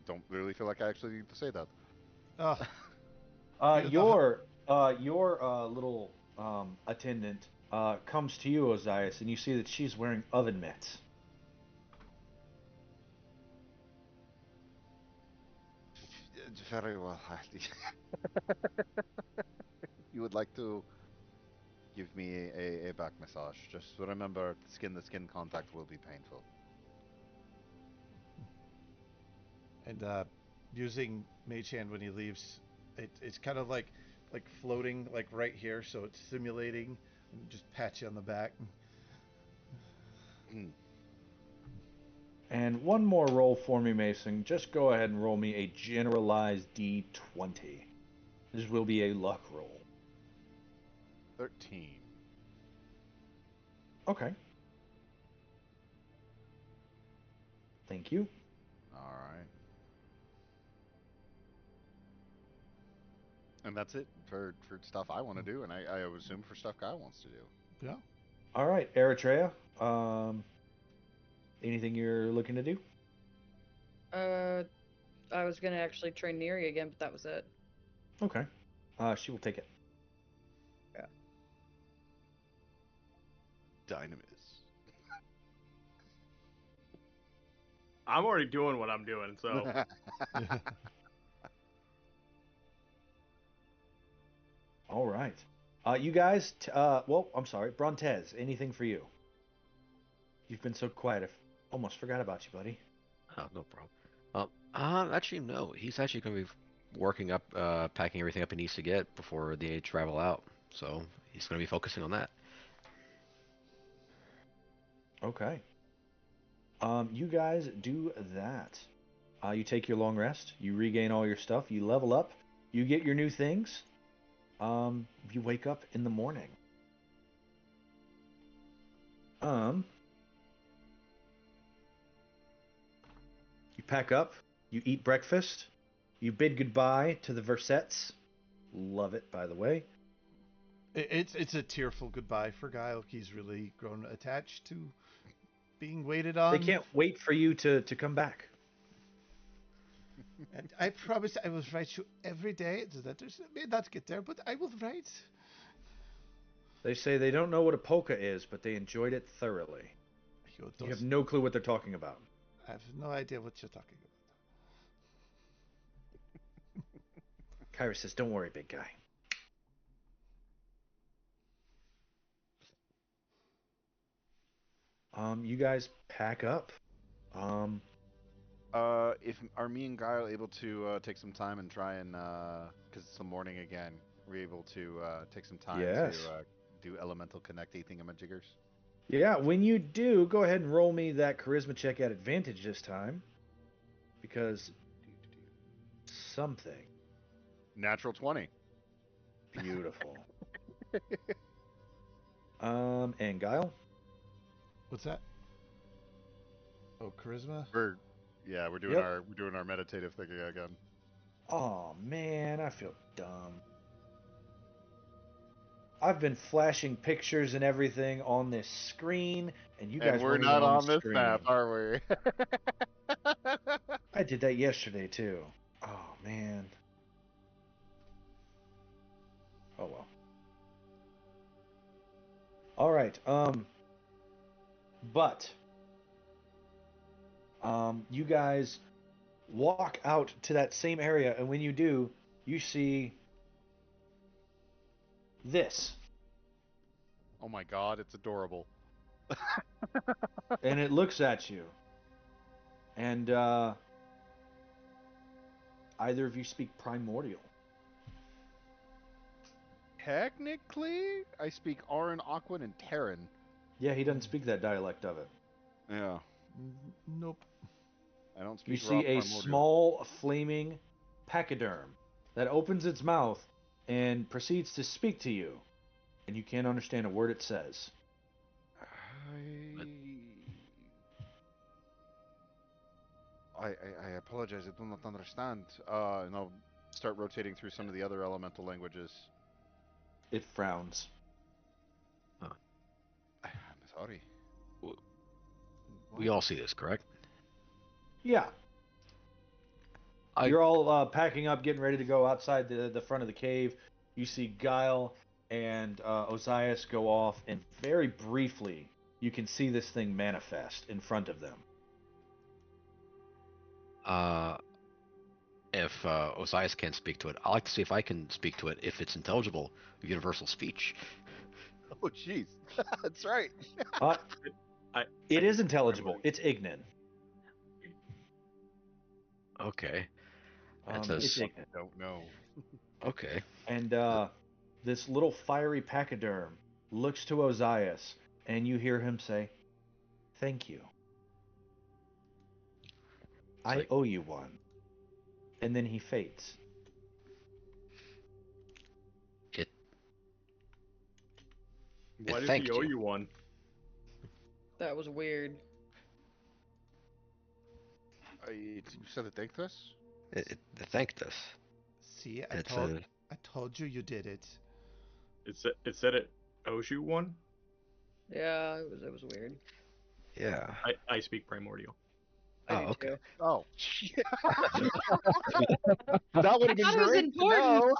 don't really feel like I actually need to say that. Oh, Your little attendant comes to you, Ozais, and you see that she's wearing oven mitts. Very well. You would like to give me a back massage. Just remember, skin to skin contact will be painful. and using Mage Hand when he leaves, it's kind of like floating like right here, so it's simulating and just pat you on the back. Hmm. And one more roll for me, Mason. Just go ahead and roll me a generalized D20. This will be a luck roll. 13. Okay. Thank you. All right. And that's it for stuff I want to do, and I would assume for stuff Kyle wants to do. Yeah. All right, Eritrea. Anything you're looking to do? I was gonna actually train Neri again, but that was it. Okay. She will take it. Yeah. Dynemys. I'm already doing what I'm doing, so All right. You guys. Well, I'm sorry, Brontes. Anything for you? You've been so quiet. I almost forgot about you, buddy. Oh, no problem. Actually, no. He's actually going to be working up, packing everything up he needs to get before they travel out. So he's going to be focusing on that. Okay. You guys do that. You take your long rest. You regain all your stuff. You level up. You get your new things. You wake up in the morning. You pack up. You eat breakfast. You bid goodbye to the Versettes. Love it, by the way. It's a tearful goodbye for Geil. He's really grown attached to being waited on. They can't wait for you to come back. And I promise I will write you every day. The letters may not get there, but I will write. They say they don't know what a polka is, but they enjoyed it thoroughly. You have no clue what they're talking about. I have no idea what you're talking about. Kyra says, "Don't worry, big guy." You guys pack up. If are me and Guile able to take some time and try and because it's the morning again, we're able to take some time Yes. to do elemental connect thingamajiggers. Yeah, when you do, go ahead and roll me that charisma check at advantage this time. Because something Natural 20. beautiful. And Guile? What's that? Oh, charisma. We're doing our meditative thing again. Oh man, I feel dumb. I've been flashing pictures and everything on this screen, and you guys And we're weren't not even on on the this screen. map, are we? I did that yesterday too. Oh man. Oh well. All right. But you guys walk out to that same area, and when you do, you see this, Oh my god, it's adorable. and it looks at you. And either of you speak primordial. Technically, I speak Aran, Aquan, and Terran. Yeah, he doesn't speak that dialect of it. Yeah, Nope. I don't You speak raw see a primordial. small flaming pachyderm that opens its mouth and proceeds to speak to you, and you can't understand a word it says. I apologize. I do not understand. And I'll start rotating through some of the other elemental languages. It frowns. I'm sorry. We all see this, correct? Yeah. I- You're all packing up, getting ready to go outside the front of the cave. You see Geil and Ozais go off, and very briefly, you can see this thing manifest in front of them. If Osiris can't speak to it, I'd like to see if I can speak to it, if it's intelligible, universal speech. Oh, jeez. That's right. Uh, I it is intelligible. It's Ignan. Okay. It It's says, Ignan. Don't know. okay. And this little fiery pachyderm looks to Ozais, and you hear him say, "Thank you. I like- owe you one." And then he fades. Why does thanked he owe you. you one? That was weird. You said it thanked us? It thanked us. See, I It's told you you did it. It said it owes you one. Yeah, it was weird. yeah. I speak primordial. I Oh, do okay. too. Oh. That would have been thought it was great to important. know.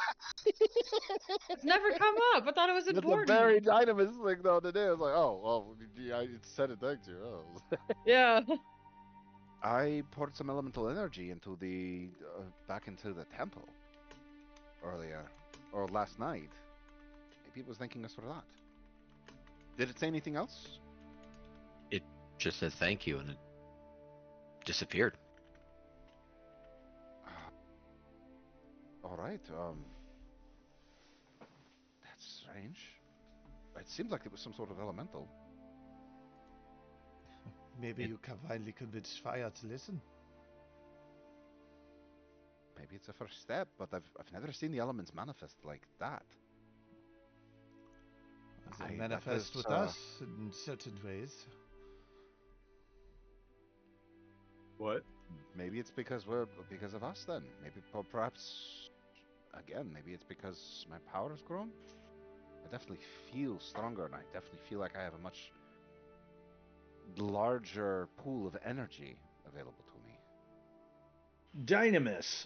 It's never come up. I thought it was That's a important. very Dynemys thing though to do. It's like, oh, well, it said it thanked you. Oh. Yeah. I poured some elemental energy into back into the temple earlier, or last night. Maybe it was thanking us for that. Did it say anything else? It just said thank you, and it disappeared. All right. That's strange. It seemed like it was some sort of elemental. Maybe you can finally convince fire to listen. Maybe it's a first step, but I've never seen the elements manifest like that. They That manifest was, with us in certain ways. What? Maybe it's because of us then. Maybe perhaps again, maybe it's because my power has grown. I definitely feel stronger, and I definitely feel like I have a much larger pool of energy available to me. Dynemys,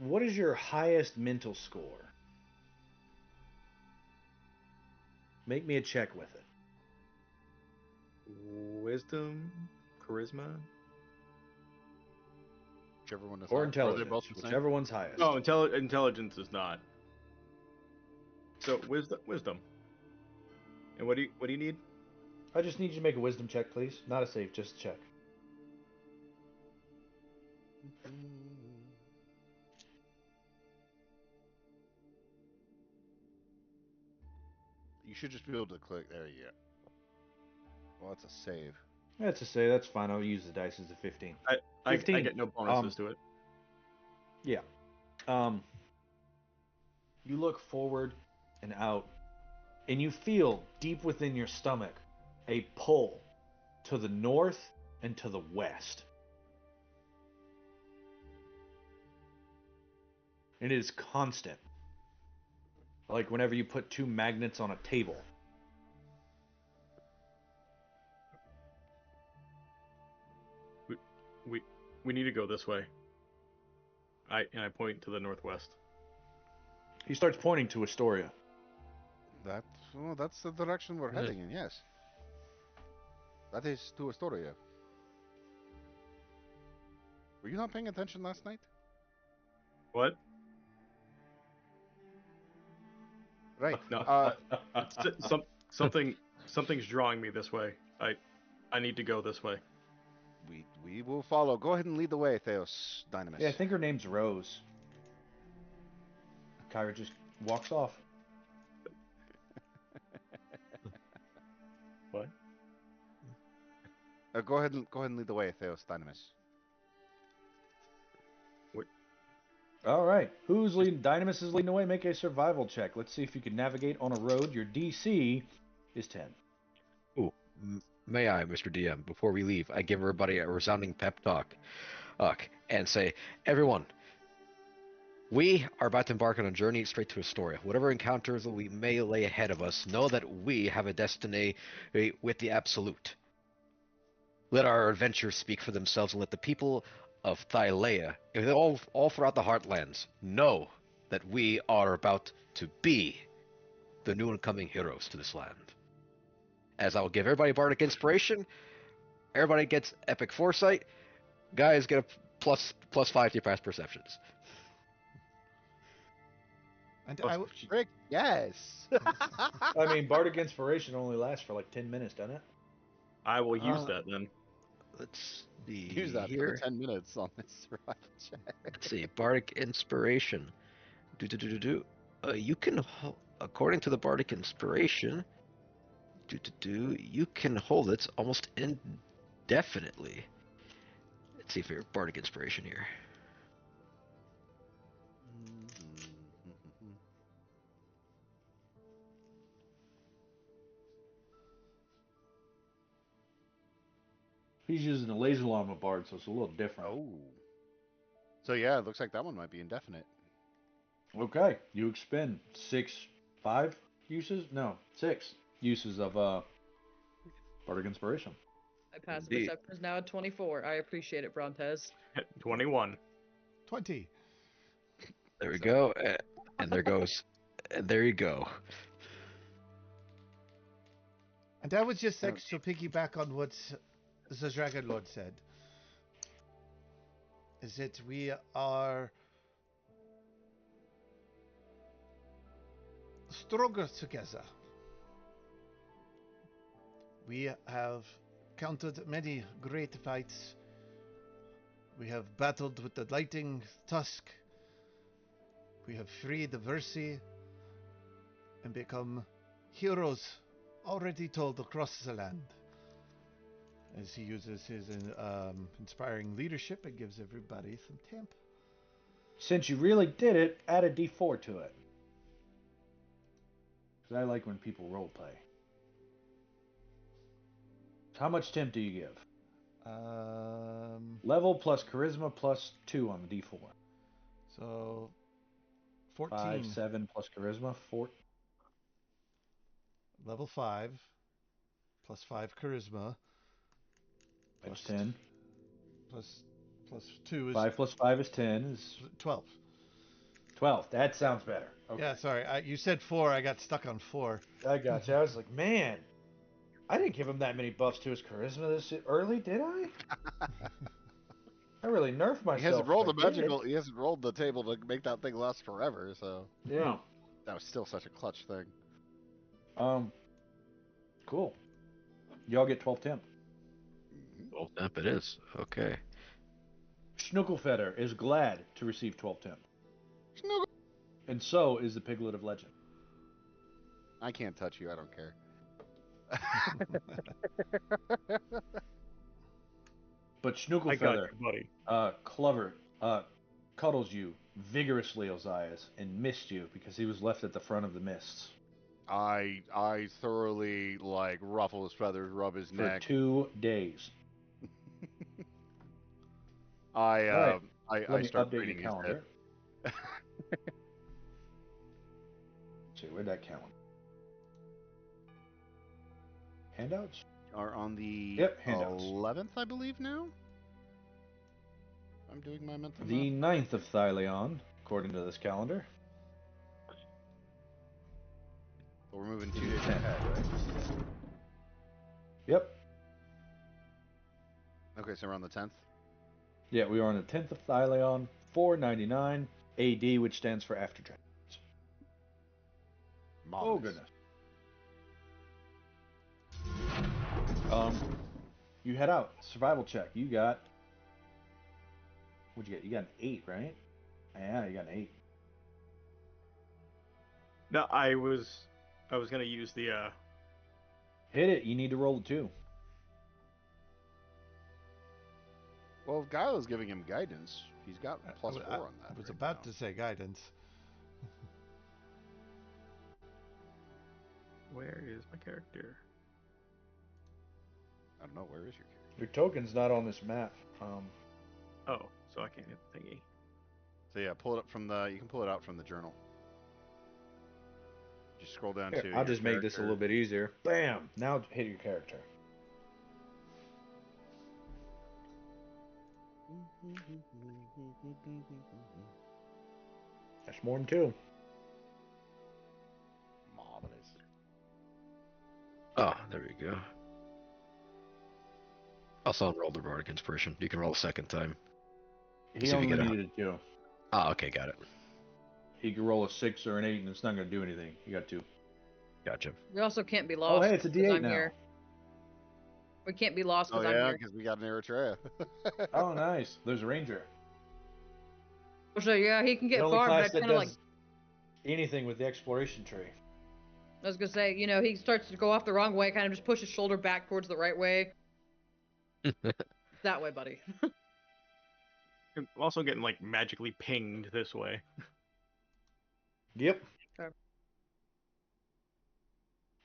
what is your highest mental score? Make me a check with it. Wisdom, charisma. Whichever one is Or higher. intelligence, both the same? whichever one's highest. No, intelligence is not. So wisdom. And what do you need? I just need you to make a wisdom check, please. Not a save, just a check. You should just be able to click. There you go. Well, that's a save. That's a save. That's fine. I'll use the dice as a 15. I 15. get no bonuses to it. Yeah. You look forward and out, and you feel deep within your stomach a pull to the north and to the west. It is constant. Like whenever you put two magnets on a table. We need to go this way. I point to the northwest. He starts pointing to Astoria. That's the direction we're Yeah. heading in. Yes. That is to Astoria. Were you not paying attention last night? What? Right. No. Something's drawing me this way. I need to go this way. We will follow. Go ahead and lead the way, Theos Dynemys. Yeah, I think her name's Rose. Kyra just walks off. What? Go ahead and lead the way, Theos Dynemys. All right. Who's leading? Dynamis is leading the way. Make a survival check. Let's see if you can navigate on a road. Your DC is 10. Ooh, may I, Mr. DM, before we leave, I give everybody a resounding pep talk, and say, everyone, we are about to embark on a journey straight to Astoria. Whatever encounters we may lay ahead of us, know that we have a destiny with the Absolute. Let our adventures speak for themselves, and let the people of Thylea, all throughout the Heartlands, know that we are about to be the new and coming heroes to this land. As I will give everybody bardic inspiration, everybody gets epic foresight, guys get a plus 5 to your past perceptions. And Rick, yes. I mean, Bardic Inspiration only lasts for like 10 minutes, doesn't it? I will use that then. Let's see Use that here. for the 10 minutes on this survival check. Let's see, bardic inspiration. You can, according to the bardic inspiration, you can hold it almost indefinitely. Let's see if your bardic inspiration here. He's using a laser llama bard, so it's a little different. Oh. So yeah, it looks like that one might be indefinite. Okay, you expend 5 uses? No, 6 uses of Bardic Inspiration. My passive Indeed. perception is now at 24. I appreciate it, Brontes. 21. 20. There we go. And there goes. And there you go. And I would just like to piggyback on what the Dragonlord said. Is that we are stronger together. We have countered many great fights. We have battled with the lightning tusk. We have freed the Versi and become heroes already told across the land. As he uses his inspiring leadership and gives everybody some temp. Since you really did it, add a d4 to it. Because I like when people roleplay. How much temp do you give? Level plus charisma plus 2 on the d4. So 14. 5, 7 plus charisma, 4. Level 5 plus 5 charisma. Plus 10. Plus 2 is 5 plus 5 is 10. Is 12. 12. That sounds better. Okay. Yeah, sorry. You said 4. I got stuck on 4. I got you. I was like, man, I didn't give him that many buffs to his charisma this early, did I? I really nerfed myself. He hasn't rolled if the I did. magical. He hasn't rolled the table to make that thing last forever. So Yeah. that was still such a clutch thing. Cool. Y'all get 12 temp. Well, temp it is. Okay. Schnuckelfeather is glad to receive 12 temp. And so is the Piglet of Legend. I can't touch you. I don't care. But I got Schnuckelfeather, you, buddy. Clover, cuddles you vigorously, Ozais, and missed you because he was left at the front of the mists I thoroughly like ruffle his feathers, rub his for neck. 2 days. I Alright, I Let me start update your braiding his calendar. head. See, where'd that calendar? Handouts? Are on the Yep, handouts. 11th, I believe now. I'm doing my mental The math. 9th of Thyleon, according to this calendar. So we're moving 2 days ahead, right? Yep. Okay, so we're on the 10th. Yeah, we are on the 10th of Thyleon, 499 AD, which stands for After Dragons. Oh, goodness. You head out. Survival check. You got... What'd you get? You got an 8, right? Yeah, you got an 8. No, I was gonna use the Hit it. You need to roll a 2. Well, if Geil is giving him guidance, he's got +4 on that. I was right about now. to say guidance. where is my character? I don't know, where is your character? Your token's not on this map. Oh, so I can't hit the thingy. So yeah, pull it up from the. You can pull it out from the journal. Just scroll down Here, to. I'll your just make this a character. little bit easier. Bam! Now hit your character. That's more than 2. Marvelous. Oh, there we go. Also roll the Bardic Inspiration. You can roll a second time. He See if you only get a- needed a 2. Ah, okay, got it. He could roll a 6 or an 8, and it's not going to do anything. You got 2. Gotcha. We also can't be Oh, lost. hey, it's a 'cause D8 I'm now. here. We can't be lost Oh because I'm yeah, here. because we got an Eretria. Oh, nice. There's a ranger. So yeah, he can The get only far, but I class that kind of does like. anything with the exploration tree. I was gonna say, he starts to go off the wrong way, kind of just push his shoulder back towards the right way. That way, buddy. I'm also getting like magically pinged this way. Yep. Okay.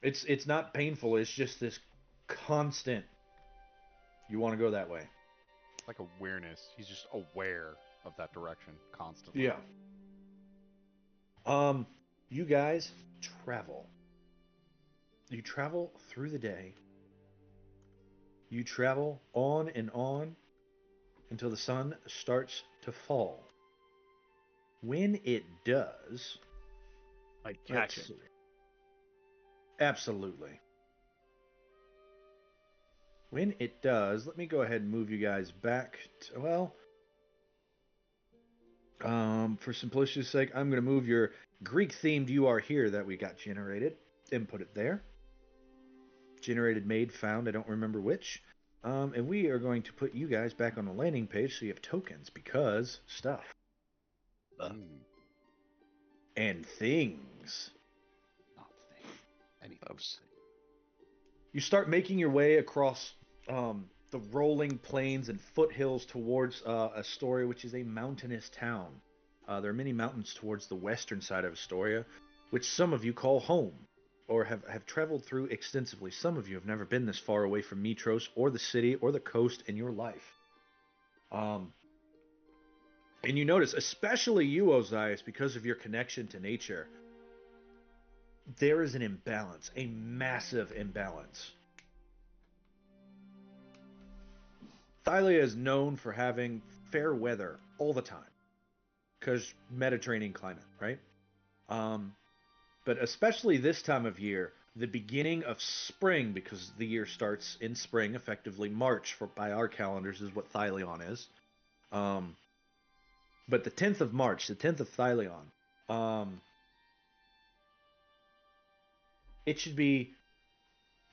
It's not painful. It's just this constant. You want to go that way. Like awareness. He's just aware of that direction constantly. Yeah. You guys travel. You travel through the day. You travel on and on until the sun starts to fall. When it does, Like let's catching. see. Absolutely. When it does, let me go ahead and move you guys back to, well, for simplicity's sake, I'm going to move your Greek-themed "You Are Here" that we got generated and put it there. Generated, made, found, I don't remember which. And we are going to put you guys back on the landing page so you have tokens because stuff and things. Not thing. Anything. Oops. You start making your way across the rolling plains and foothills towards Astoria, which is a mountainous town. There are many mountains towards the western side of Astoria, which some of you call home, or have traveled through extensively. Some of you have never been this far away from Mitros, or the city, or the coast in your life. And you notice, especially you, Ozais, because of your connection to nature, there is an imbalance, a massive imbalance. Thylia is known for having fair weather all the time, because Mediterranean climate, right? But especially this time of year, the beginning of spring, because the year starts in spring, effectively March by our calendars is what Thyleon is. But the 10th of March, the 10th of Thyleon, it should be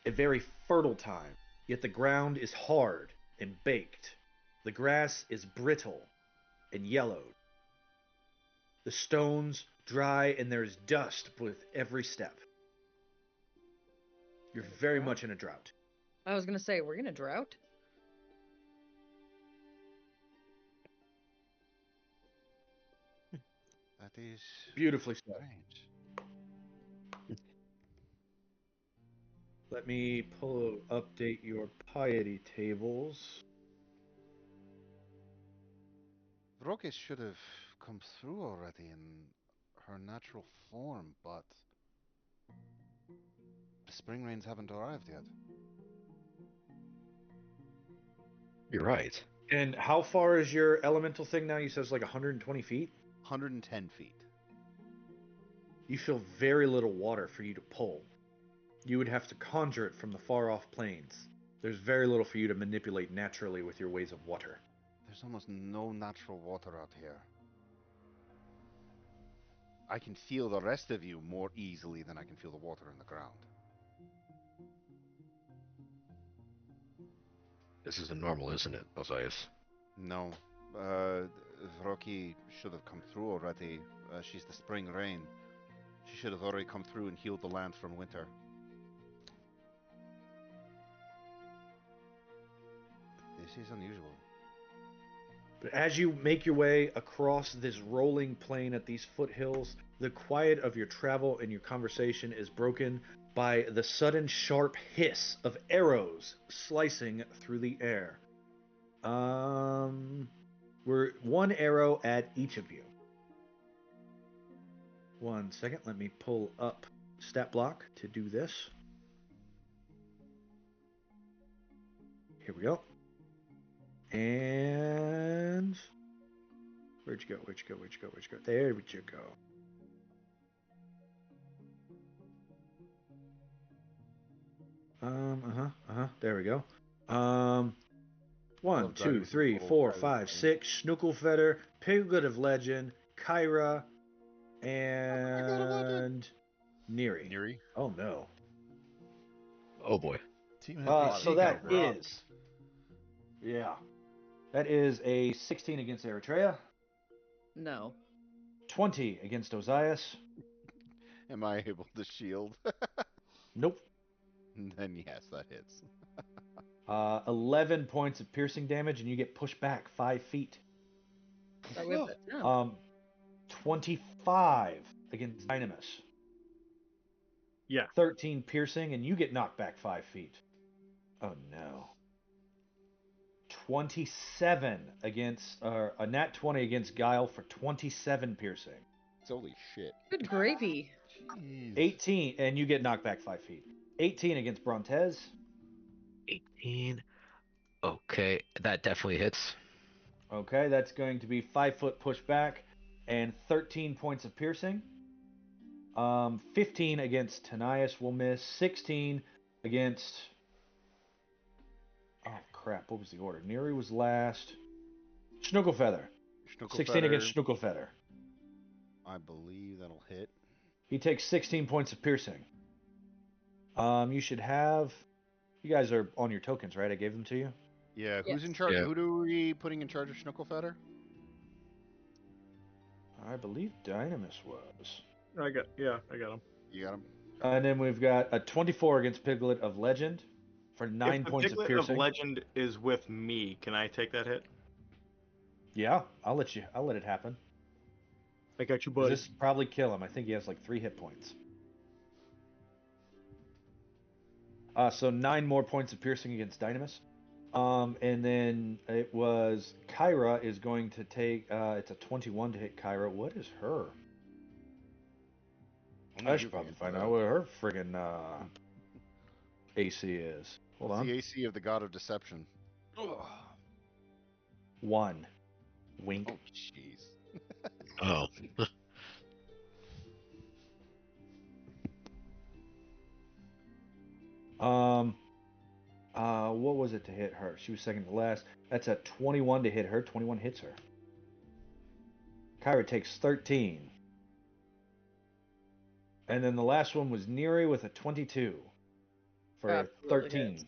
a very fertile time, yet the ground is hard and baked. The grass is brittle and yellowed. The stones dry, and there is dust with every step. You're very much in a drought. I was gonna say, we're in a drought. That is Beautifully said. strange. Let me update your piety tables. Brokis should have come through already in her natural form, but the spring rains haven't arrived yet. You're right. And how far is your elemental thing now? You said it's like 120 feet? 110 feet. you feel very little water for you to pull. You would have to conjure it from the far-off plains. There's very little for you to manipulate naturally with your ways of water. There's almost no natural water out here. I can feel the rest of you more easily than I can feel the water in the ground. This isn't normal, isn't it, Ozais? No. Rocky should have come through already. She's the spring rain. She should have already come through and healed the land from winter. This is unusual. But as you make your way across this rolling plain at these foothills, the quiet of your travel and your conversation is broken by the sudden sharp hiss of arrows slicing through the air. We're one arrow at each of you. 1 second, let me pull up stat block to do this. Here we go. And where'd you go? There you go. There we go. 1, 2, 3, 4, 5, 6. Snooklefelder, Piglet of Legend, Kyra, and Neri. Neri? Oh no. Oh boy. Team So that is, yeah, that is a 16 against Eretria, No. 20 against Ozais. Am I able to shield? Nope. Then yes, that hits. 11 points of piercing damage, and you get pushed back 5 feet. Thought we had that down. 25 against Dynemys. Yeah. 13 piercing, and you get knocked back 5 feet. Oh no. 27 against, a nat 20 against Geil for 27 piercing. Holy shit. Good gravy. Jeez. 18, and you get knocked back 5 feet. 18 against Brontes. 18. Okay, that definitely hits. Okay, that's going to be 5 foot push back and 13 points of piercing. 15 against Dynemys will miss. 16 against... Oh, crap. What was the order? Neri was last. Snooklefelder. 16 against Snooklefelder. I believe that'll hit. He takes 16 points of piercing. You should have... You guys are on your tokens, right? I gave them to you? Yeah, Yeah. who's in charge? Yeah. Who do we putting in charge of Schnuckelfetter? I believe Dynemys was. I got him. You got him? And then we've got a 24 against Piglet of Legend for 9 If the points of Piglet piercing. of Legend is with me, can I take that hit? Yeah, I'll let it happen. I got you, 'Cause buddy. this would probably kill him. I think he has like 3 hit points. So 9 more points of piercing against Dynemys. And then it was Kyra is going to take. It's a 21 to hit Kyra. What is her? I should probably find out what her friggin' AC is. Hold What's on. the AC of the God of Deception? 1. Wink. Oh, jeez. Oh. What was it to hit her? She was second to last. That's a 21 to hit her. 21 hits her. Kyra takes 13. And then the last one was Neri with a 22 for Absolutely 13. hits.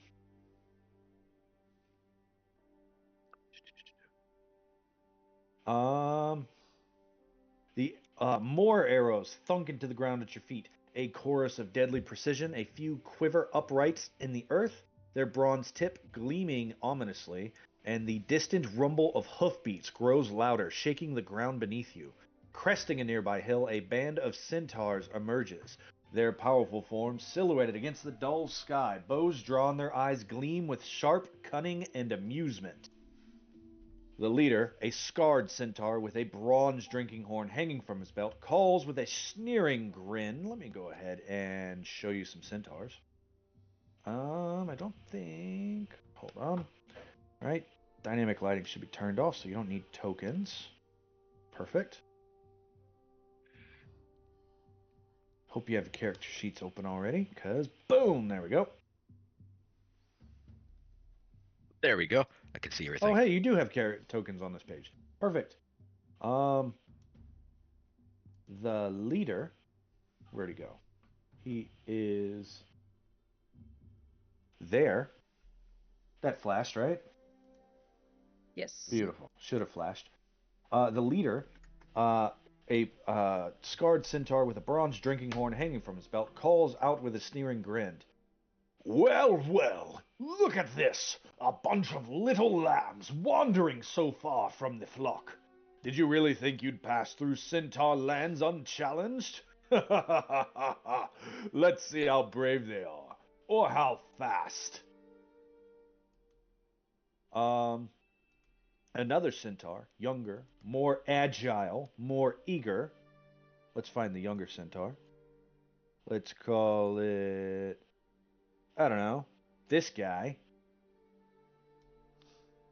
The more arrows thunk into the ground at your feet. A chorus of deadly precision. A few quiver uprights in the earth, their bronze tip gleaming ominously, and the distant rumble of hoofbeats grows louder, shaking the ground beneath you. Cresting a nearby hill, a band of centaurs emerges. Their powerful forms silhouetted against the dull sky, bows drawn, their eyes gleam with sharp cunning and amusement. The leader, a scarred centaur with a bronze drinking horn hanging from his belt, calls with a sneering grin. Let me go ahead and show you some centaurs. I don't think... Hold on. All right. Dynamic lighting should be turned off, so you don't need tokens. Perfect. Hope you have your character sheets open already, because boom, there we go. There we go. I can see everything. Oh, hey, you do have character tokens on this page. Perfect. The leader, where'd he go? He is there. That flashed, right? Yes. Beautiful. Should have flashed. The leader, a scarred centaur with a bronze drinking horn hanging from his belt, calls out with a sneering grin. Well, well, look at this! A bunch of little lambs wandering so far from the flock. Did you really think you'd pass through centaur lands unchallenged? Let's see how brave they are, or how fast. Another centaur, younger, more agile, more eager. Let's find the younger centaur. Let's call it, I don't know, this guy.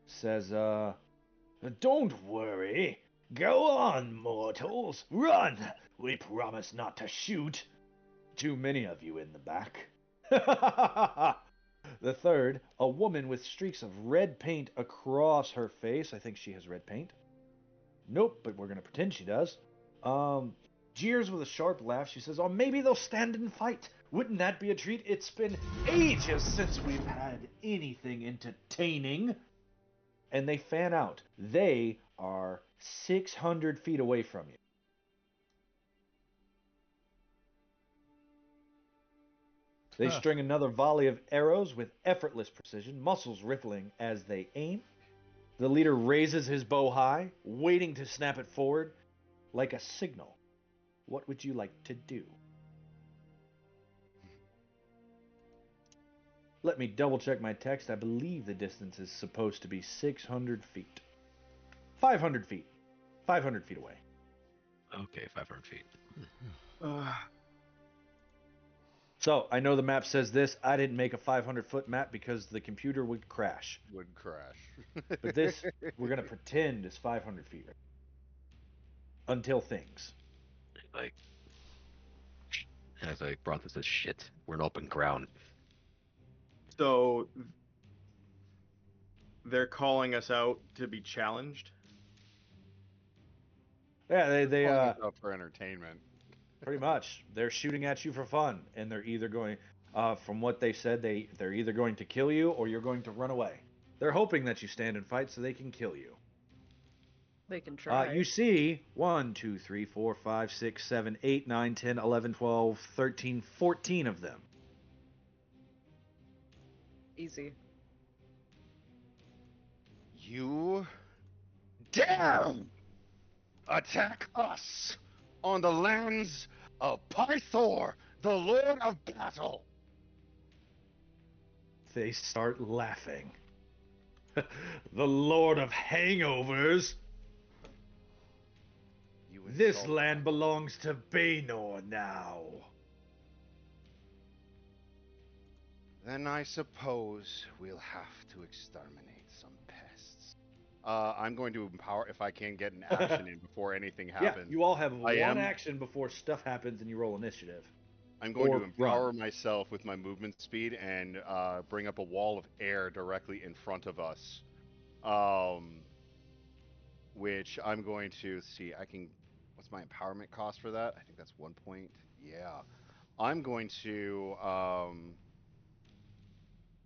Says, don't worry. Go on, mortals. Run! We promise not to shoot. Too many of you in the back. The third, a woman with streaks of red paint across her face. I think she has red paint. Nope, but we're going to pretend she does. Jeers with a sharp laugh. She says, oh, maybe they'll stand and fight. Wouldn't that be a treat? It's been ages since we've had anything entertaining. And they fan out. They are 600 feet away from you. They string another volley of arrows with effortless precision, muscles rippling as they aim. The leader raises his bow high, waiting to snap it forward like a signal. What would you like to do? Let me double check my text. I believe the distance is supposed to be 600 feet. 500 feet. 500 feet away. Okay, 500 feet. So, I know the map says this. I didn't make a 500-foot map because the computer would crash. Would crash. But this, we're going to pretend is 500 feet. Until things. Like, as like Brontes says, shit, we're in open ground. So they're calling us out to be challenged. Yeah, they Calling us out for entertainment. pretty much. They're shooting at you for fun, and they're either going, from what they said, they're either going to kill you or you're going to run away. They're hoping that you stand and fight so they can kill you. They can try. You see 1, 2, 3, 4, 5, 6, 7, 8, 9, 10, 11, 12, 13, 14 of them. Easy. You dare attack us on the lands of Pythor, the Lord of Battle. They start laughing. The Lord of Hangovers. You This insult land belongs to Baynor now. Then I suppose we'll have to exterminate some pests. I'm going to empower if I can get an action in before anything happens. Yeah, you all have I one am- action before stuff happens and you roll initiative. I'm going or to empower run. myself with my movement speed and bring up a wall of air directly in front of us. Which I'm going to see. I can. What's my empowerment cost for that? I think that's 1 point. Yeah. I'm going to.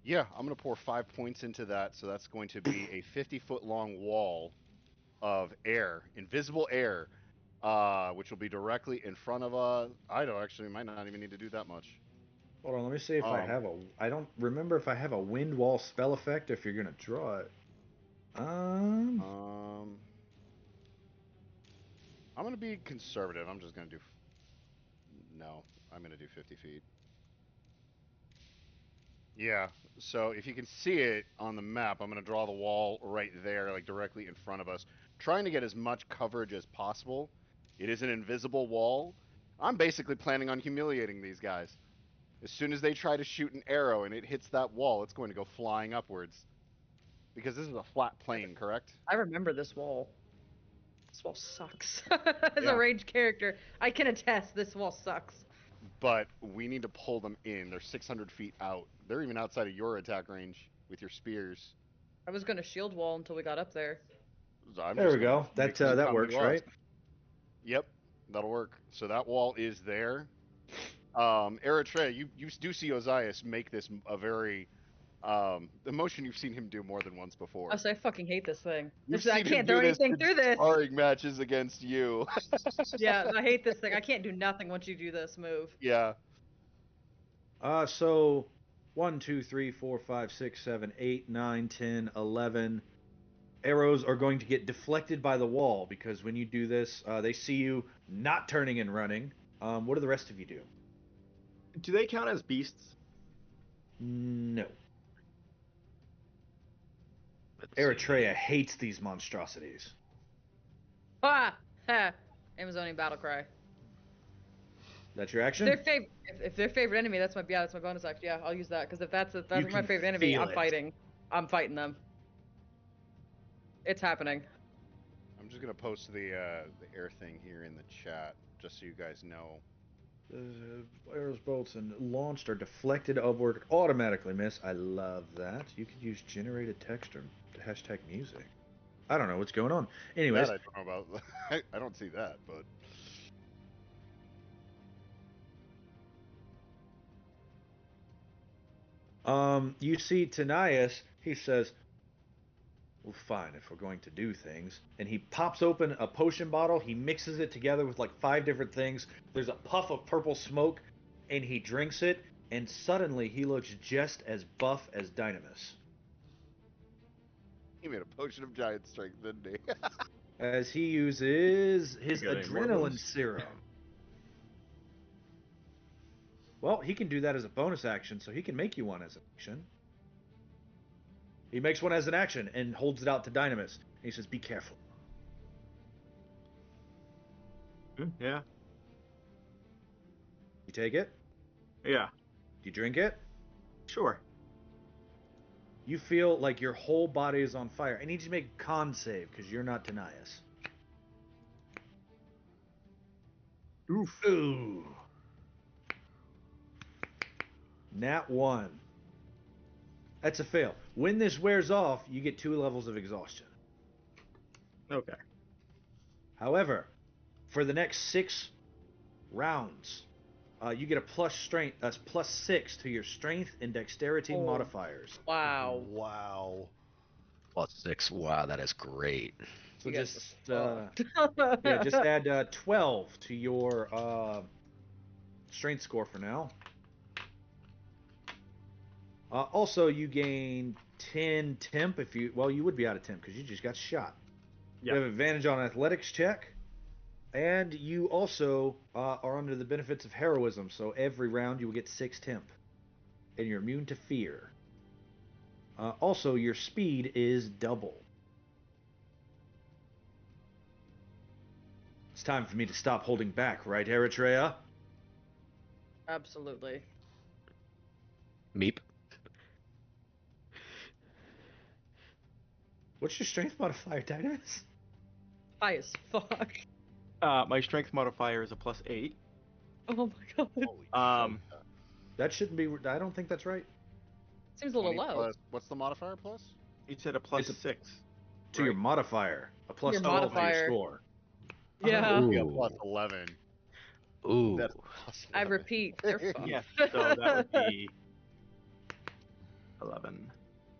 Yeah, I'm going to pour 5 points into that. So that's going to be a 50-foot long wall of air, invisible air, which will be directly in front of I don't actually might not even need to do that much. Hold on, let me see if I have a. I don't remember if I have a wind wall spell effect. If you're gonna draw it, I'm gonna be conservative. I'm just gonna do. No, I'm gonna do 50 feet. Yeah. So if you can see it on the map, I'm gonna draw the wall right there, like directly in front of us, trying to get as much coverage as possible. It is an invisible wall. I'm basically planning on humiliating these guys. As soon as they try to shoot an arrow and it hits that wall, it's going to go flying upwards. Because this is a flat plane, correct? I remember this wall. This wall sucks. As Yeah. a ranged character, I can attest this wall sucks. but we need to pull them in. They're 600 feet out. They're even outside of your attack range with your spears. I was gonna shield wall until we got up there. So I'm There just we gonna go. That make them that come works, to us. right? Yep, that'll work. So that wall is there. Eritrea, you do see Ozais make this a very the motion you've seen him do more than once before. I fucking hate this thing. You've I seen him can't do throw this anything in through this. sparring matches against you. Yeah, I hate this thing. I can't do nothing once you do this move. Yeah. So 1, 2, 3, 4, 5, 6, 7, 8, 9, 10, 11 arrows are going to get deflected by the wall because when you do this, they see you not turning and running. What do the rest of you do? Do they count as beasts? No. Let's Eritrea see. hates these monstrosities. Ah! Ha! Amazoning battle cry. That's your action? Their favorite. If their favorite enemy, that's my bonus action. Yeah, I'll use that because if that's my can favorite enemy, feel I'm it. fighting. I'm fighting them. It's happening. I'm just gonna post the air thing here in the chat, just so you guys know. Arrows, bolts, and launched are deflected upward, automatically miss. I love that. You could use generated text or hashtag music. I don't know what's going on. Anyways, That I don't know about. I don't see that, but you see Dynemys, he says, well, fine, if we're going to do things. And he pops open a potion bottle, he mixes it together with like 5 different things. There's a puff of purple smoke, and he drinks it, and suddenly he looks just as buff as Dynemys. he made a potion of giant strength, didn't he? As he uses his You got any more adrenaline boost? serum. Well, he can do that as a bonus action, so he can make you one as an action. He makes one as an action and holds it out to Dynemys. And he says, be careful. Yeah. You take it? Yeah. You drink it? Sure. You feel like your whole body is on fire. I need you to make a con save because you're not Dynemys. Oof. Ooh. Nat 1. That's a fail. When this wears off, you get 2 levels of exhaustion. Okay. However, for the next 6 rounds, you get a plus 6 to your strength and dexterity Oh. modifiers. Wow. Wow. +6. Wow, that is great. So You guys just are yeah, just add 12 to your strength score for now. Also, you gain 10 temp if you would be out of temp because you just got shot. Yeah. You have advantage on athletics check, and you also are under the benefits of heroism. So every round you will get 6 temp, and you're immune to fear. Also, your speed is double. It's time for me to stop holding back, right, Eritrea? Absolutely. Meep. What's your strength modifier, Dynemys? High as fuck. My strength modifier is a +8. Oh my god. Holy shit. That shouldn't be. I don't think that's right. Seems a little 20 low. plus- what's the modifier plus? You said a It's a- +6. To your modifier, a plus Your 12 to your modifier. score. Yeah. Ooh. Yeah, plus 11. Ooh. That's plus I 11. repeat, they're fucked. Yes. So that would be 11.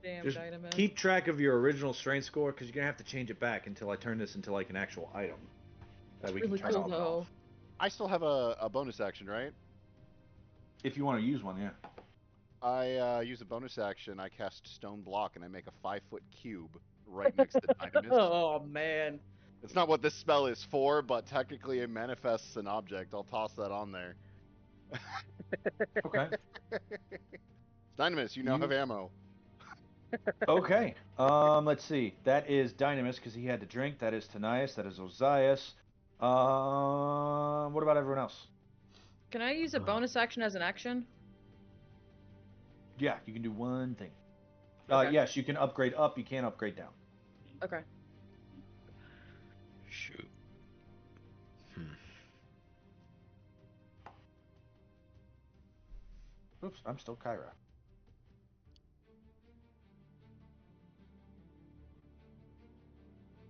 Damn, Just Dynemys. keep track of your original strength score because you're gonna have to change it back until I turn this into like an actual item that we really can turn cool on and though. off. I still have a bonus action, right? If you want to use one, yeah. I use a bonus action. I cast Stone Block and I make a 5-foot cube right next to Dynemys. Oh man. It's not what this spell is for, but technically it manifests an object. I'll toss that on there. Okay. Dynemys, you now have ammo. Okay. Let's see. That is Dynemys because he had to drink. That is Dynemys. That is Ozais. What about everyone else? Can I use a bonus action as an action? Yeah, you can do one thing. Okay. Yes, you can upgrade up. You can't upgrade down. Okay. Shoot. Oops, I'm still Kyra.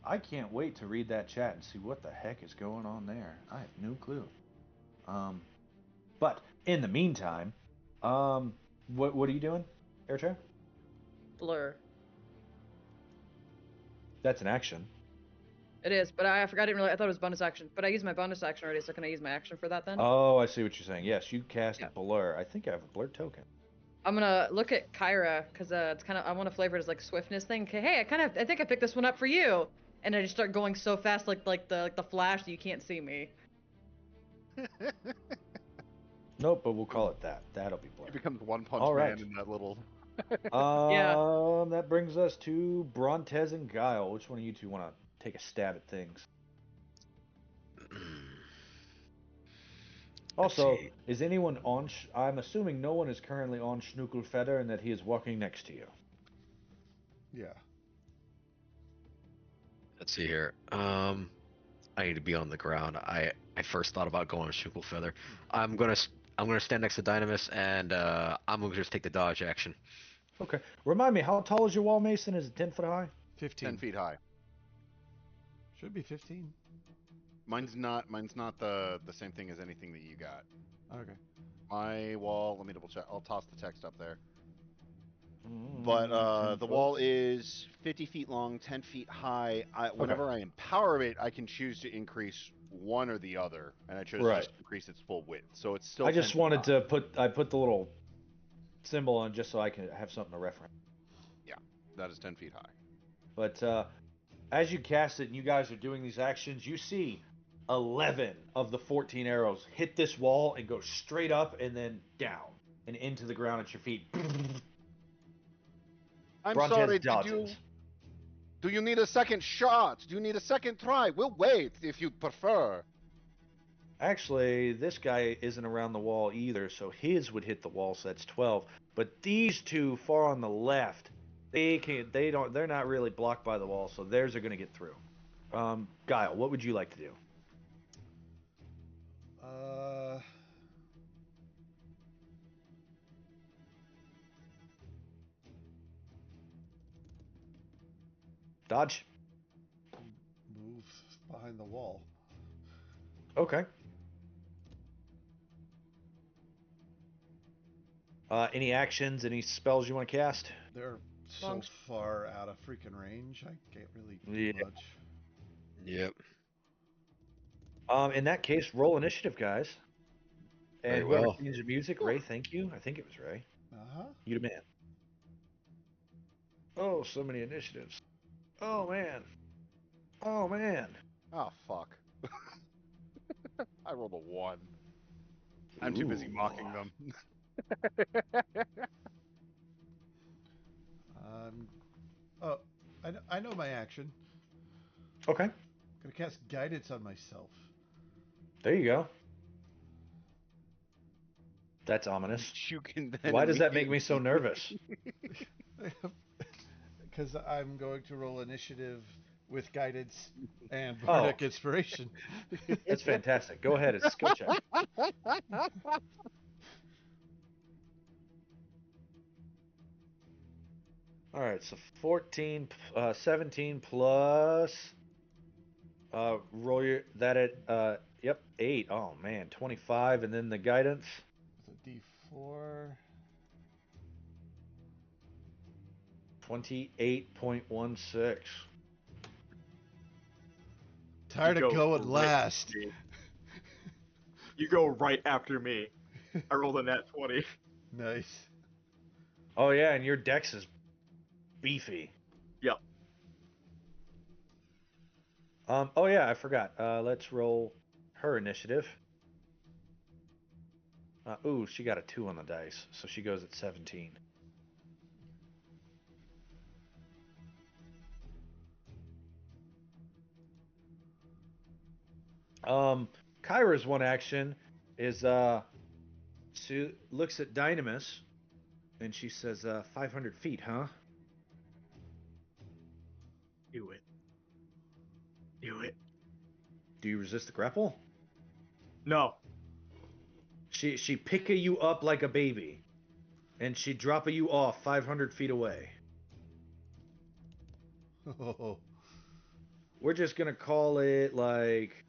I can't wait to read that chat and see what the heck is going on there. I have no clue. But in the meantime, what are you doing, Eritrea? Blur. That's an action. It is, but I forgot. I didn't really. I thought it was bonus action, but I used my bonus action already. So can I use my action for that then? Oh, I see what you're saying. Yes, you cast Yeah. Blur. I think I have a Blur token. I'm gonna look at Kyra because it's kind of. I want to flavor it as like swiftness thing. Okay, hey, I think I picked this one up for you, and I just start going so fast, like the Flash, that you can't see me. Nope, but we'll call it that. That'll be Blur. He becomes One Punch All right. Man in that little. Yeah. That brings us to Brontes and Geil. Which one of you two want to take a stab at things? Also, see. is anyone on? I'm assuming no one is currently on Schnookelfeder and that he is walking next to you. Yeah. Let's see here. I need to be on the ground. I first thought about going to Shuckle Feather. I'm gonna stand next to Dynemys and I'm gonna just take the dodge action. Okay. Remind me, how tall is your wall, Mason? Is it 10 foot high? 15. 10 feet high. Should be 15. Mine's not the same thing as anything that you got. Okay. My wall, let me double check. I'll toss the text up there. But the wall is 50 feet long, 10 feet high. Whenever I empower it, I can choose to increase one or the other, and I chose just to increase its full width. So it's still. I just 10 feet wanted high. to put the little symbol on just so I can have something to reference. Yeah, that is 10 feet high. But as you cast it and you guys are doing these actions, you see 11 of the 14 arrows hit this wall and go straight up and then down and into the ground at your feet. I'm Brontes sorry, dodges. do you need a second shot? Do you need a second try? We'll wait if you prefer. Actually, this guy isn't around the wall either, so his would hit the wall, so that's 12. But these two far on the left, they're not really blocked by the wall, so theirs are going to get through. Geil, what would you like to do? Dodge. Move behind the wall. Okay. Any actions, any spells you want to cast? They're so Long- far out of freaking range. I can't really do Yeah. much. Yep. In that case, roll initiative, guys. And Very whoever well. changes the music, Ray, thank you. I think it was Ray. Uh-huh. You the man. Oh, so many initiatives. Oh, man. Oh, man. Oh, fuck. I rolled a 1. I'm too busy mocking them. Oh, I know my action. Okay. Gonna cast guidance on myself. There you go. That's ominous. You can then Why does that make me so nervous? Because I'm going to roll initiative with guidance and bardic inspiration. That's fantastic. Go ahead. It's a skill check. All right. So 17 plus. Roll that at yep, 8. Oh man, 25, and then the guidance. It's a D4. 28.16. Tired You of go going right last. after me. You go right after me. I rolled a nat 20. Nice. Oh yeah, and your dex is beefy. Yep. Oh yeah, I forgot. Let's roll her initiative. Ooh, she got a 2 on the dice, so she goes at 17. Kyra's one action is she looks at Dynemys and she says 500 feet, huh? Do it. Do it. Do you resist the grapple? No. She pick you up like a baby. And she dropping you off 500 feet away. Oh, We're just gonna call it like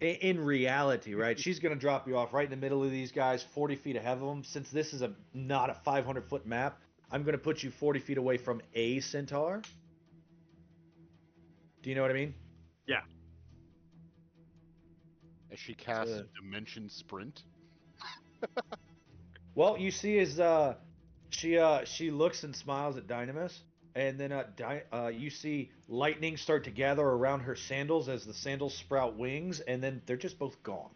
in reality, right? She's gonna drop you off right in the middle of these guys, 40 feet ahead of them. Since this is not a 500-foot map, I'm gonna put you 40 feet away from a centaur. Do you know what I mean? Yeah. As she casts Dimension Sprint. Well, you see, is she looks and smiles at Dynemys, and then you see lightning start to gather around her sandals as the sandals sprout wings, and then they're just both gone.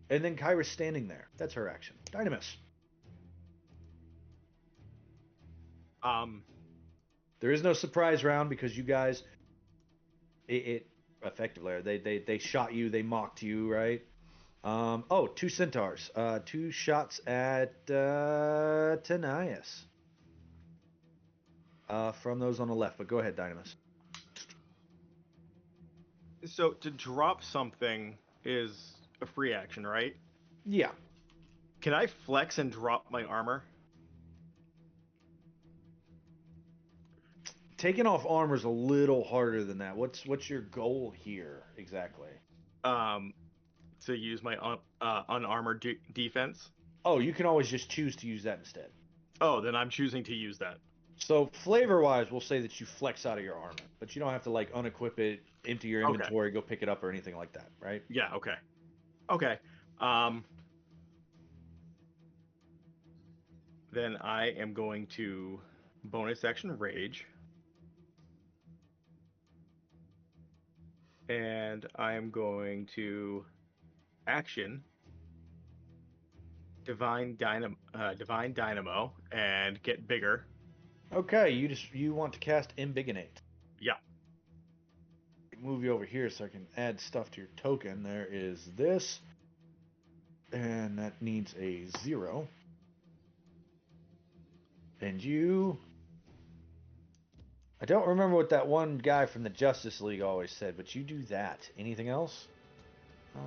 And then Kyra's standing there. That's her action. Dynemys. There is no surprise round because you guys, it effectively they shot you, they mocked you, right? Oh, two centaurs. Two shots at Dynemys. From those on the left, but go ahead, Dynamis. So to drop something is a free action, right? Yeah. Can I flex and drop my armor? Taking off armor is a little harder than that. What's your goal here exactly? To use my unarmored defense. Oh, you can always just choose to use that instead. Oh, then I'm choosing to use that. So flavor-wise, we'll say that you flex out of your armor, but you don't have to like unequip it, empty your inventory, go pick it up or anything like that, right? Yeah. Okay. Okay. Then I am going to bonus action rage. And I am going to action divine dynamo and get bigger. Okay, you want to cast Embiggenate. Yeah. Move you over here so I can add stuff to your token. There is this, and that needs a 0. And you, I don't remember what that one guy from the Justice League always said, but you do that. Anything else?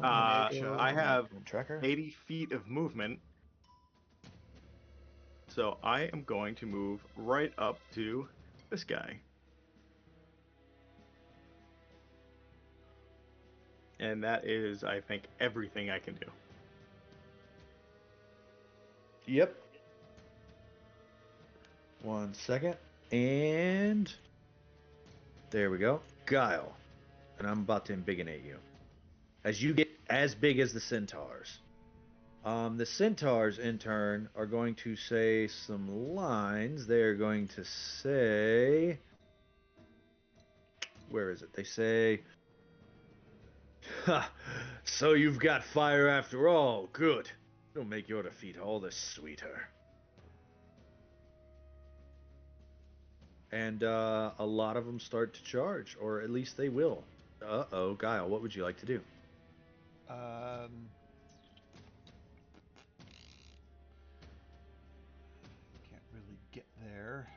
I have tracker. 80 feet of movement. So I am going to move right up to this guy. And that is, I think, everything I can do. Yep. 1 second. And there we go. Geil. And I'm about to embiggenate you. As you get as big as the centaurs. The centaurs, in turn, are going to say some lines. They're going to say... Where is it? They say... Ha! So you've got fire after all. Good. It'll make your defeat all the sweeter. And a lot of them start to charge, or at least they will. Uh-oh, Geil, what would you like to do? Can't really get there.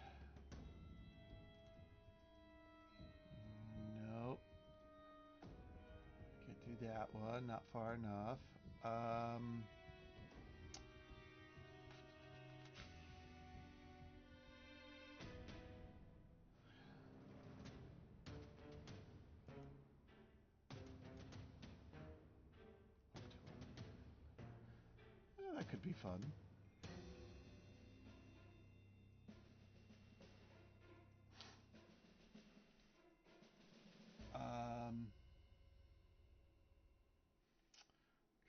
Nope. Can't do that one. Not far enough. That could be fun.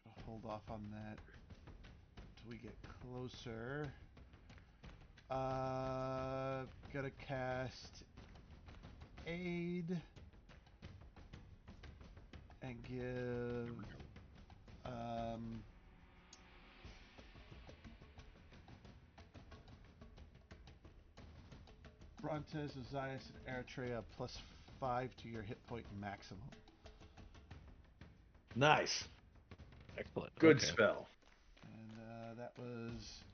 Gotta hold off on that until we get closer. Gotta cast aid and give Brontes, Ozais, and Eretria +5 to your hit point maximum. Nice. Excellent. Good Okay. spell. And that was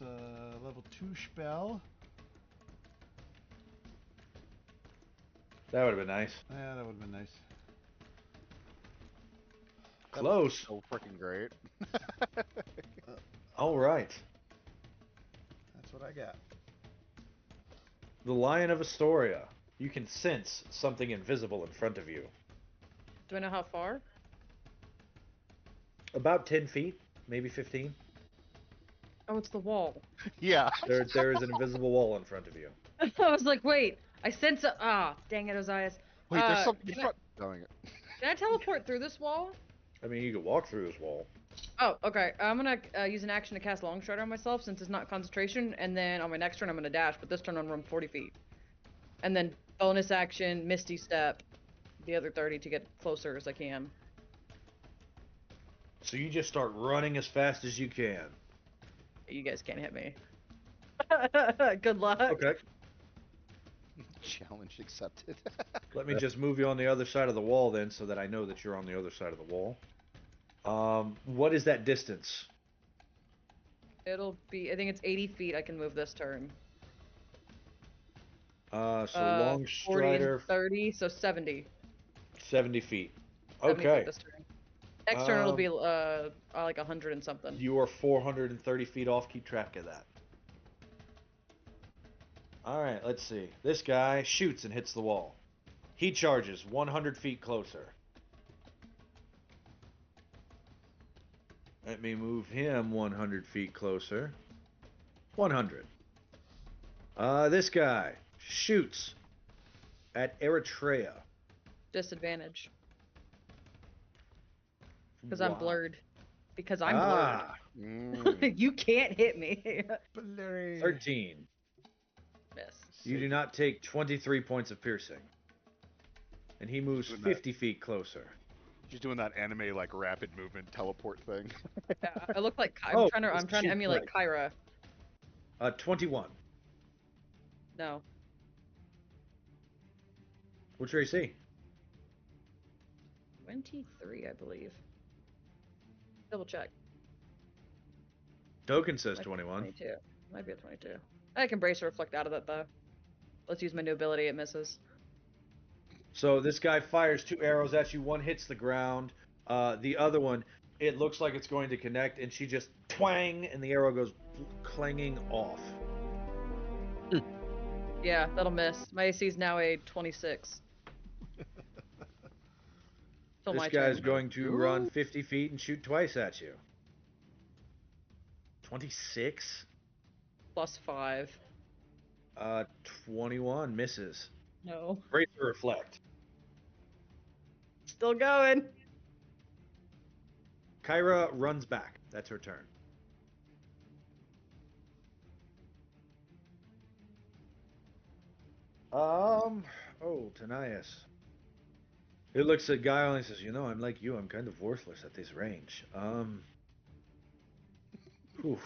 a level 2 spell. That would have been nice. Yeah, that would have been nice. Close. So freaking great. All right. That's what I got. The Lion of Astoria. You can sense something invisible in front of you. Do I know how far? About 10 feet, maybe 15. Oh, it's the wall. Yeah. There is an invisible wall in front of you. I was like, wait, I sense a. Ah, dang it, Ozais. Wait, there's something in can front. Going it. Can I teleport through this wall? I mean, you could walk through this wall. Oh, okay. I'm gonna use an action to cast Long Strider on myself since it's not concentration, and then on my next turn I'm gonna dash, but this turn I'm gonna run 40 feet. And then bonus action, Misty Step, the other 30 to get closer as I can. So you just start running as fast as you can. You guys can't hit me. Good luck. Okay. Challenge accepted. Let me just move you on the other side of the wall then so that I know that you're on the other side of the wall. What is that distance? It'll be, I think it's 80 feet I can move this turn. So Long 40 and Strider, 30, so 70. 70 feet. 70 feet Okay. this turn. Next turn it'll be like 100 and something. You are 430 feet off. Keep track of that. Alright, let's see. This guy shoots and hits the wall. He charges 100 feet closer. Let me move him 100 feet closer. 100. This guy shoots at Eretria. Disadvantage. Because I'm Why? blurred. Because I'm Mm. blurred. You can't hit me. Blurry. 13. Miss. You do not take 23 points of piercing. And he moves Doing 50 feet closer. She's doing that anime like rapid movement teleport thing. Yeah, I look like Oh, I'm trying to emulate Kyra. 21. No. What's your AC? 23, I believe. Double check. Token says Might be 21. 22. Might be a 22. I can brace or reflect out of that though. Let's use my new ability. It misses. So this guy fires 2 arrows at you. One hits the ground. The other one, it looks like it's going to connect, and she just twang, and the arrow goes clanging off. Yeah, that'll miss. My AC is now a 26. Still This my guy's turn. going to run 50 feet and shoot twice at you. 26? Plus 5. 21 misses. No. Brace or reflect. Still going. Kyra runs back. That's her turn. Dynemys. It looks at Geil and says, "You know, I'm like you. I'm kind of worthless at this range. Whew.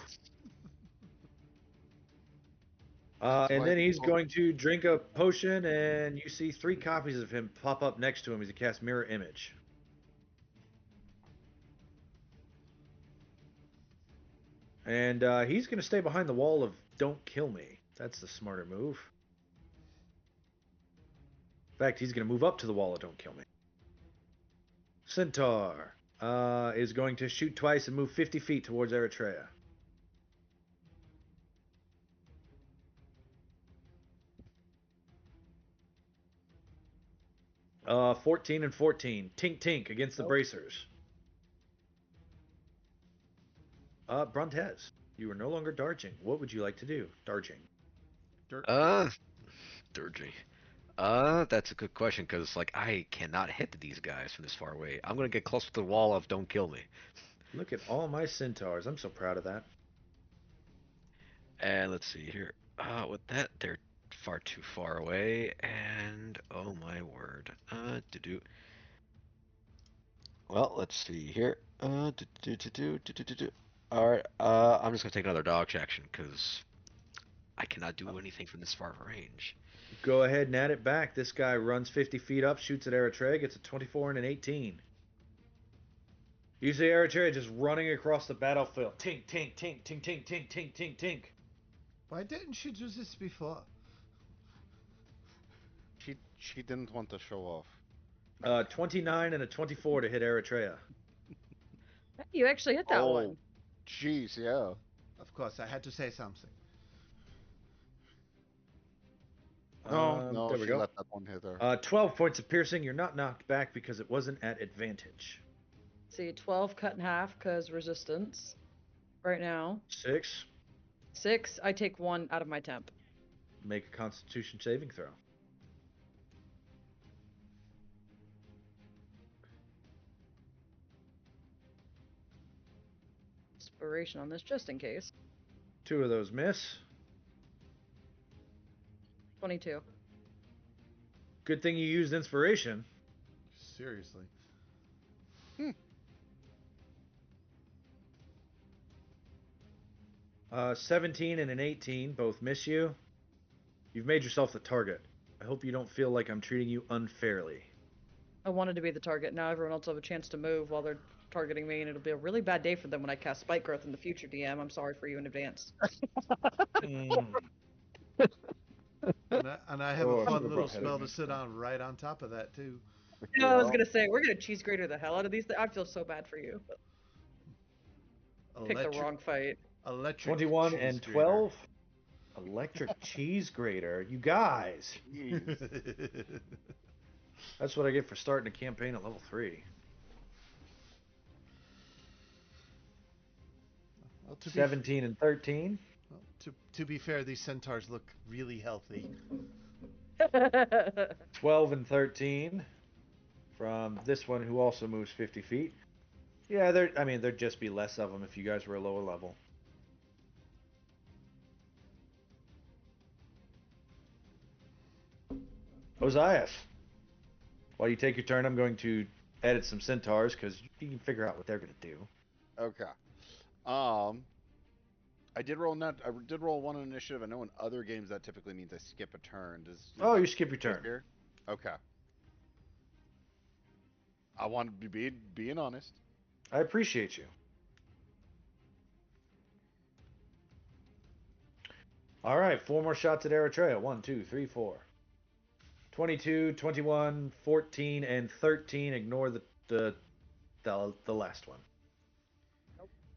And then he's going to drink a potion, and you see 3 copies of him pop up next to him as he casts Mirror Image. And he's going to stay behind the wall of Don't Kill Me. That's the smarter move. In fact, he's going to move up to the wall of Don't Kill Me. Centaur is going to shoot twice and move 50 feet towards Eretria. Uh, 14 and 14. Tink tink against the bracers. Brontes, you are no longer darging. What would you like to do? Darging. Dirgy. That's a good question because like I cannot hit these guys from this far away. I'm gonna get close to the wall of "Don't kill me," Look at all my centaurs. I'm so proud of that. and let's see here. With that, they're far too far away, and oh my word. Do. Well, let's see here. Do. All right. I'm just gonna take another dodge action because I cannot do anything from this far range. Go ahead and add it back. This guy runs 50 feet up, shoots at Eritrea, gets a 24 and an 18. You see Eritrea just running across the battlefield. Tink, tink, tink, tink, tink, tink, tink, tink, tink. Why didn't she do this before? She didn't want to show off. 29 and a 24 to hit Eritrea. You actually hit that Oh, one. jeez, yeah. Of course, I had to say something. No, There we she go. let that one hit her. 12 points of piercing. You're not knocked back because it wasn't at advantage. See, 12 cut in half because resistance. Right now. 6. 6, I take 1 out of my temp. Make a Constitution saving throw. Inspiration on this just in case. 2 of those miss. 22. Good thing you used inspiration. Seriously. 17 and an 18 both miss you. You've made yourself the target. I hope you don't feel like I'm treating you unfairly. I wanted to be the target. Now everyone else will have a chance to move while they're targeting me, and it'll be a really bad day for them when I cast Spike Growth in the future, DM. I'm sorry for you in advance. And I have Oh, a I fun should've little brought spell to Heather sit on right on top of that too. You know, I was gonna say we're gonna cheese grater the hell out of these. I feel so bad for you. But pick the wrong fight. Electric 21 cheese and grater. 12. Electric cheese grater. You guys. That's what I get for starting a campaign at level 3. Well, to 17 and 13. to be fair, these centaurs look really healthy. 12 and 13 from this one who also moves 50 feet. Yeah, there'd just be less of them if you guys were a lower level. Ozais, while you take your turn, I'm going to edit some centaurs because you can figure out what they're going to do. Okay. I did roll one on initiative. I know in other games that typically means I skip a turn. Oh, that you skip your the case turn. here? Okay. I want to be being honest. I appreciate you. All right, 4 more shots at Eritrea. 1, 2, 3, 4. 22, 21, 14, and 13. Ignore the last one.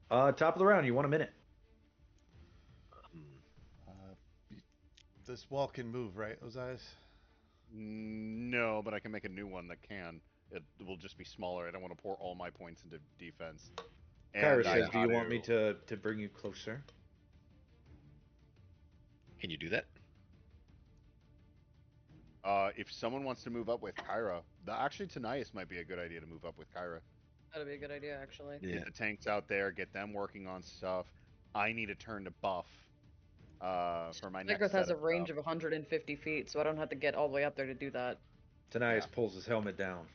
Top of the round. You want a minute. This wall can move, right, Ozais? No, but I can make a new one that can. It will just be smaller. I don't want to pour all my points into defense. Kyra And I says, "Do you got want me to bring you closer?" Can you do that? If someone wants to move up with Kyra, actually Dynemys might be a good idea to move up with Kyra. That'd be a good idea, actually. Yeah. Get the tanks out there, get them working on stuff. I need a turn to buff for my next Growth set has a of range stuff. of 150 feet, so I don't have to get all the way up there to do that. Dynemys Yeah. pulls his helmet down.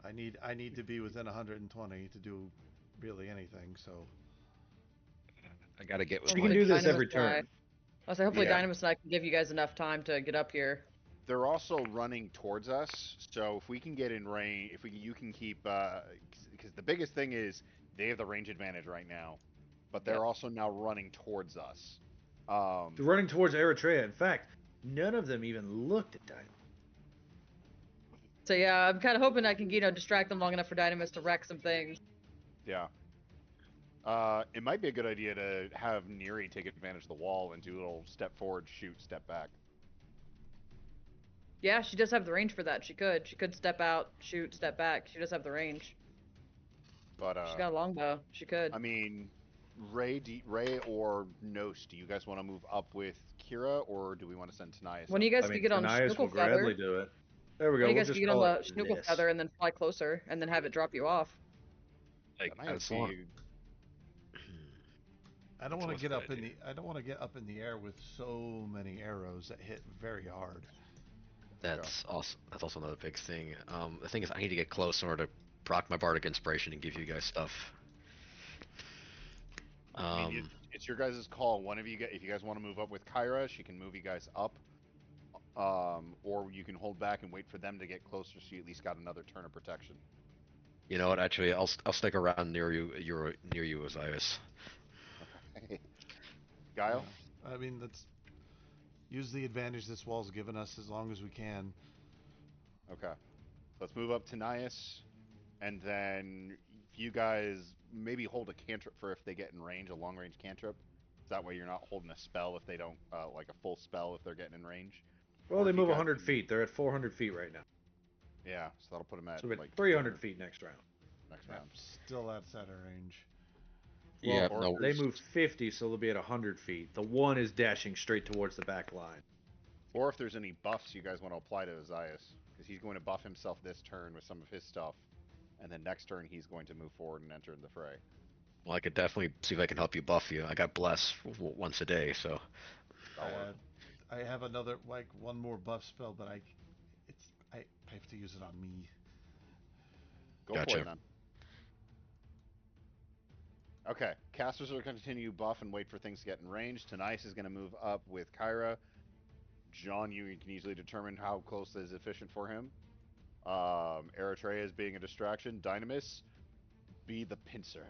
I need to be within 120 to do really anything. So I gotta get with You can my. do this Dynemys every and I- turn. I was like, hopefully Yeah. Dynemys and I can give you guys enough time to get up here. They're also running towards us, so if we can get in range, you can keep, because the biggest thing is they have the range advantage right now, but they're Yep. also now running towards us. They're running towards Eritrea. In fact, none of them even looked at Dynemys. So yeah, I'm kind of hoping I can, distract them long enough for Dynamis to wreck some things. Yeah. It might be a good idea to have Neri take advantage of the wall and do a little step forward, shoot, step back. Yeah, she does have the range for that. She could step out, shoot, step back. She does have the range. But She's got a longbow. She could. I mean, Ray or Nos, do you guys want to move up with Kira, or do we want to send Dynemys When up? you guys I could mean, get on Dynemys will Schnuckle Feather, gladly do it. There we go. when you We'll guys could just get on call the it Schnuckle this. Feather and then fly closer and then have it drop you off. Like, That might as be- long, I don't That's want almost to get a up good in the I don't want to get up in the air with so many arrows that hit very hard. that's also another big thing. The thing is, I need to get close in order to proc my bardic inspiration and give you guys stuff. I mean, it's your guys' call. One of you, if you guys want to move up with Kyra, she can move you guys up. Or you can hold back and wait for them to get closer, so you at least got another turn of protection. You know what? Actually, I'll stick around near you, near you, Ozais. Okay. Geil? I mean, let's use the advantage this wall's given us as long as we can. Okay. Let's move up to Dynemys, and then you guys maybe hold a cantrip for if they get in range, a long range cantrip. That way you're not holding a spell if they don't, like a full spell if they're getting in range. Well, Or they if you move guys 100 can- feet. They're at 400 feet right now. Yeah, so that'll put them at So we're like at 300 200 feet next round. next Yeah, round. still outside of range. Well, Yeah, or no. they move 50, so they'll be at 100 feet. The one is dashing straight towards the back line. Or if there's any buffs you guys want to apply to Ozais, because he's going to buff himself this turn with some of his stuff, and then next turn he's going to move forward and enter the fray. Well, I could definitely see if I can help you buff you. I got bless once a day, so. That'll work. I have another, like, one more buff spell, but I have to use it on me. Go for Gotcha. it then. Okay, casters are going to continue buff and wait for things to get in range. Dynemys is going to move up with Kyra. John, you can easily determine how close is efficient for him. Eretria is being a distraction. Dynemys, be the pincer.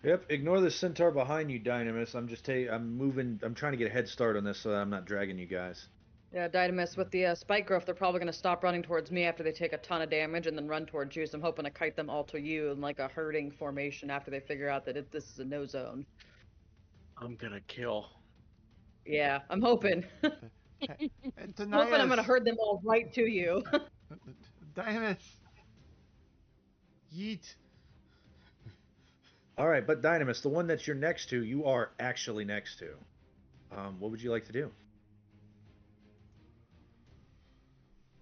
Yep, ignore the centaur behind you, Dynamis. I'm moving. I'm trying to get a head start on this so that I'm not dragging you guys. Yeah, Dynamis, with the spike growth, they're probably going to stop running towards me after they take a ton of damage and then run towards you. So I'm hoping to kite them all to you in like a herding formation after they figure out that this is a no zone. I'm gonna kill. Yeah, I'm hoping. Hey, I'm hoping I'm going to herd them all right to you. Dynamis! Yeet! All right, but Dynamis, the one that you're next to, you are actually next to. What would you like to do?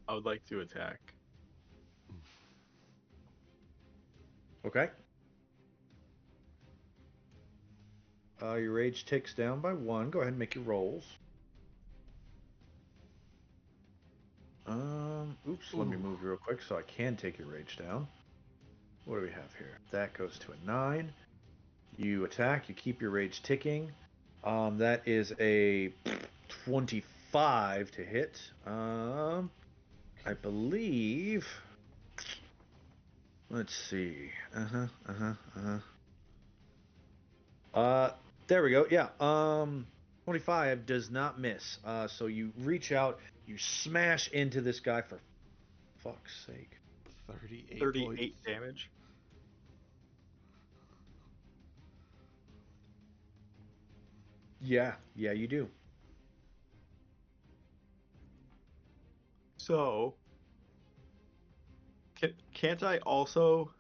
I would like to attack. Okay. Your rage ticks down by 1. Go ahead and make your rolls. Oops, let me move real quick so I can take your rage down. What do we have here? That goes to a 9. You attack, you keep your rage ticking. That is a 25 to hit. I believe. Let's see. There we go. Yeah. 25 does not miss. So you reach out, you smash into this guy for fuck's sake. 38 38 points. damage. Yeah, you do. So, can't I also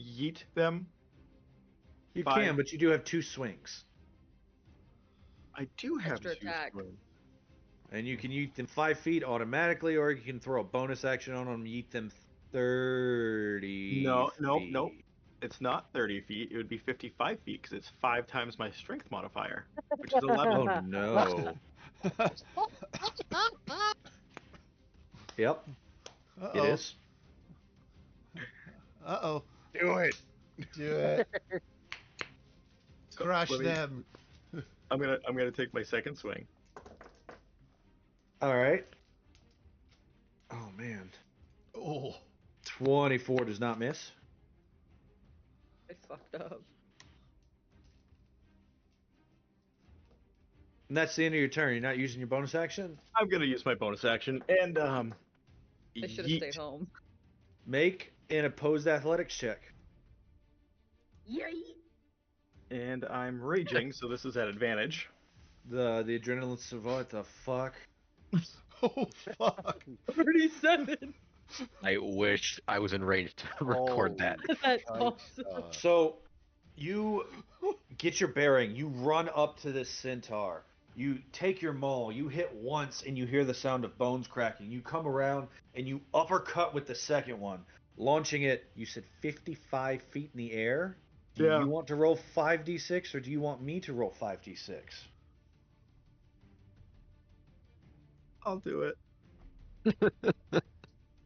yeet them? You 5? can, but you do have 2 swings. I do have Extra 2 attack. swings. And you can yeet them 5 feet automatically, or you can throw a bonus action on them, yeet them 30 No. feet. It's not 30 feet. It would be 55 feet because it's 5 times my strength modifier, which is 11. Oh no. Yep, Uh-oh. it is. Uh-oh. Do it. Do it. So Crush let me- them. I'm gonna take my second swing. All right. Oh man. Oh. 24 does not miss. I fucked up. And that's the end of your turn. You're not using your bonus action? I'm gonna use my bonus action and They should have stayed home. Make an opposed athletics check. Yay! And I'm raging, so this is at advantage. The adrenaline what the fuck? Oh, fuck. 37. I wish I was in range to record that. That's Right. awesome. So you get your bearing, you run up to this centaur, you take your maul, you hit once and you hear the sound of bones cracking. You come around and you uppercut with the second one, launching it, you said 55 feet in the air. Do Yeah. you want to roll 5d6 or do you want me to roll 5d6? I'll do it.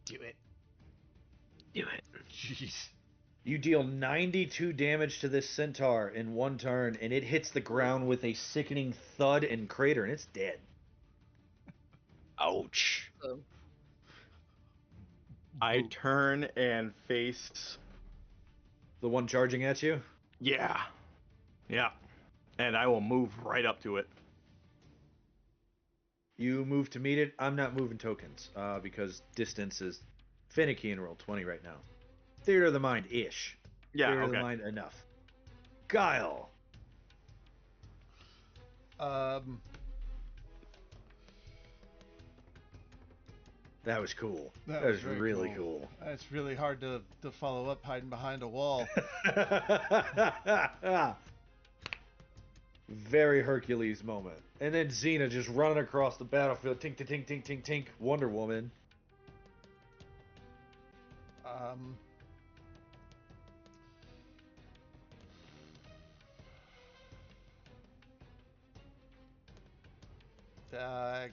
Do it. Do it. Jeez. You deal 92 damage to this centaur in one turn, and it hits the ground with a sickening thud and crater, and it's dead. Ouch. So, I turn and face. The one charging at you? Yeah. And I will move right up to it. You move to meet it. I'm not moving tokens because distance is finicky in roll 20 right now. theater of the mind-ish. Yeah, Theater of the okay. mind enough. Geil. Um, That was cool. that That was very really cool. It's really hard to follow up hiding behind a wall. Very Hercules moment. And then Xena just running across the battlefield. Tink, tink, tink, tink, tink. Wonder Woman. Um, uh,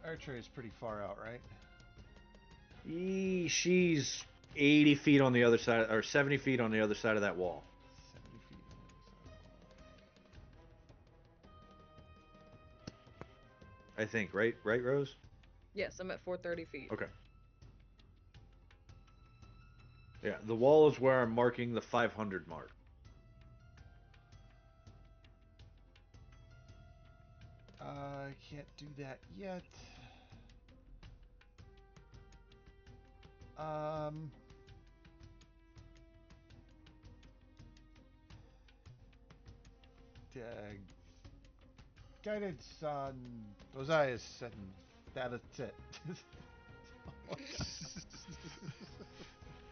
Eretria is pretty far out, right? She's 80 feet on the other side, or 70 feet on the other side of that wall. 70 feet. I think, right? Right, Rose? Yes, I'm at 430 feet. Okay. Yeah, the wall is where I'm marking the 500 mark. I can't do that yet. Uh, Guidance on Ozais, and that's it.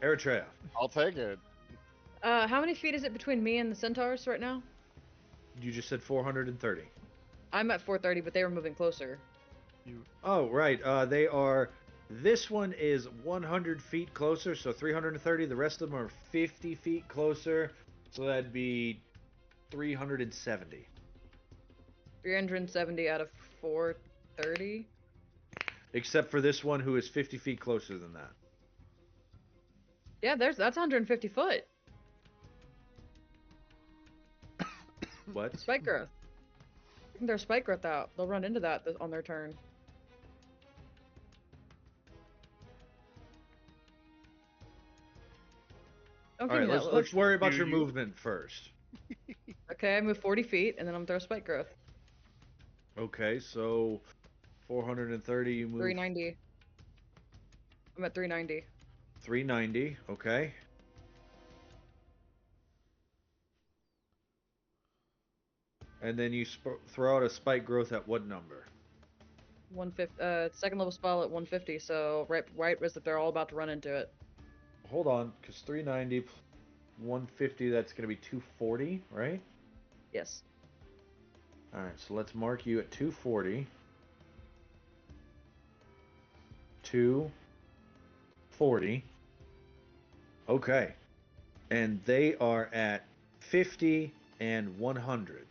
Eritrea. I'll take it. How many feet is it between me and the centaurs right now? You just said 430. I'm at 430, but they were moving closer. Oh, right. They are. This one is 100 feet closer, so 330. The rest of them are 50 feet closer, so that'd be 370. 370 out of 430. Except for this one, who is 50 feet closer than that. Yeah, that's 150 foot. What? Spike growth. I think there's spike growth out. They'll run into that on their turn. Don't All give right, me that look. let's worry about Do your you- movement first. Okay, I move 40 feet, and then I'm throw spike growth. Okay, so 430, you move 390. I'm at 390. 390. Okay. And then you throw out a spike growth at what number? 150. Second level spell at 150. So right as if they're all about to run into it. Hold on, because 390, 150, that's going to be 240, right? Yes. All right, so let's mark you at 240. 240. Okay. And they are at 50 and 100.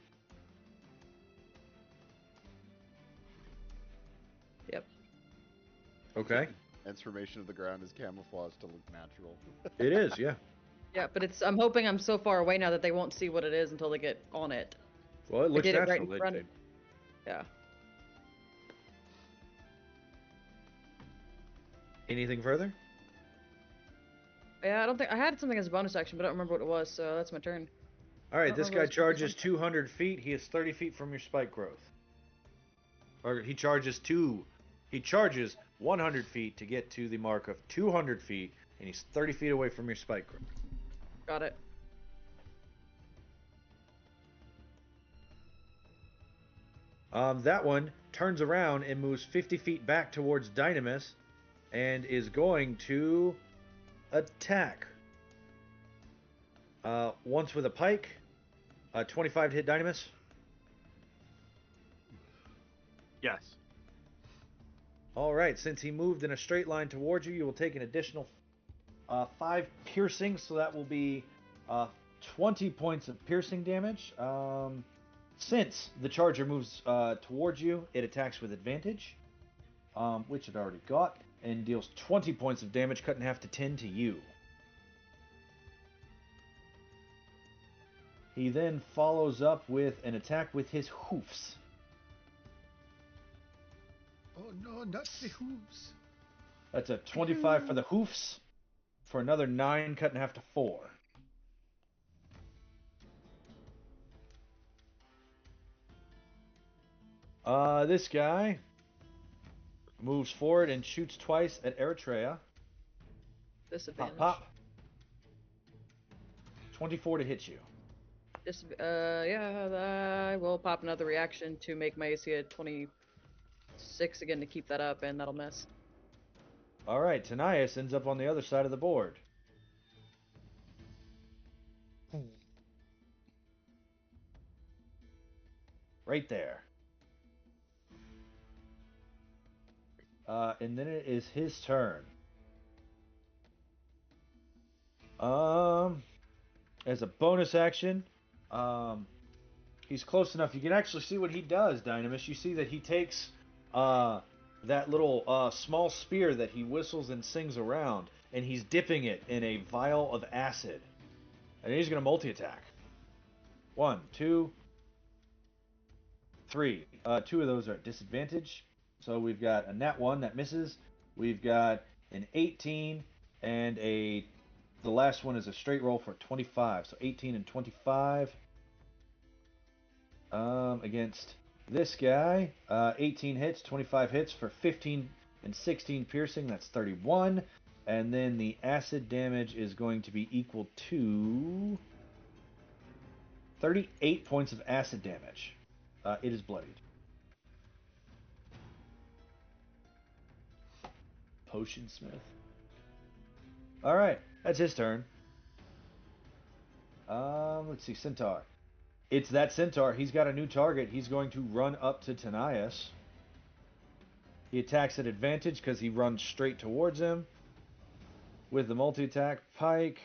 Yep. Okay. Transformation of the ground is camouflaged to look natural. It is, yeah. Yeah, but I'm hoping I'm so far away now that they won't see what it is until they get on it. Well, it looks did it right natural. in front of- Yeah. Anything further? Yeah, I don't think I had something as a bonus action, but I don't remember what it was. So that's my turn. All right, don't this remember guy what it was. charges 200 feet. He is 30 feet from your spike growth. Or he charges 100 feet to get to the mark of 200 feet, and he's 30 feet away from your spike growth. Got it. That one turns around and moves 50 feet back towards Dynemys and is going to attack. Once with a pike. 25 to hit Dynemys. Yes. All right, since he moved in a straight line towards you, you will take an additional 5 piercing, so that will be 20 points of piercing damage. Since the charger moves towards you, it attacks with advantage, which it already got, and deals 20 points of damage, cut in half to 10 to you. He then follows up with an attack with his hoofs. Oh no, not the hooves. That's a 25 for the hoofs, for another 9, cut in half to 4. This guy moves forward and shoots twice at Eritrea. Disadvantage. Pop, pop. 24 to hit you. Yeah, I will pop another reaction to make my AC a 26 again to keep that up, and that'll miss. All right, Dynemys ends up on the other side of the board. Right there. And then it is his turn. As a bonus action, he's close enough. You can actually see what he does, Dynemys. You see that he takes that little small spear that he whistles and sings around, and he's dipping it in a vial of acid. And he's going to multi-attack. 1, 2, 3. 2 of those are at disadvantage. So we've got a nat 1 that misses. We've got an 18 and the last one is a straight roll for 25. So 18 and 25 against this guy. 18 hits, 25 hits for 15 and 16 piercing. That's 31. And then the acid damage is going to be equal to 38 points of acid damage. It is bloodied. Potionsmith. Alright, that's his turn. Let's see, Centaur. It's that Centaur. He's got a new target. He's going to run up to Dynemys. He attacks at advantage because he runs straight towards him. With the multi-attack, Pike,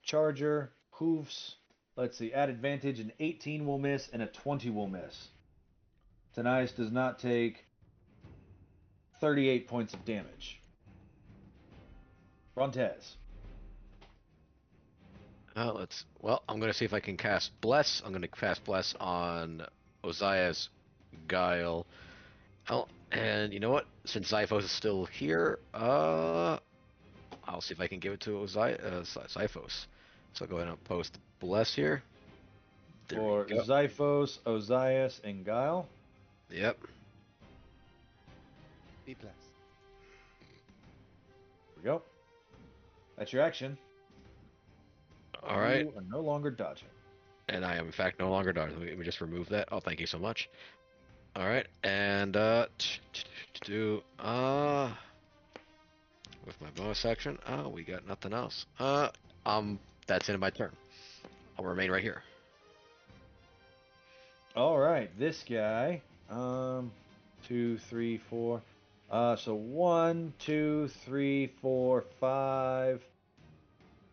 Charger, Hoofs. Let's see, at advantage, an 18 will miss and a 20 will miss. Dynemys does not take 38 points of damage. Brontes. I'm going to see if I can cast Bless. I'm going to cast Bless on Ozais, Geil. Oh, and you know what? Since Zyphos is still here, I'll see if I can give it to Zyphos. So I'll go ahead and post Bless here. There For we go. Zyphos, Ozais, and Geil. Yep. B plus. There we go. That's your action. All right. You are no longer dodging. And I am, in fact, no longer dodging. Let me just remove that. Oh, thank you so much. All right. And, with my bonus action, we got nothing else. That's the end of my turn. I'll remain right here. All right, this guy. 2, 3, 4. So 1, 2, 3, 4, 5,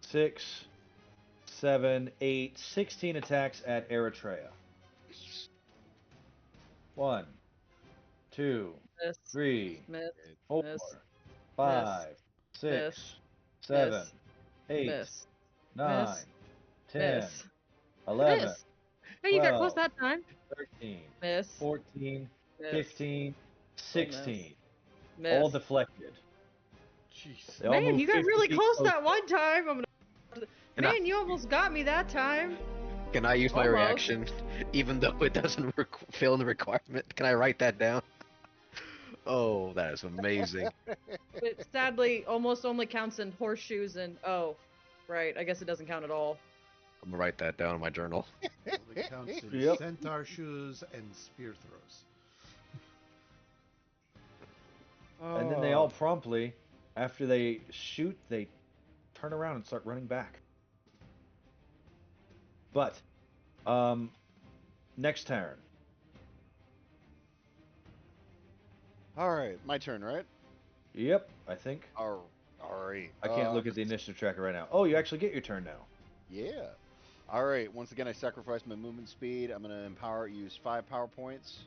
6, 7, 8, 16 attacks at Eretria. 1, 2, Miss. 3, Miss. 4, Miss. 5, 6, Miss. 7, Miss. 8, Miss. 9, Miss. 10, Miss. 11, Miss. Hey, you got 12, close that time. 13, Miss. 14, Miss. 15, 16. Miss. All deflected. Jeez. They all Man, move you got 50 really feet close closer. that one time. Can I- Man, you almost got me that time. Can I use my Almost. reaction, even though it doesn't fill in the requirement? Can I write that down? Oh, that is amazing. But sadly, almost only counts in horseshoes and right. I guess it doesn't count at all. I'm gonna write that down in my journal. Only counts in Yep. centaur shoes and spear throws. And then they all promptly, after they shoot, they turn around and start running back. But, next turn. All right, my turn, right? Yep, I think. All right. I can't look at the initiative tracker right now. Oh, you actually get your turn now. Yeah. All right. Once again, I sacrifice my movement speed. I'm gonna empower. Use 5 power points.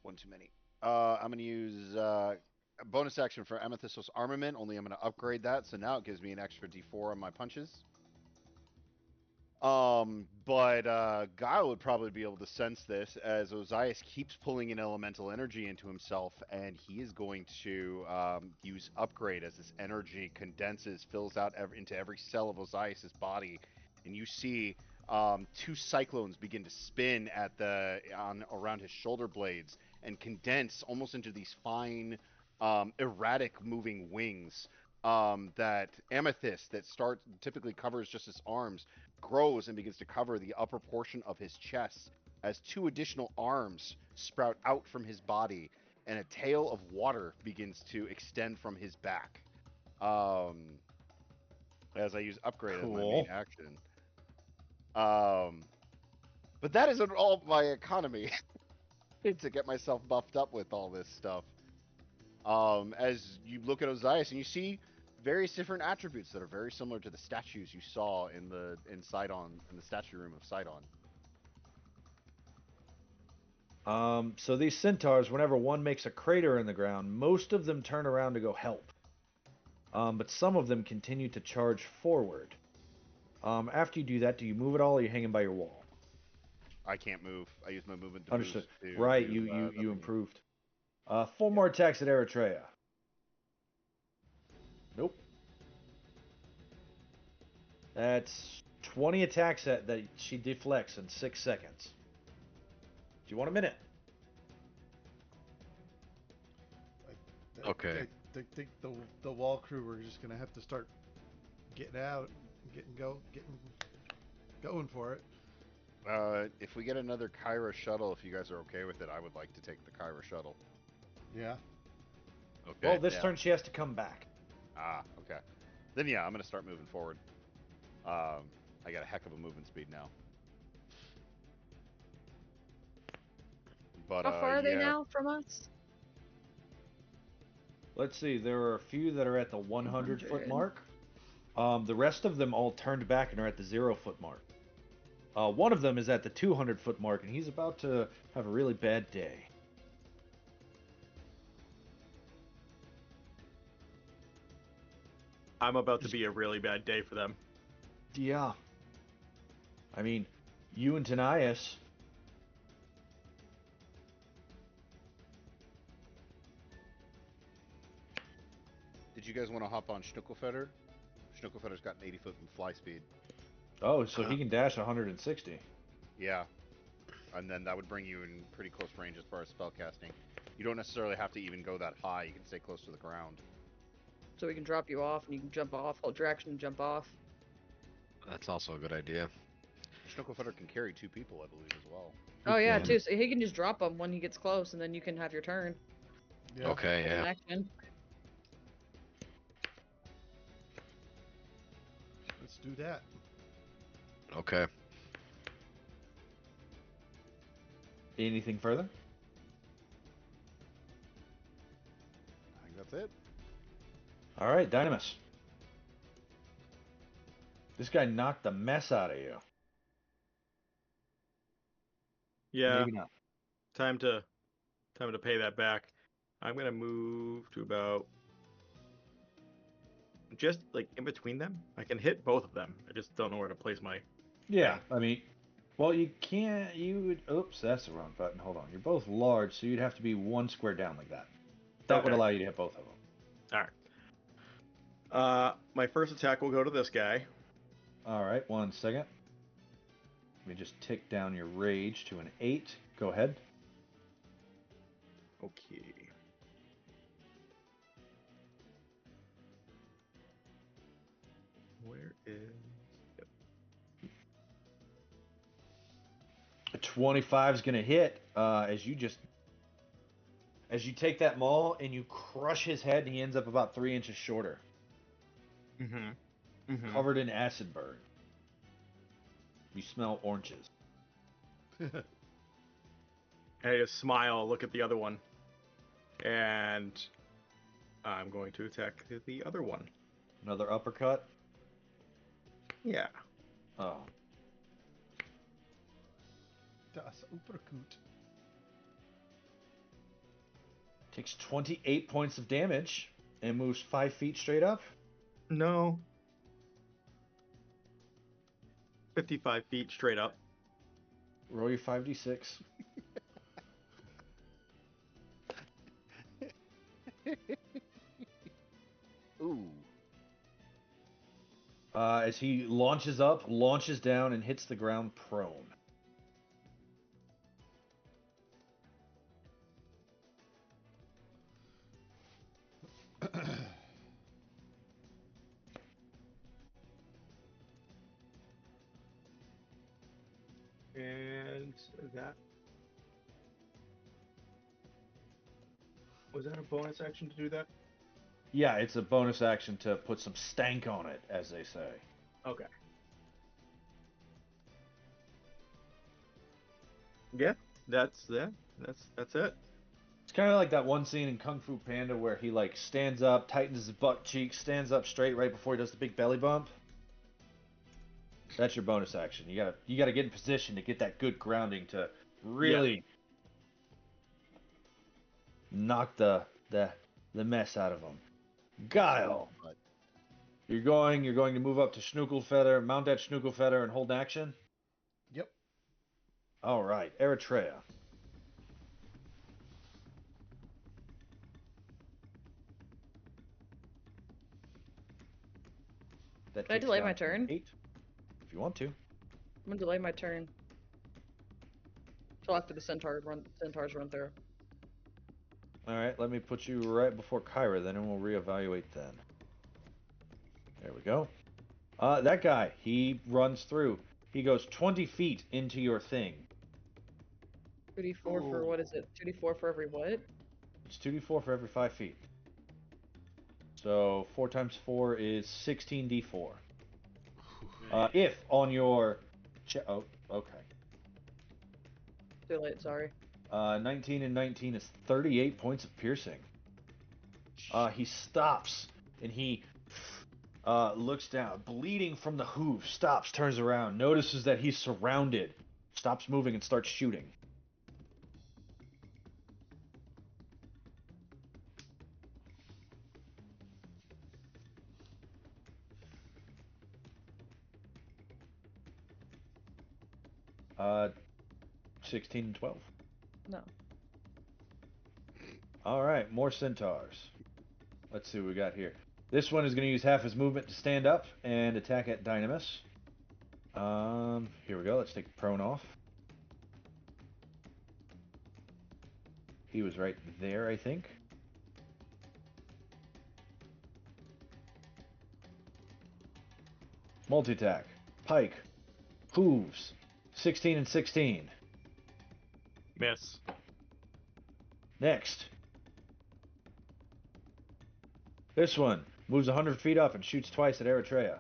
One too many. I'm gonna use a bonus action for Amethyst's armament. Only I'm gonna upgrade that, so now it gives me an extra D4 on my punches. But Guile would probably be able to sense this as Ozais keeps pulling in elemental energy into himself, and he is going to use upgrade as this energy condenses, fills out into every cell of Ozais' body, and you see 2 cyclones begin to spin around his shoulder blades and condense almost into these fine, erratic moving wings. That amethyst that starts typically covers just his arms grows and begins to cover the upper portion of his chest as two additional arms sprout out from his body and a tail of water begins to extend from his back. As I use upgrade as my main Cool. action. But that isn't all my economy to get myself buffed up with all this stuff. As you look at Ozais and you see various different attributes that are very similar to the statues you saw in Sidon, in the statue room of Sidon. So these centaurs, whenever one makes a crater in the ground, most of them turn around to go help. But some of them continue to charge forward. After you do that, do you move at all, or are you hanging by your wall? I can't move. I use my movement to Understood. boost to Right, do, you the thingy. improved. 4 more attacks at Eretria. Nope. That's 20 attacks that she deflects in 6 seconds. Do you want a minute? Okay. I think the wall crew are just gonna have to start getting out, getting going for it. If we get another Kyra shuttle, if you guys are okay with it, I would like to take the Kyra shuttle. Yeah. Okay. Well, this yeah. turn she has to come back. Ah, okay. Then yeah, I'm gonna start moving forward. I got a heck of a movement speed now. But How far are they yeah. now from us? Let's see, there are a few that are at the 100-foot 100. mark. The rest of them all turned back and are at the 0-foot mark. One of them is at the 200-foot mark, and he's about to have a really bad day. I'm about to be a really bad day for them. Yeah. I mean, you and Dynemys. Did you guys want to hop on Schnuckelfetter? Schnuckelfetter's got an 80-foot fly speed. Oh, so he can dash 160. Yeah. And then that would bring you in pretty close range as far as spell casting. You don't necessarily have to even go that high. You can stay close to the ground. So we can drop you off and you can jump off, hold your action and jump off. That's also a good idea. Schnuckelfetter can carry 2 people, I believe, as well. Oh yeah, can. too. So he can just drop him when he gets close, and then you can have your turn. Yeah. Okay, As an yeah. action. Let's do that. Okay. Anything further? I think that's it. All right, Dynemys. This guy knocked the mess out of you. Yeah, Maybe not. time to pay that back. I'm gonna move to about just like in between them. I can hit both of them. I just don't know where to place my. Yeah, I mean, well, you can't. You would. Oops, that's the wrong button. Hold on. You're both large, so you'd have to be 1 square down like that. That would Okay. allow you to hit both of them. All right. My first attack will go to this guy. All right, 1 second. Let me just tick down your rage to an 8. Go ahead. Okay. Where is? Yep. A 25 is going to hit as you take that maul and you crush his head, and he ends up about 3 inches shorter, Mm-hmm. covered in acid burn. You smell oranges. I just smile, look at the other one, and I'm going to attack the other one. Another uppercut. Yeah. Oh, Das Uppercut. takes 28 points of damage and moves 5 feet straight up. No. 55 feet straight up. Roll your 5d6. Ooh. As he launches up, launches down, and hits the ground prone. that. Was that a bonus action to do that? Yeah, it's a bonus action to put some stank on it, as they say. Okay. Yeah, that's it. It's kind of like that one scene in Kung Fu Panda where he like stands up, tightens his butt cheeks, stands up straight right before he does the big belly bump. That's your bonus action. You gotta get in position to get that good grounding to really knock the mess out of him. Geil. But You're going to move up to Schnookelfeather, mount that Schnookelfeather and hold action. Yep. All right, Eritrea. That Can I takes delay down my turn? 8, if you want to. I'm gonna delay my turn. Till after the centaurs run through. All right, let me put you right before Kyra, then, and we'll reevaluate then. There we go. That guy, he runs through. He goes 20 feet into your thing. 2d4 for what is it? 2d4 for every what? It's 2d4 for every 5 feet. So 4 times 4 is 16d4. If on your... oh, okay. Too late, sorry. 19 and 19 is 38 points of piercing. He stops, and he looks down, bleeding from the hoof, stops, turns around, notices that he's surrounded, stops moving, and starts shooting. Uh, 16 and 12. No. All right, more centaurs. Let's see what we got here. This one is going to use half his movement to stand up and attack at Dynemys. Here we go. Let's take the prone off. He was right there, I think. Multi-attack. Pike. Hooves. 16 and 16. Miss. Next. This one moves 100 feet up and shoots twice at Eretria.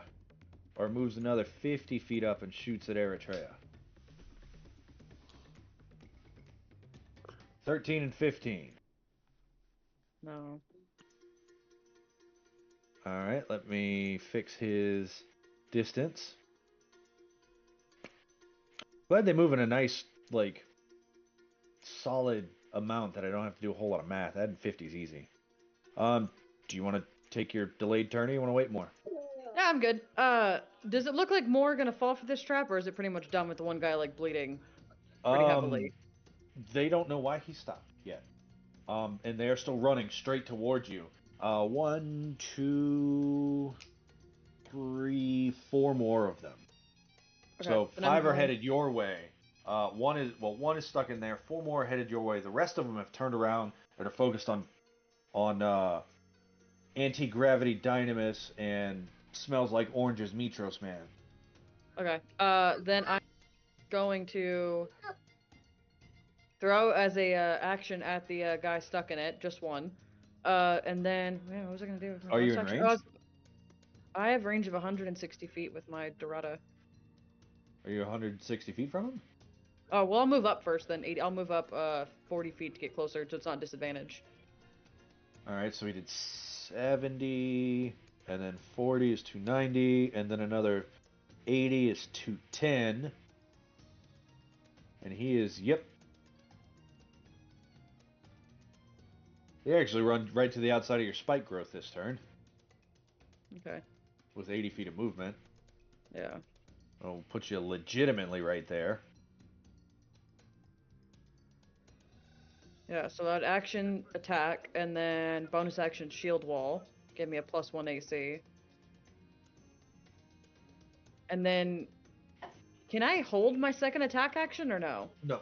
Or moves another 50 feet up and shoots at Eretria. 13 and 15. No. Alright, let me fix his distance. Glad they move in a nice, like, solid amount that I don't have to do a whole lot of math. Adding 50 is easy. Do you want to take your delayed turn or you want to wait more? Yeah, I'm good. Does it look like more are gonna fall for this trap, or is it pretty much done with the one guy, like, bleeding pretty heavily? They don't know why he stopped yet. And they are still running straight towards you. 1, 2, 3, 4 more of them. Okay, So then I'm 5 are going- headed your way. One is stuck in there. 4 more are headed your way. The rest of them have turned around and are focused on anti-gravity Dynemys and smells like oranges Mitros Man. Okay. Then I'm going to throw as a action at the guy stuck in it, just one. And then, man, what was I gonna do? With my Are you bonus in action? range? I have range of 160 feet with my Dorada. Are you 160 feet from him? Oh, well, I'll move up first, then 80. I'll move up 40 feet to get closer, so it's not disadvantage. Alright, so he did 70, and then 40 is 290, and then another 80 is 210. And he is, yep. He actually run right to the outside of your spike growth this turn. Okay. With 80 feet of movement. Yeah. It'll put you legitimately right there. Yeah, so that action attack, and then bonus action shield wall. Give me a +1 AC. And then, can I hold my second attack action or no? No.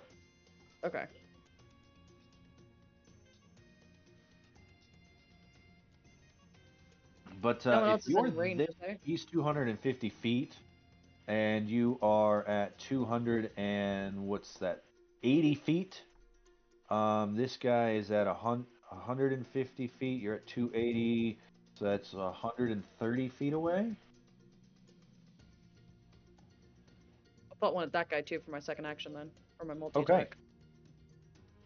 Okay. But No one if else is you're in range, there, is there? he's 250 feet, and you are at 200 and what's that? 80 feet. This guy is at 150 feet. You're at 280, so that's 130 feet away. I thought one at that guy too for my second action then, or my multi Okay. attack.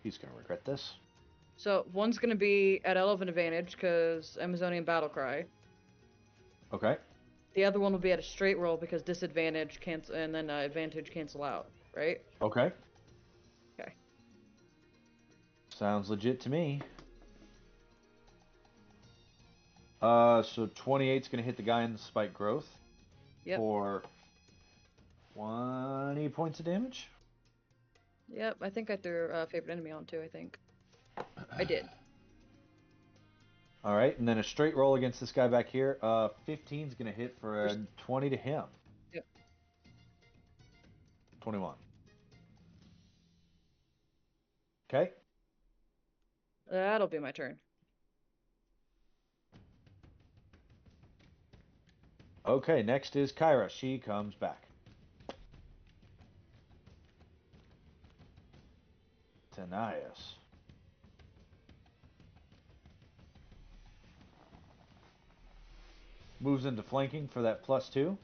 He's gonna regret this. So one's gonna be at elephant advantage because Amazonian battle cry. Okay. The other one will be at a straight roll because disadvantage cancel and then advantage cancel out, right? Okay. Okay. Sounds legit to me. So 28's gonna hit the guy in the spike growth Yep. for 20 points of damage. Yep. I think I threw favorite enemy on too. I think I did. All right, and then a straight roll against this guy back here. 15's gonna hit for a 20 to him. Yep. 21. Okay. That'll be my turn. Okay, next is Kyra. She comes back. Dynemys. Moves into flanking for that +2.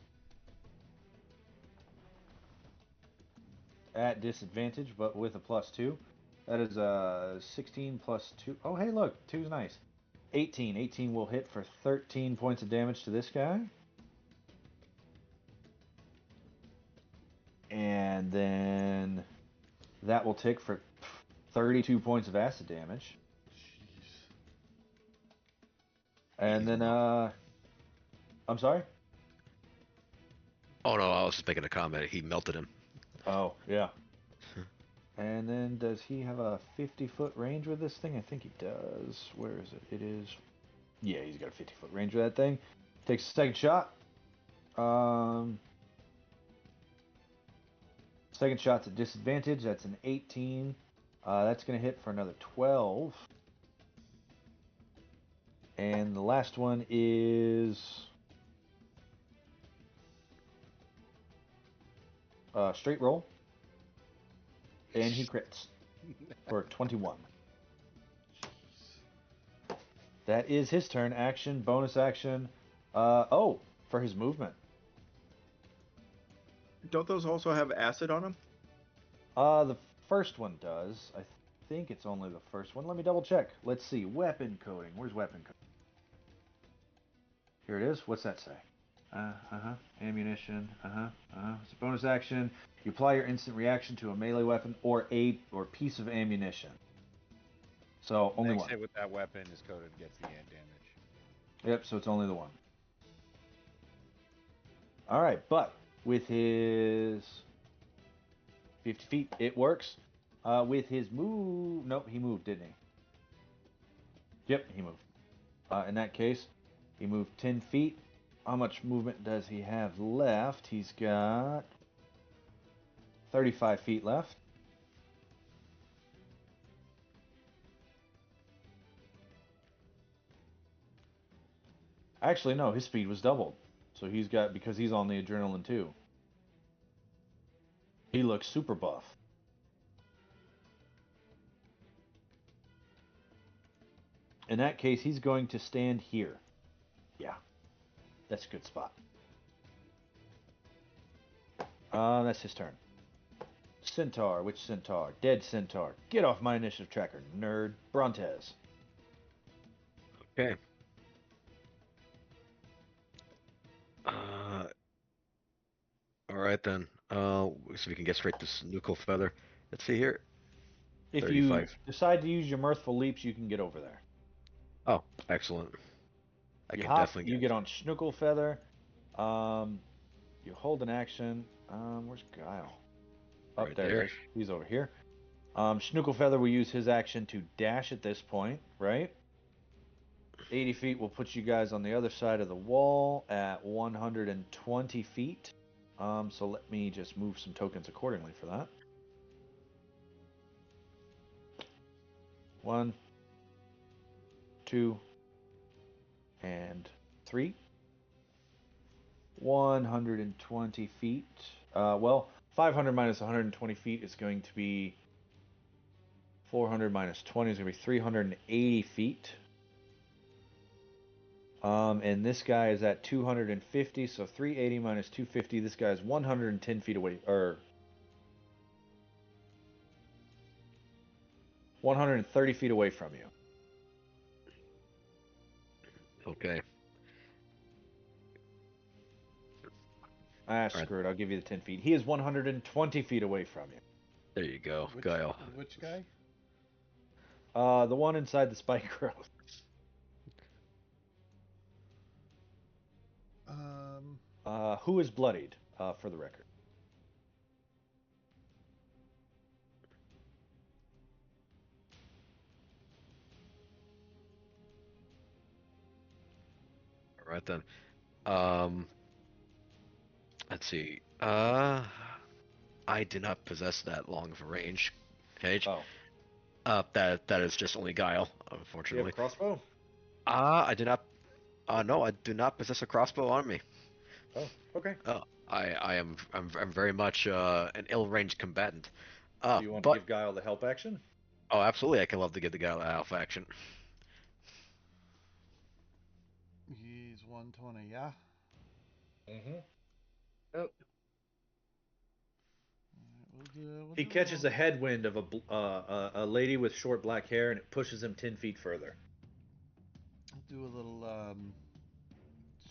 At disadvantage, but with a +2. That is a 16 plus 2. Oh, hey, look. 2's nice. 18. 18 will hit for 13 points of damage to this guy. And then that will tick for 32 points of acid damage. And then, I'm sorry? Oh no, I was just making a comment. He melted him. Oh, yeah. And then does he have a 50-foot range with this thing? I think he does. Where is it? It is... Yeah, he's got a 50-foot range with that thing. Takes a second shot. Second shot's at disadvantage. That's an 18. That's going to hit for another 12. And the last one is... straight roll. And he crits for 21. That is his turn. Action, bonus action. Oh, for his movement. Don't those also have acid on them? The first one does. I think it's only the first one. Let me double check. Let's see. Weapon coding. Where's weapon coding? Here it is. What's that say? Ammunition. It's a bonus action. You apply your instant reaction to a melee weapon or piece of ammunition. So only Next one. hit with that weapon is coded gets the damage. Yep. So it's only the one. All right, but with his 50 feet, it works. With his move, nope, he moved, didn't he? Yep, he moved. In that case, he moved 10 feet. How much movement does he have left? He's got 35 feet left. Actually, no, his speed was doubled. So he's got, because he's on the adrenaline too. He looks super buff. In that case, he's going to stand here. Yeah, that's a good spot. That's his turn. Centaur, which Centaur? Dead Centaur. Get off my initiative tracker, nerd. Brontes. Okay. All right then. So we can get straight to Snookle Feather. Let's see here. If 35. you decide to use your mirthful leaps, you can get over there. Oh, excellent. I You can hop, definitely you get. get on Snookle Feather. You hold an action. Where's Geil? Up Right there. there. He is. He's over here. Snookle Feather will use his action to dash at this point, right? 80 feet will put you guys on the other side of the wall at 120 feet. So let me just move some tokens accordingly for that. 1, 2, and 3. 120 feet. Well, 500 minus 120 feet is going to be 400 minus 20 is going to be 380 feet. And this guy is at 250, so 380 minus 250. This guy is 110 feet away, or 130 feet away from you. Okay. Ah, screw it. I'll give you the 10 feet. He is 120 feet away from you. There you go, Geil. Which guy? The one inside the spike growth. Who is bloodied, for the record? All right then. Let's see. I do not possess that long of a range, Cage. Oh. That is just only Geil, Do you have unfortunately. a crossbow? I do not. No, I do not possess a crossbow on me. Oh, okay. I'm very much an ill-ranged combatant. Do you want to give Guile the help action? Oh, absolutely, I can love to get the Geil alpha action. He's 120, yeah? Mm-hmm. Oh, He catches a headwind of a lady with short black hair, and it pushes him 10 feet further. I'll do a little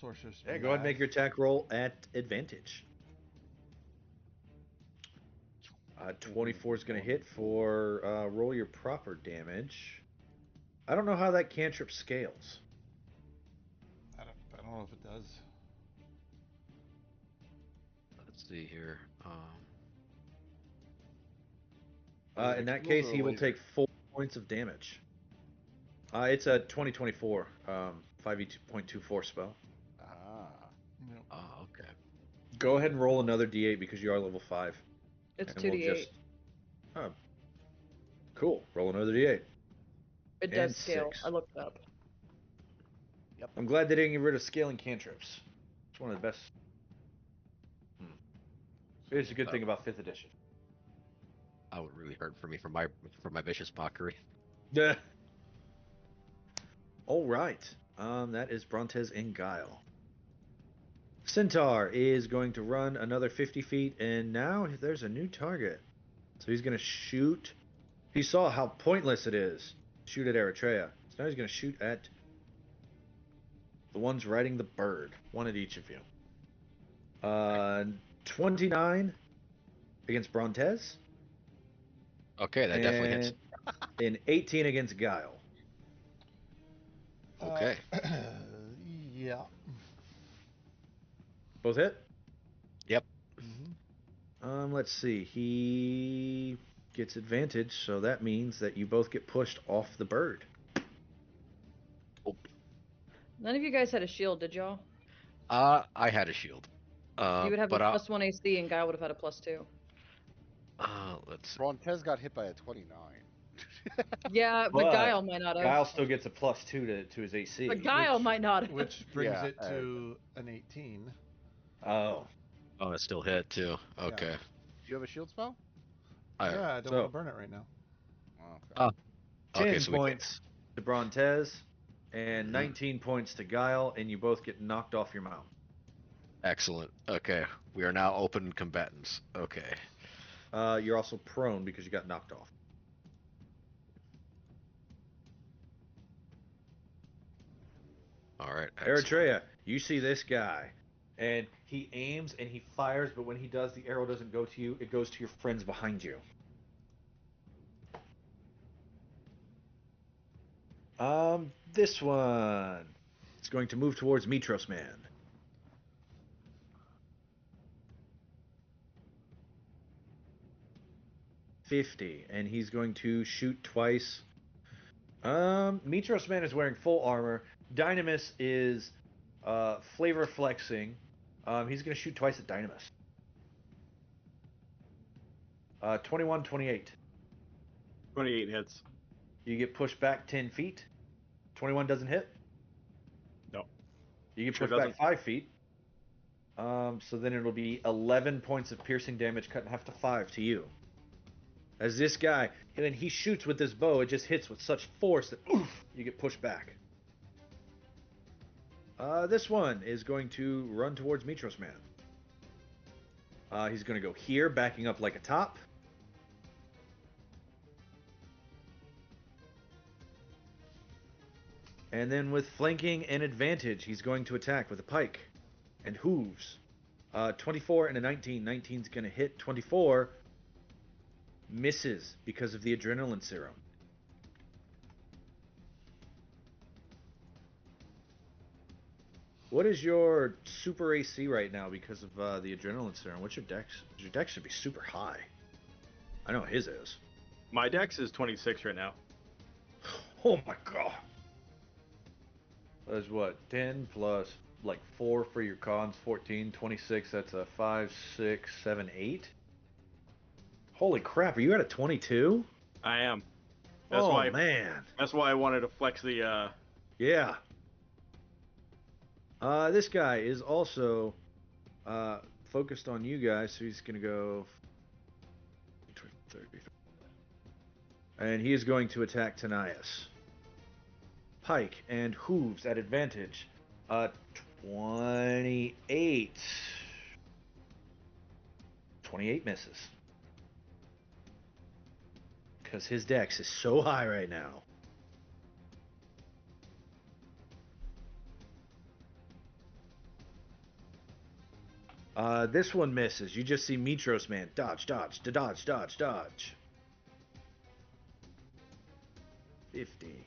sorcerer's Yeah, go ahead and make your attack roll at advantage. 24 is going to hit for roll your proper damage. I don't know how that cantrip scales. I don't know if it does. Let's see here. In that case, he will take 4 points of damage. It's a 2024 5e2.24 spell. Yep. Okay. Go ahead and roll another d8 because you are level 5. it's And 2d8. Oh, cool. Roll another d8. It does and scale. 6. I looked it up. I'm glad they didn't get rid of scaling cantrips. It's one of the best. It's a good thing about 5th edition. That would really hurt for me for my vicious mockery. Yeah. All right. That is Brontes and Geil. Centaur is going to run another 50 feet, and now there's a new target. So he's going to shoot. He saw how pointless it is to shoot at Eretria. So now he's going to shoot at the ones riding the bird. One at each of you. 29 against Brontes. Okay, that definitely hits. And 18 against Geil. Okay. Yeah. Both hit? Yep. Let's see. He gets advantage, so that means that you both get pushed off the bird. None of you guys had a shield, did y'all? I had a shield. You would have a but +1 AC, and Guy would have had a +2. Let's see. Brontes got hit by a 29. Yeah, but Guile might not have. Guile still gets a +2 to his AC. But Guile might not have. Which brings Yeah, it to an 18. Oh. Oh, it still hit too. Okay. Do you have a shield spell? Yeah, I don't want to burn it right now. Oh, okay. 10 so points to Brontes and 19 points to Guile, and you both get knocked off your mount. Excellent. Okay. We are now open combatants. Okay. You're also prone because you got knocked off. All right. Eritrea, you see this guy, and he aims and he fires, but when he does, the arrow doesn't go to you, it goes to your friends behind you. This one is going to move towards Mitros Man. .50, and he's going to shoot twice. Mitros Man is wearing full armor. Dynemys is flavor flexing. He's going to shoot twice at Dynemys. 21, 28. 28 hits. You get pushed back 10 feet. 21 doesn't hit. No. You get Sure pushed doesn't. back 5 feet. So then it'll be 11 points of piercing damage cut in half to 5 to you. As this guy, and then he shoots with this bow, it just hits with such force that oof, you get pushed back. This one is going to run towards Mitros Man. He's going to go here, backing up like a top. And then with flanking and advantage, he's going to attack with a pike and hooves. 24 and a 19. 19's going to hit. 24 misses because of the adrenaline serum. What is your super AC right now because of the adrenaline serum? What's your dex? Your dex should be super high. I know his is. My dex is 26 right now. Oh my god. That's what? 10 plus like 4 for your cons, 14, 26. That's a 5, 6, 7, 8. Holy crap, are you at a 22? I am. That's oh why. Man. That's why I wanted to flex the. Yeah. This guy is also focused on you guys, so he's gonna go 30. And he is going to attack Dynemys. Pike and hooves at advantage. 28. 28 misses. Because his dex is so high right now. This one misses. You just see Mitros Man dodge, dodge, dodge, dodge, dodge. 50.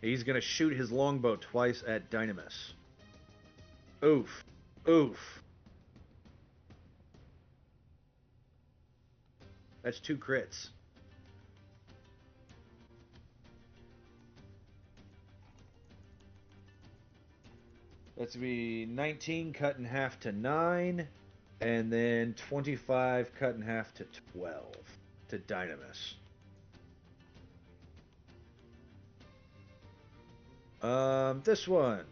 He's gonna shoot his longbow twice at Dynemys. Oof. Oof. That's 2 crits. That's gonna be 19 cut in half to 9, and then 25 cut in half to 12 to Dynemys. This one.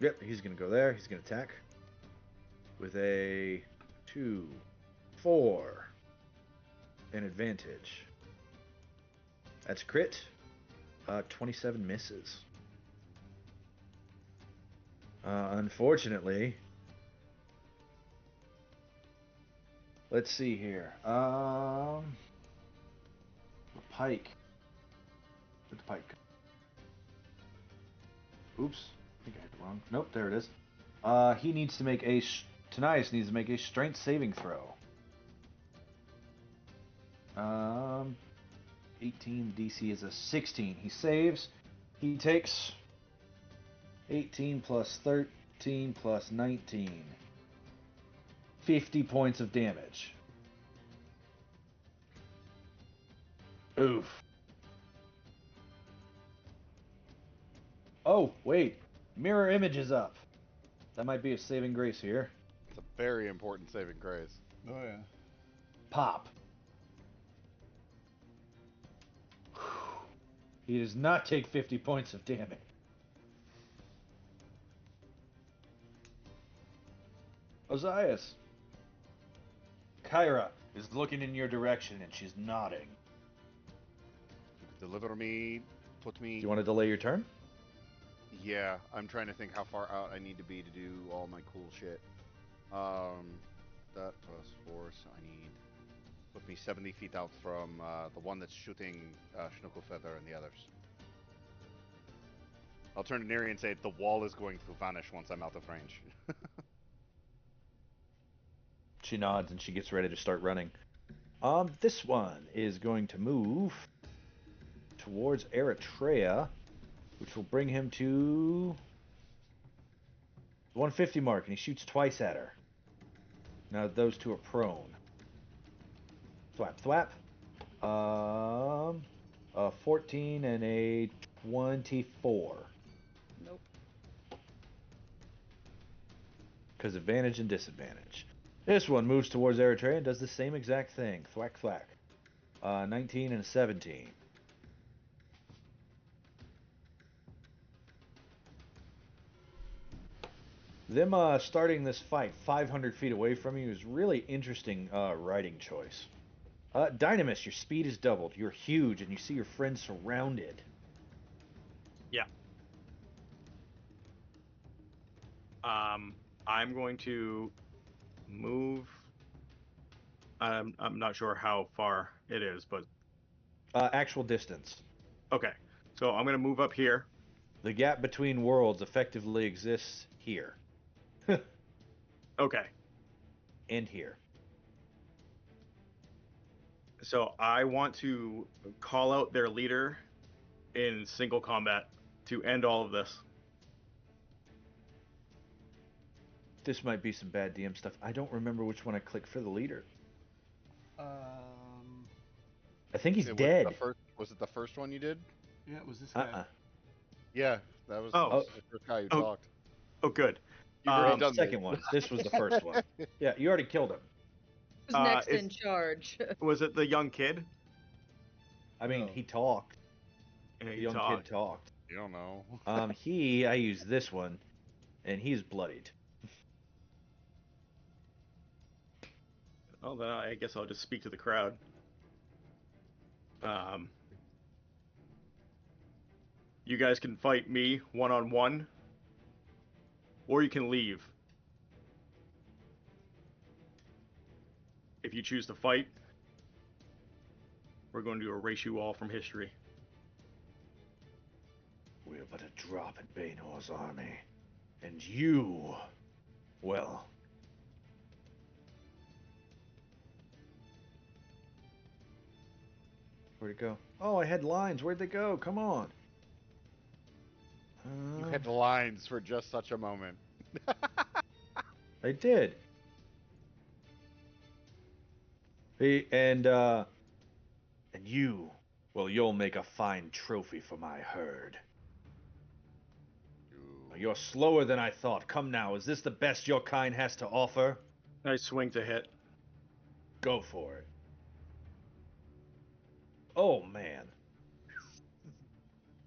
Yep, he's gonna go there. He's gonna attack with a 2, 4, an advantage. That's crit. 27 misses. Unfortunately. Let's see here. The pike. Where'd the pike? Oops. I think I hit it wrong. Nope, there it is. He needs to make a... Dynemys needs to make a strength saving throw. 18 DC is a 16. He saves. He takes 18 plus 13 plus 19. 50 points of damage. Oof. Oh, wait. Mirror image is up. That might be a saving grace here. It's a very important saving grace. Oh yeah. Pop. He does not take 50 points of damage. Ozais. Kyra is looking in your direction and she's nodding. Deliver me, put me. Do you want to delay your turn? Yeah, I'm trying to think how far out I need to be to do all my cool shit. That plus 4, so I need... Put me 70 feet out from the one that's shooting Schnuckelfeather and the others. I'll turn to Neri and say, the wall is going to vanish once I'm out of range. She nods and she gets ready to start running. This one is going to move towards Eretria, which will bring him to the 150 mark, and he shoots twice at her. Now those two are prone. Thwap, thwap. A 14 and a 24. Nope. Because advantage and disadvantage. This one moves towards Eritrea and does the same exact thing. Thwack, thwack. 19 and a 17. Them starting this fight 500 feet away from you is really interesting writing choice. Dynemys, your speed is doubled. You're huge, and you see your friends surrounded. Yeah. I'm going to move. I'm not sure how far it is, but Actual distance. okay. So I'm going to move up here. The gap between worlds effectively exists here. Okay. And here. So I want to call out their leader in single combat to end all of this. This might be some bad DM stuff. I don't remember which one I clicked for the leader. I think he's dead. Was it the first one you did? Yeah, it was this guy. Yeah, that was Oh. the first guy who Oh. talked. Oh, good. You've already The done second this. one. This was the first one. Yeah, you already killed him. Who's next is- in charge? Was it the young kid? I mean, No. he talked. Yeah, The he young talked. kid talked. You don't know. I used this one, and he's bloodied. Well, then I guess I'll just speak to the crowd. You guys can fight me one-on-one, or you can leave. If you choose to fight, we're going to erase you all from history. We're but a drop in Baenor's army. And you... well... Where'd it go? Oh, I had lines. Where'd they go? Come on. You had lines for just such a moment. I did. And you... well, you'll make a fine trophy for my herd. You're slower than I thought. Come now, is this the best your kind has to offer? I swing to hit. Go for it. Oh, man.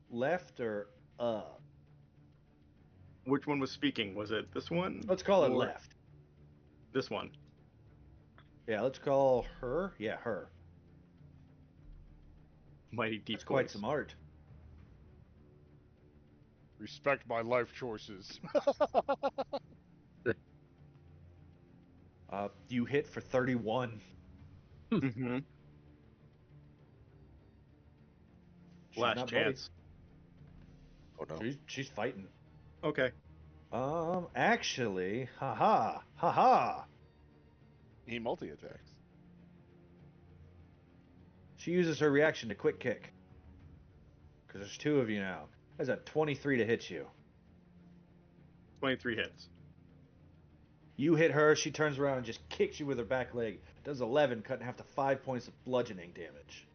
Left or up? Which one was speaking? Was it this one? Let's call it or left. This one. Yeah, let's call her. Yeah, her. Mighty deep That's quite voice. some art. Respect my life choices. You hit for 31. Mm-hmm. She's Last not bloody. chance. Oh no. She's fighting. Okay. Actually, haha. He multi-attacks. She uses her reaction to quick kick. Because there's two of you now. That's a 23 to hit you. 23 hits. You hit her, she turns around and just kicks you with her back leg. Does 11, cut in half to 5 points of bludgeoning damage.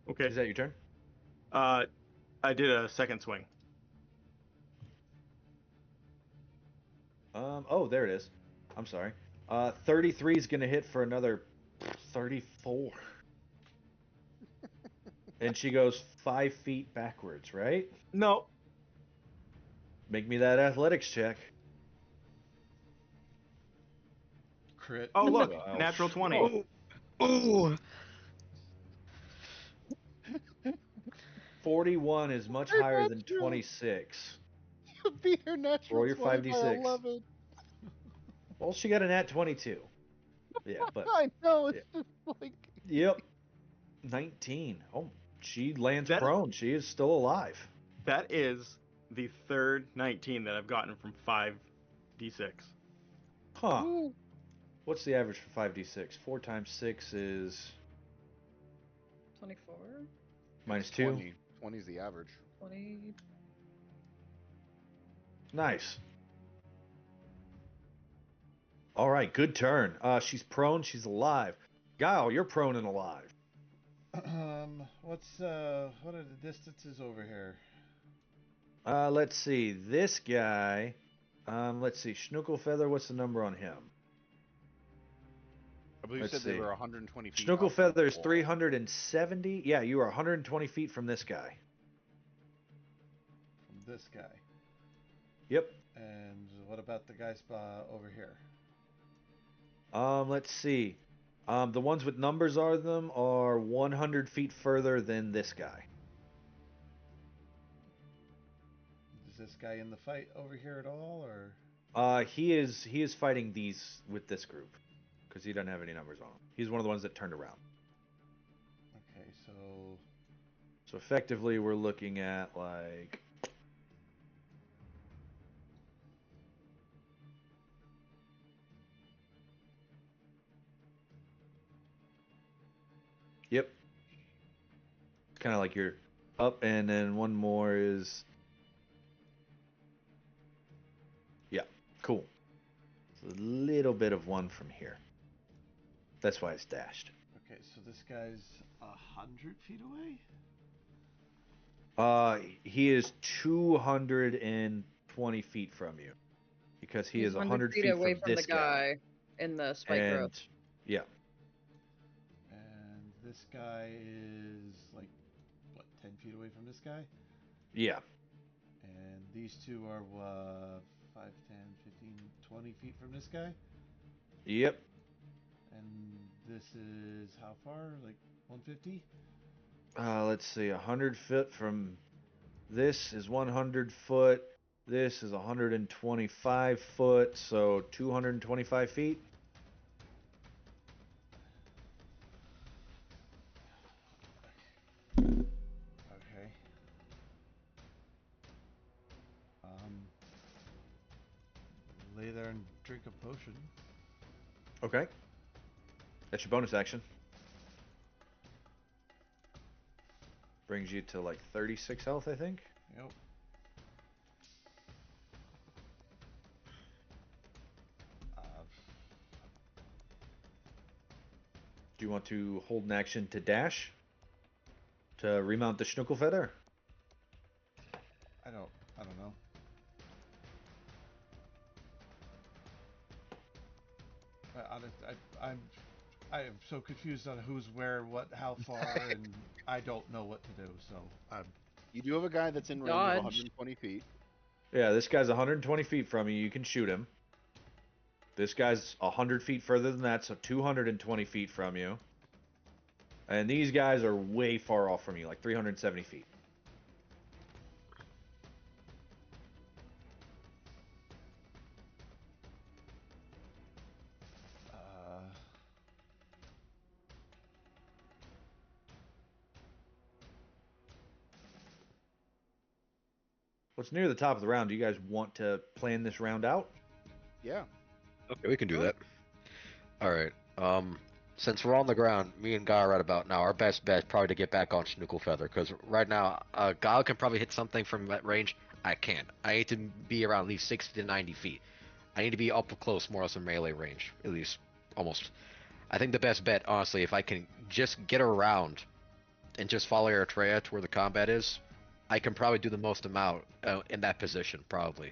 Okay. Is that your turn? I did a second swing. Oh, there it is. I'm sorry. 33 is going to hit for another 34. And she goes 5 feet backwards, right? No. Make me that athletics check. Crit. Oh, look. Wow. Natural 20. Ooh. 41 is much higher than 26. You beat her natural Roll your 20 by 5d6. 11. Well, she got a nat 22. Yeah, but... I know, it's just like... Yep. 19. Oh, she lands That- prone. She is still alive. That is the third 19 that I've gotten from 5d6. Huh. What's the average for 5d6? 4 times 6 is... 24? minus 2. 20. 20 is the average. 20? Nice. All right, good turn. She's prone. She's alive. Geil, you're prone and alive. What are the distances over here? Let's see. This guy Let's see. Schnuckle Feather, what's the number on him? I believe you Let's said they see. were 120 feet. Schnuckle up from the Feather is wall. 370. Yeah, you are 120 feet from this guy. From this guy. Yep. And what about the guys over here? Let's see. The ones with numbers on them are 100 feet further than this guy. Is this guy in the fight over here at all, or? He is fighting these with this group because he doesn't have any numbers on him. He's one of the ones that turned around. Okay, so So effectively, we're looking at like. Yep. Kind of like you're up, and then one more is. Yeah, cool. So a little bit of one from here. That's why it's dashed. okay, so this guy's 100 feet away. He is 220 feet from you because he He's is 100 feet away from the this guy. in the spike And growth. yeah, And this guy is like, what, 10 feet away from this guy? yeah, And these two are 5, 10, 15, 20 feet from this guy? yep. And this is how far? Like 150? Let's see, 100 foot from this is 100 foot. This is 125 foot, so 225 feet. Okay. Lay there and drink a potion. Okay. That's your bonus action. Brings you to like 36 health, I think. Yep. Do you want to hold an action to dash? To remount the Schnuckle Feather? I don't know. I am so confused on who's where, what, how far, and I don't know what to do. So I'm. You do have a guy that's in range Dodge. of 120 feet. Yeah, this guy's 120 feet from you. You can shoot him. This guy's 100 feet further than that, so 220 feet from you. And these guys are way far off from you, like 370 feet. Well, it's near the top of the round. Do you guys want to plan this round out? Yeah. Okay, we can do that. All right. Since we're on the ground, me and Guy are right about now. Our best bet is probably to get back on Schnuckle Feather, because right now, Guy can probably hit something from that range. I can't. I need to be around at least 60 to 90 feet. I need to be up close, more or less in melee range, at least almost. I think the best bet, honestly, if I can just get around and just follow Eretria to where the combat is, I can probably do the most amount in that position, probably.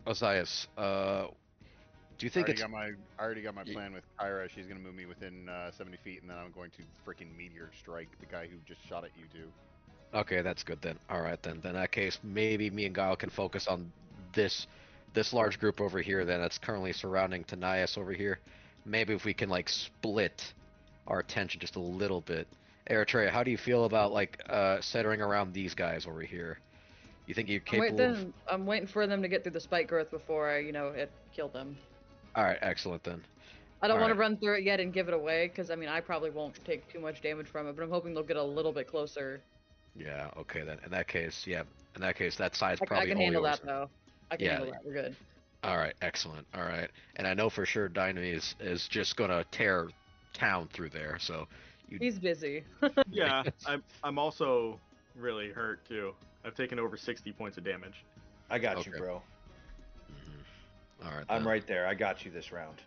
Ozais, do you think it's... I already got my plan with Kyra. She's gonna move me within 70 feet, and then I'm going to freaking meteor strike the guy who just shot at you two. Okay, that's good then. All right then. Then in that case, maybe me and Geil can focus on this large group over here then that's currently surrounding Dynemys over here. Maybe if we can like split our attention just a little bit. Eritrea, how do you feel about like centering around these guys over here? You think you're capable I'm waiting for them to get through the spike growth before I, kill them. All right, excellent then. I don't All want right. to run through it yet and give it away, because, I probably won't take too much damage from it, but I'm hoping they'll get a little bit closer. Yeah, okay then. In that case, that side's I probably can all handle yours. that, though. I can Yeah. handle that. We're good. All right, excellent. All right, and I know for sure Dynemys is just gonna tear town through there. So He's busy. Yeah, I'm also really hurt too. I've taken over 60 points of damage. I got you, Okay. bro. All right. I'm then. right there. I got you this round.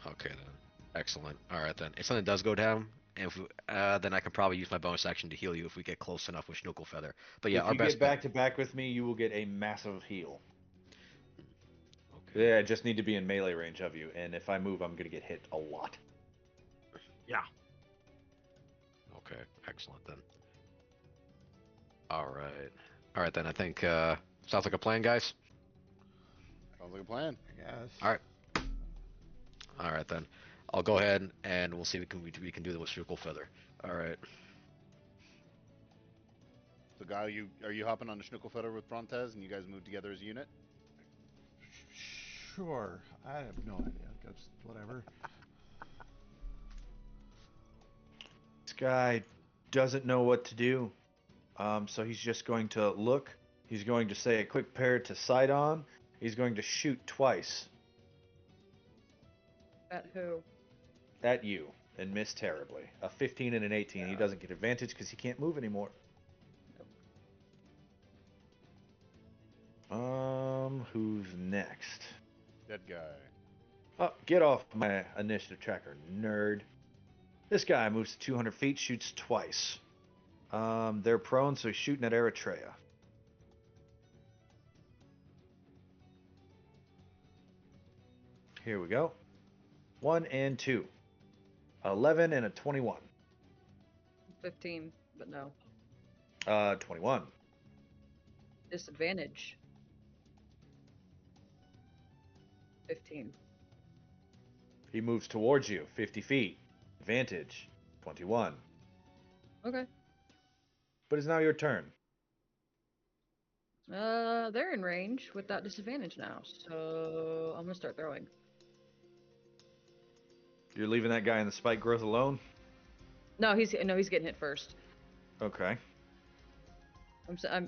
Okay then. Excellent. All right then. If something does go down, And if we, then I can probably use my bonus action to heal you if we get close enough with Schnuckle Feather. But yeah, If our you best get bet. back to back with me, you will get a massive heal. Okay. Yeah, I just need to be in melee range of you, and if I move, I'm gonna get hit a lot. Yeah. Okay. Excellent then. All right. All right then. I think sounds like a plan, guys. Sounds like a plan. I guess. All right. All right then. I'll go ahead and we'll see if we can do this with Schnuckle Feather. All right. So, Guile, are you hopping on the Schnuckelfeather with Brontes, and you guys move together as a unit? Sure. I have no idea. Just whatever. This guy doesn't know what to do. So he's just going to look. He's going to say a quick pair to Sydon. He's going to shoot twice At who? at you and miss terribly. A 15 and an 18. He doesn't get advantage because he can't move anymore. Who's next? Dead guy. Oh, get off my initiative tracker, nerd. This guy moves to 200 feet, shoots twice. They're prone, so he's shooting at Eretria. Here we go. 1 and 2. 11 and a 21. 15, but no. 21. Disadvantage. 15. He moves towards you, 50 feet. Advantage, 21. Okay. But it's now your turn. They're in range with that disadvantage now, so I'm gonna start throwing. You're leaving that guy in the spike growth alone? No, he's getting hit first. Okay.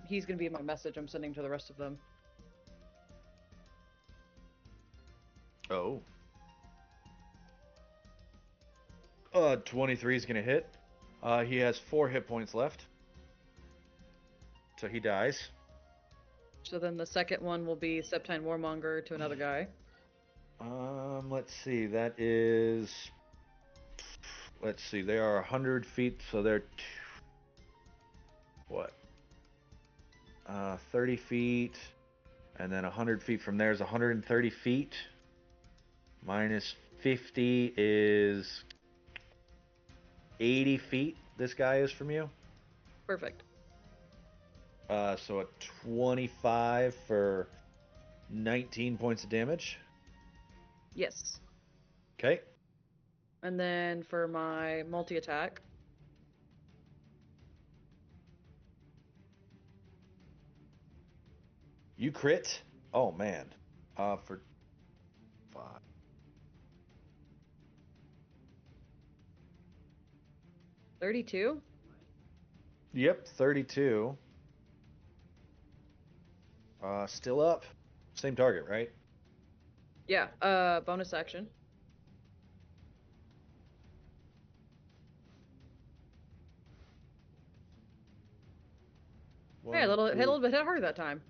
He's gonna be my message I'm sending to the rest of them. Oh. 23 is going to hit. He has 4 hit points left. So he dies. So then the second one will be Septine Warmonger to another guy. Let's see. That is. Let's see. They are 100 feet, so they're. What? 30 feet. And then 100 feet from there is 130 feet. Minus 50 is 80 feet. This guy is from you. Perfect. So a 25 for 19 points of damage. Yes. Okay. And then for my multi-attack, You crit. Oh man. For 5. 32. Yep, 32. Still up. Same target, right? Yeah. Bonus action. Hey, hit a little bit harder that time.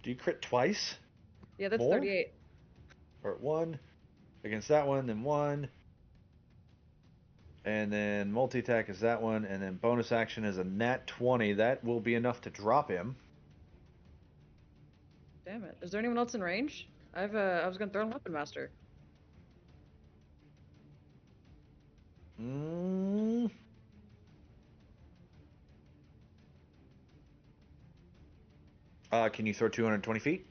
Do you crit twice? Yeah, that's More? 38. Or 1 against that one, then 1. And then multi-attack is that one, and then bonus action is a nat 20. That will be enough to drop him. Damn it. Is there anyone else in range? I was gonna throw in Weapon Master. Mm. Can you throw 220 feet?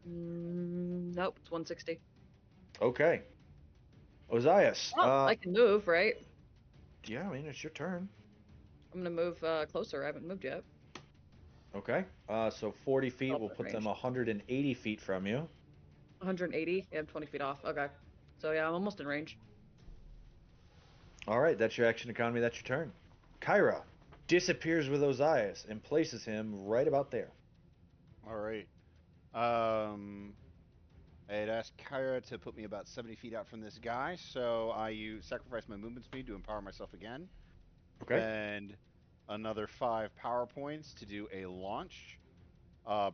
Nope, it's 160. Okay. Ozais. Oh, I can move, right? Yeah, I mean, it's your turn. I'm gonna move closer. I haven't moved yet. Okay. So 40 feet will Teleport put them range. 180 feet from you. 180. Yeah, I'm 20 feet off. Okay. So yeah, I'm almost in range. All right, that's your action economy. That's your turn. Kyra disappears with Ozais and places him right about there. All right. I had asked Kyra to put me about 70 feet out from this guy, so I sacrifice my movement speed to empower myself again. Okay. Spend another 5 power points to do a launch,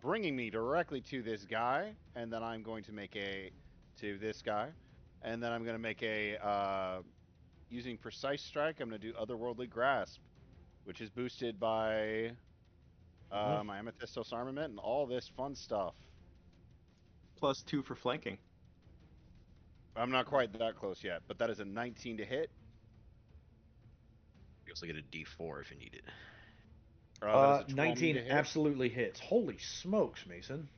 bringing me directly to this guy, and then I'm going to make to this guy. And then I'm going to make a using precise strike. I'm going to do otherworldly grasp, which is boosted by my amethystos armament and all this fun stuff. +2 for flanking. I'm not quite that close yet, but that is a 19 to hit. You also get a D4 if you need it. That is a 20 19 to hit. absolutely hits. Holy smokes, Mason.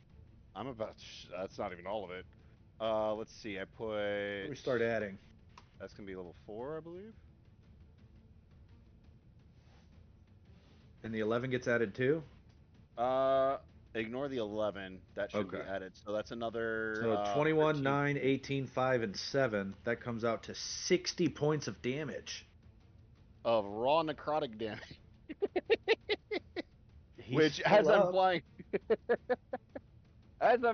I'm about. That's not even all of it. Let's see. I put. Let me start adding. That's gonna be level 4, I believe. And the 11 gets added too? Ignore the 11. That should be Okay. added. So that's another. So 21, 13. 9, 18, 5, and 7. That comes out to 60 points of damage. Of raw necrotic damage. He's Which, still as I'm up.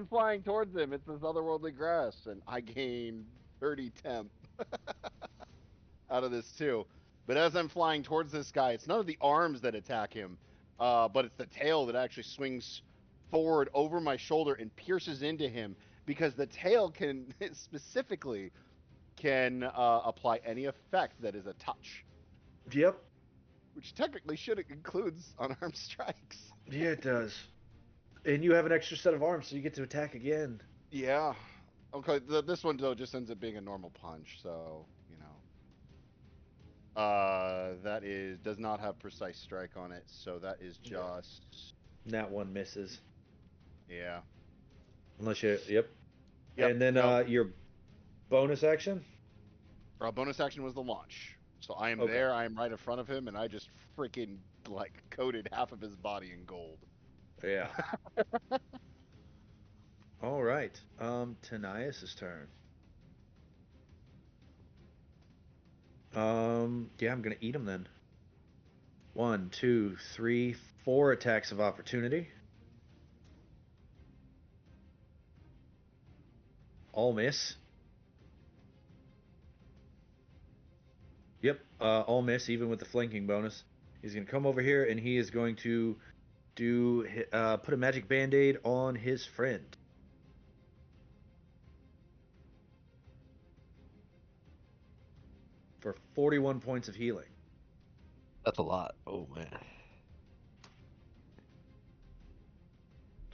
flying, towards him, it's this otherworldly grass, and I gain 30 temp out of this too. But as I'm flying towards this guy, it's none of the arms that attack him, but it's the tail that actually swings forward over my shoulder and pierces into him, because the tail can specifically apply any effect that is a touch, Yep. which technically should includes unarmed strikes. Yeah, it does. And you have an extra set of arms, so you get to attack again. Yeah. Okay. This one though just ends up being a normal punch, so you know. That does not have precise strike on it, so that is just That one misses. yeah. Unless you, yep. Yep, And then no. your bonus action? Bonus action was the launch, so I am Okay. there. I am right in front of him, and I just freaking like coated half of his body in gold. Yeah. All right. Dynemys' turn. Yeah, I'm gonna eat him then. 1, 2, 3, 4 attacks of opportunity. All miss. Yep, all miss, even with the flanking bonus. He's gonna come over here and he is going to put a magic band-aid on his friend. For 41 points of healing. That's a lot. Oh man.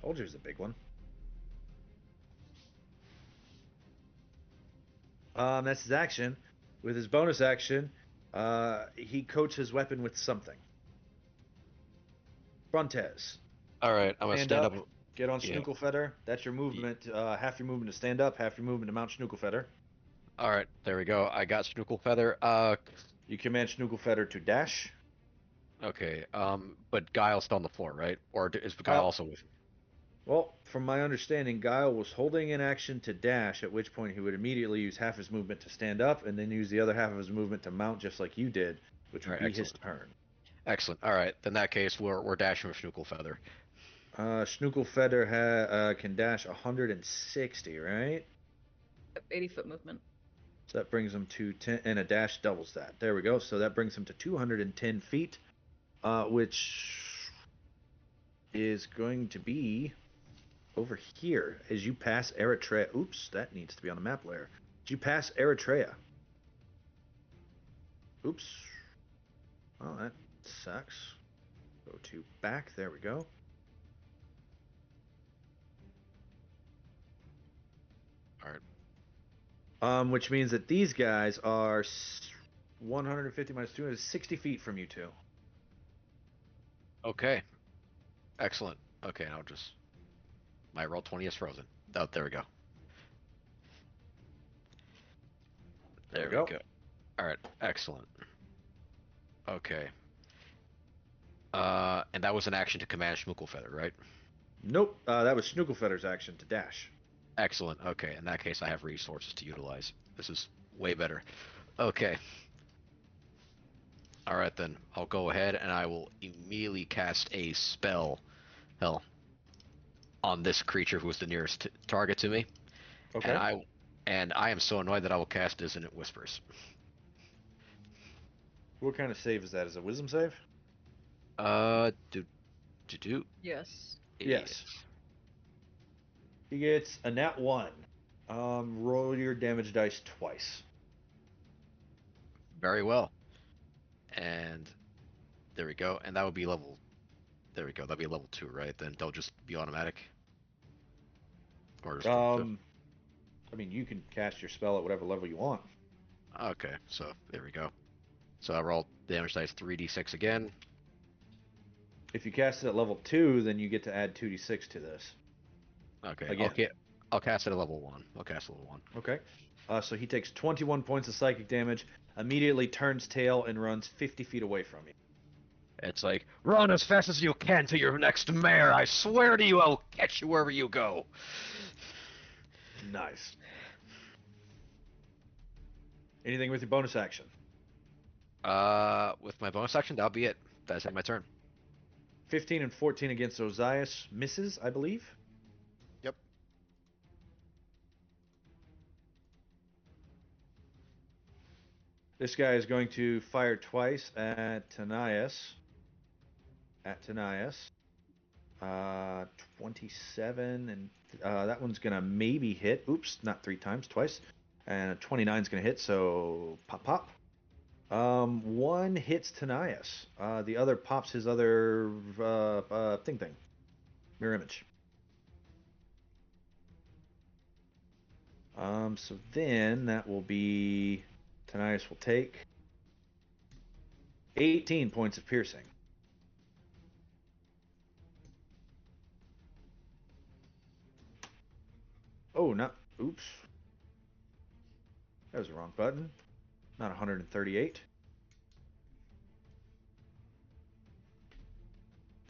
Told you it was a big one. That's his action. With his bonus action, he coats his weapon with something. Brontes. All right, I'm gonna stand up. Get on Yeah. Snooklefeather. That's your movement. Half your movement to stand up, half your movement to mount Snooklefeather. All right, there we go. I got Snookle Feather. You command Snooklefeather to dash. Okay. But Geil's still on the floor, right? Or is Geil also with? Well, from my understanding, Geil was holding an action to dash, at which point he would immediately use half his movement to stand up, and then use the other half of his movement to mount, just like you did, which would All right, be his excellent. turn. Excellent. All right, in that case, we're dashing with Snookle Feather. Snooklefeather can dash 160, right? 80-foot movement. So that brings him to 10, and a dash doubles that. There we go. So that brings him to 210 feet, which is going to be over here as you pass Eretria. Oops, that needs to be on the map layer. As you pass Eretria. Oops. Oh, that sucks. Go to back. There we go. All right. Which means that these guys are 150 minus 200, 60 feet from you two. Okay. Excellent. Okay, I'll just my roll 20 is frozen. Oh, there we go. There we go. All right, excellent. Okay. And that was an action to command Schmookle Feather, right? Nope, that was Snooklefeather's action to dash. Excellent. Okay, in that case, I have resources to utilize. This is way better. Okay. All right, then. I'll go ahead and I will immediately cast a spell, hell, on this creature who is the nearest target to me. Okay. And I am so annoyed that I will cast Dissonant Whispers. What kind of save is that? Is it a wisdom save? Do. Yes. Yes. He gets a nat 1. Roll your damage dice twice. Very well. And there we go. And that would be level. There we go. That'll be level 2, right? Then they'll just be automatic. Or just I mean, you can cast your spell at whatever level you want. okay. So there we go. So I roll damage dice 3d6 again. If you cast it at level 2, then you get to add 2d6 to this. Okay. Again. I'll cast it at level 1. I'll cast level 1. Okay. So he takes 21 points of psychic damage, immediately turns tail, and runs 50 feet away from you. It's like, run as fast as you can to your next mare. I swear to you, I'll catch you wherever you go. Nice. Anything with your bonus action? With my bonus action, that'll be it. That's my turn. 15 and 14 against Ozais misses, I believe. Yep. This guy is going to fire twice at Dynemys. 27, and that one's going to maybe hit. Oops, not 3 times, twice. And a 29 is going to hit, so pop. One hits Dynemys. The other pops his other thing. Mirror image. So then that will be... Dynemys will take 18 points of piercing. Oh, not... Oops. That was the wrong button. Not 138.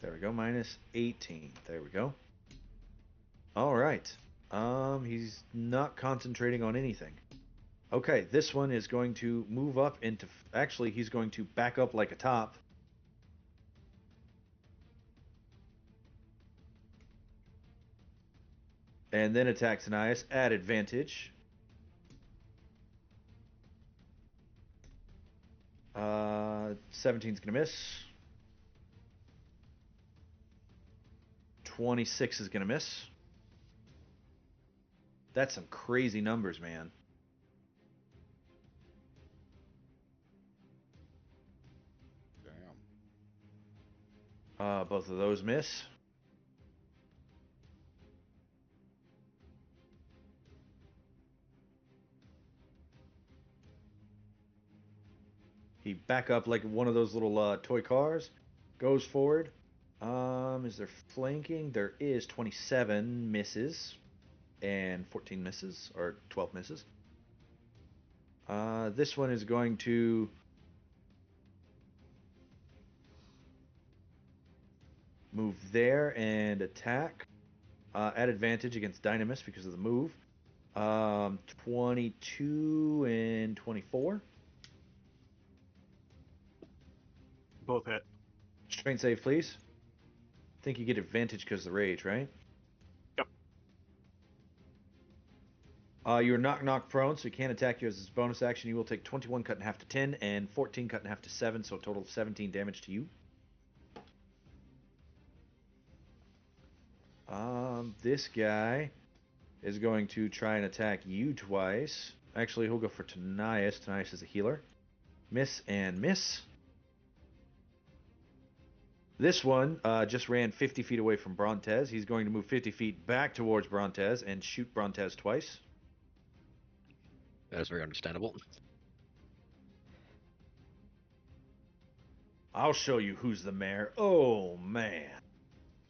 There we go, minus 18. There we go. All right. He's not concentrating on anything. Okay, this one is going to move up into... Actually, he's going to back up like a top. And then attack Dynemys at advantage. 17's going to miss. 26 is going to miss. That's some crazy numbers, man. Damn. Both of those miss. He back up like one of those little toy cars. Goes forward. Is there flanking? There is. 27 misses. And 14 misses. Or 12 misses. This one is going to... move there and attack. At advantage against Dynemys because of the move. 22 and 24. Both hit. Strength save, please. I think you get advantage because of the rage, right? Yep. You're knock prone, so he can't attack you as his bonus action. You will take 21 cut in half to 10 and 14 cut in half to 7, so a total of 17 damage to you. This guy is going to try and attack you twice. Actually, he'll go for Dynemys. Dynemys is a healer. Miss and miss. This one just ran 50 feet away from Brontes. He's going to move 50 feet back towards Brontes and shoot Brontes twice. That is very understandable. I'll show you who's the mayor. Oh, man.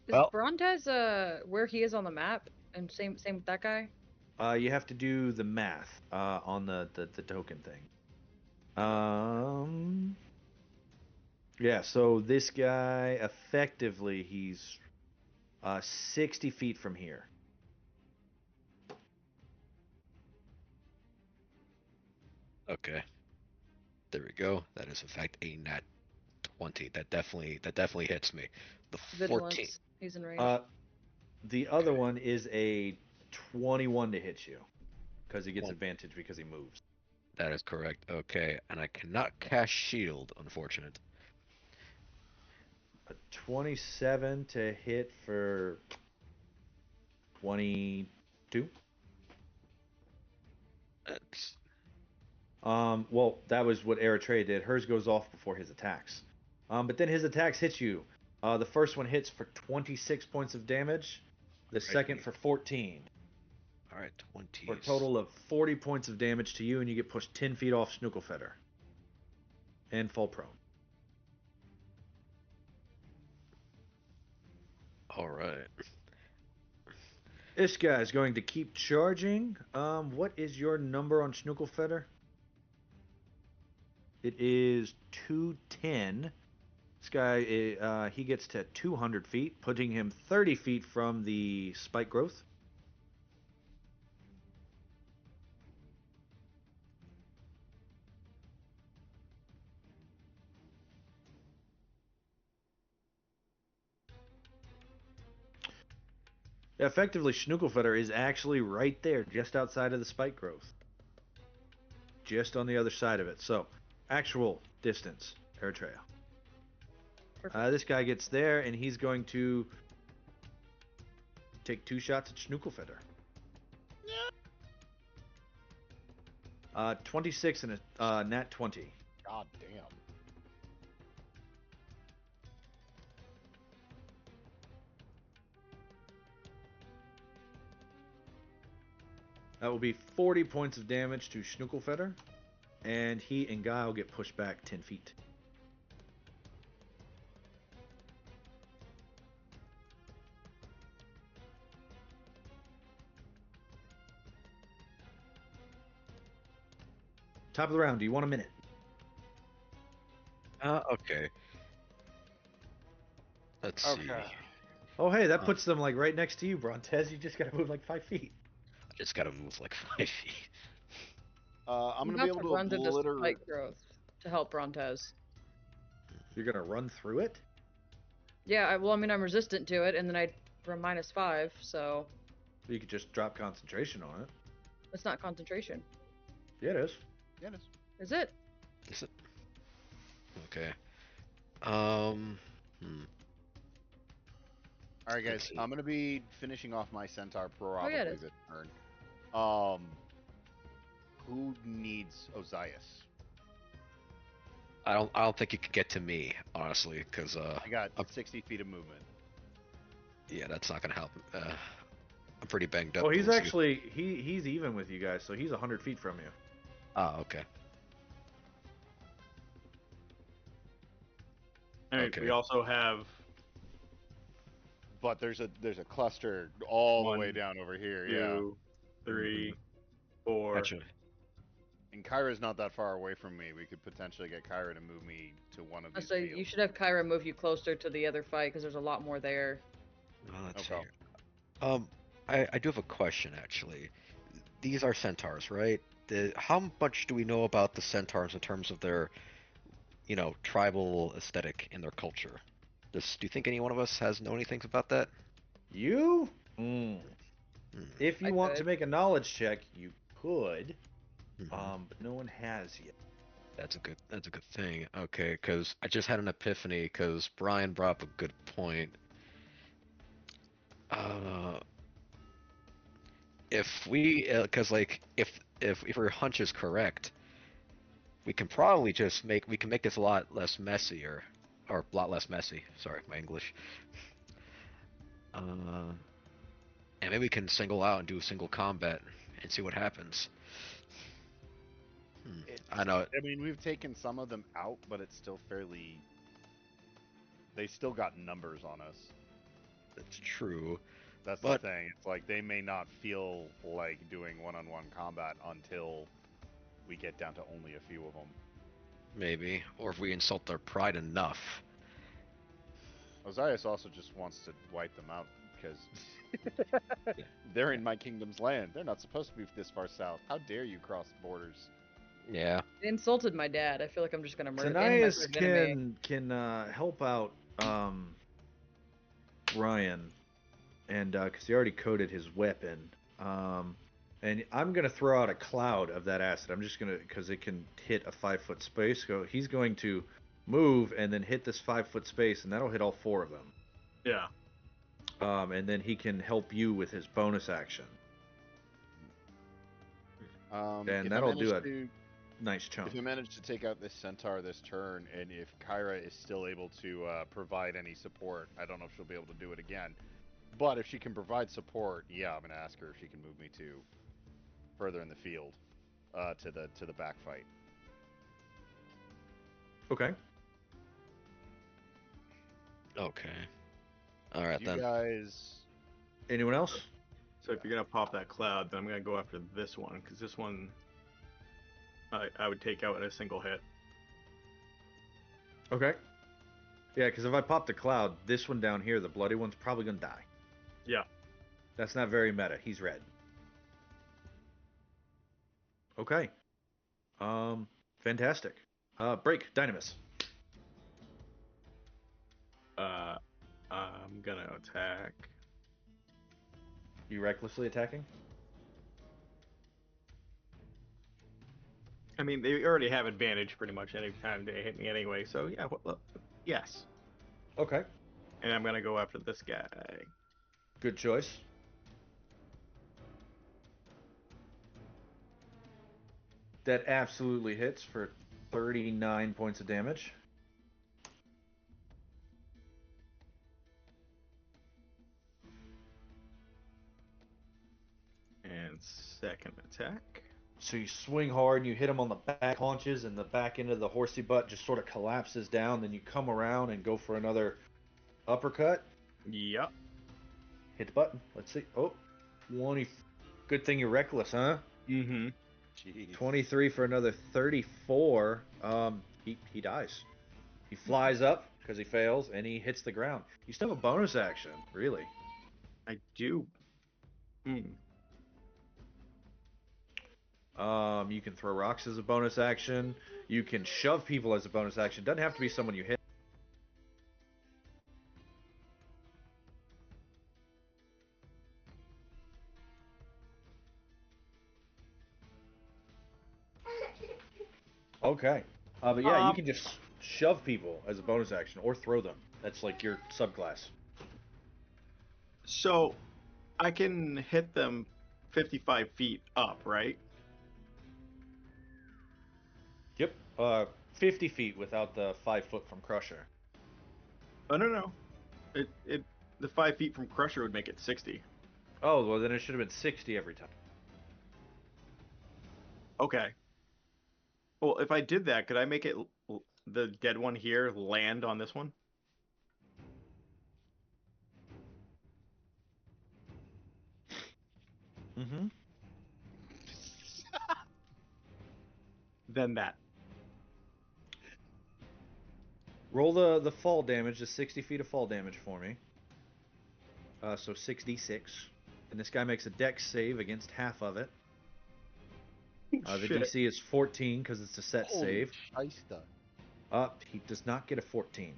Is Well- Brontes where he is on the map? And same with that guy? You have to do the math on the token thing. Yeah, so this guy, effectively, he's 60 feet from here. Okay. There we go. That is in fact a nat 20. That definitely hits me. The 14. Vigilance. He's in range. The other one is a 21 to hit you because he gets 20. advantage because he moves. That is correct. Okay, and I cannot cast shield, unfortunate. A 27 to hit for 22. That's Well, that was what Eritrea did. Hers goes off before his attacks. But then his attacks hit you. The first one hits for 26 points of damage. The second for 14. all right. 20. For a total of 40 points of damage to you, and you get pushed 10 feet off Snooklefetter. And fall prone. All right. This guy is going to keep charging. What is your number on Snooklefetter? It is 210. This guy, he gets to 200 feet, putting him 30 feet from the spike growth. Effectively, Snooklefetter is actually right there, just outside of the spike growth. Just on the other side of it. So, actual distance, Eritrea. This guy gets there, and he's going to take 2 shots at Snooklefetter. 26 and a nat 20. God damn. That will be 40 points of damage to Snooklefetter, and he and Geil get pushed back 10 feet. Top of the round. Do you want a minute? Okay. Let's see. Okay. Oh, hey, that puts them like right next to you, Brontes. You just gotta move like 5 feet. I just gotta move like 5 feet. I'm You gonna be have able to to run to the obliterate. spike growth to help Brontes. You're gonna run through it? Yeah, well, I mean, I'm resistant to it, and then we're -5, so You could just drop concentration on it. it's not concentration. Yeah, it is. Yeah, it is. Is it? Is it? Okay. Hmm. All right, guys. Let's see. I'm gonna be finishing off my centaur Oh, probably yeah, it is. this turn. Who needs Ozais? I don't think you could get to me, honestly, because I got 60 feet of movement. yeah, that's not gonna help. I'm pretty banged up. Oh, he's Let's see. actually he's even with you guys, so he's 100 feet from you. Ah, okay. All right, Okay. we also have But there's a cluster all the way One, down over here. Yeah. 2, 3, 4. Gotcha. And Kyra's not that far away from me. We could potentially get Kyra to move me to one of these So fields. you should have Kyra move you closer to the other fight because there's a lot more there. Let's Okay. see. I do have a question actually. These are centaurs, right? How much do we know about the centaurs in terms of their, tribal aesthetic and their culture? Do you think any one of us know anything about that? You? Hmm. If you I want to could. make a knowledge check, you could. Mhm. But no one has yet. That's a good thing. Okay, because I just had an epiphany because Brian brought up a good point. Uh, if we, because like if our hunch is correct, we can probably we can make this a lot less messy or a lot less messy. Sorry, my English. And maybe we can single out and do a single combat and see what happens. I know. I mean, we've taken some of them out, but it's still fairly. They still got numbers on us. That's true. That's But the thing. It's like they may not feel like doing one-on-one combat until we get down to only a few of them. maybe, or if we insult their pride enough. Ozais also just wants to wipe them out because they're in my kingdom's land. They're not supposed to be this far south. How dare you cross borders? Yeah. They insulted my dad. I feel like I'm just gonna murder my Dynemys third enemy. can help out Ryan, and because he already coded his weapon. And I'm gonna throw out a cloud of that acid. I'm just gonna because it can hit a 5-foot space. So he's going to move and then hit this 5-foot space, and that'll hit all 4 of them. Yeah. And then he can help you with his bonus action. And If I that'll do manage a to nice chunk. if I manage to take out this centaur this turn, and if Kyra is still able to provide any support, I don't know if she'll be able to do it again. But if she can provide support, yeah, I'm gonna ask her if she can move me to further in the field, to the back fight. Okay. Okay. All right You then. guys, Anyone else? So if you're gonna pop that cloud, then I'm gonna go after this one because this one I would take out in a single hit. Okay. Yeah, because if I pop the cloud, this one down here, the bloody one's probably gonna die. Yeah. That's not very meta. He's red. Okay. Fantastic. Break, Dynemys. I'm gonna attack. You recklessly attacking? I mean, they already have advantage pretty much any time they hit me anyway. So yeah, yes. Okay. And I'm gonna go after this guy. Good choice. That absolutely hits for 39 points of damage. And second attack. So you swing hard and you hit him on the back haunches, and the back end of the horsey butt just sort of collapses down. Then you come around and go for another uppercut. Yep. Hit the button. Let's see. Oh, 20. Good thing you're reckless, huh? Mm-hmm. jeez. 23 for another 34. He dies. He flies up because he fails, and he hits the ground. You still have a bonus action, really. I do. Hmm. You can throw rocks as a bonus action. You can shove people as a bonus action. Doesn't have to be someone you hit. Okay. But yeah, you can just shove people as a bonus action or throw them. That's like your subclass. So I can hit them 55 feet up, right? Yep. 50 feet without the 5 foot from Crusher. Oh no. The 5 feet from Crusher would make it 60. Oh, well then it should have been 60 every time. Okay. Well, if I did that, could I make it the dead one here land on this one? Mm-hmm. Then that. Roll the fall damage, the 60 feet of fall damage for me. So 6d6. And this guy makes a dex save against half of it. The Shit. DC is 14 because it's a set Holy save. Shysta. He does not get a 14.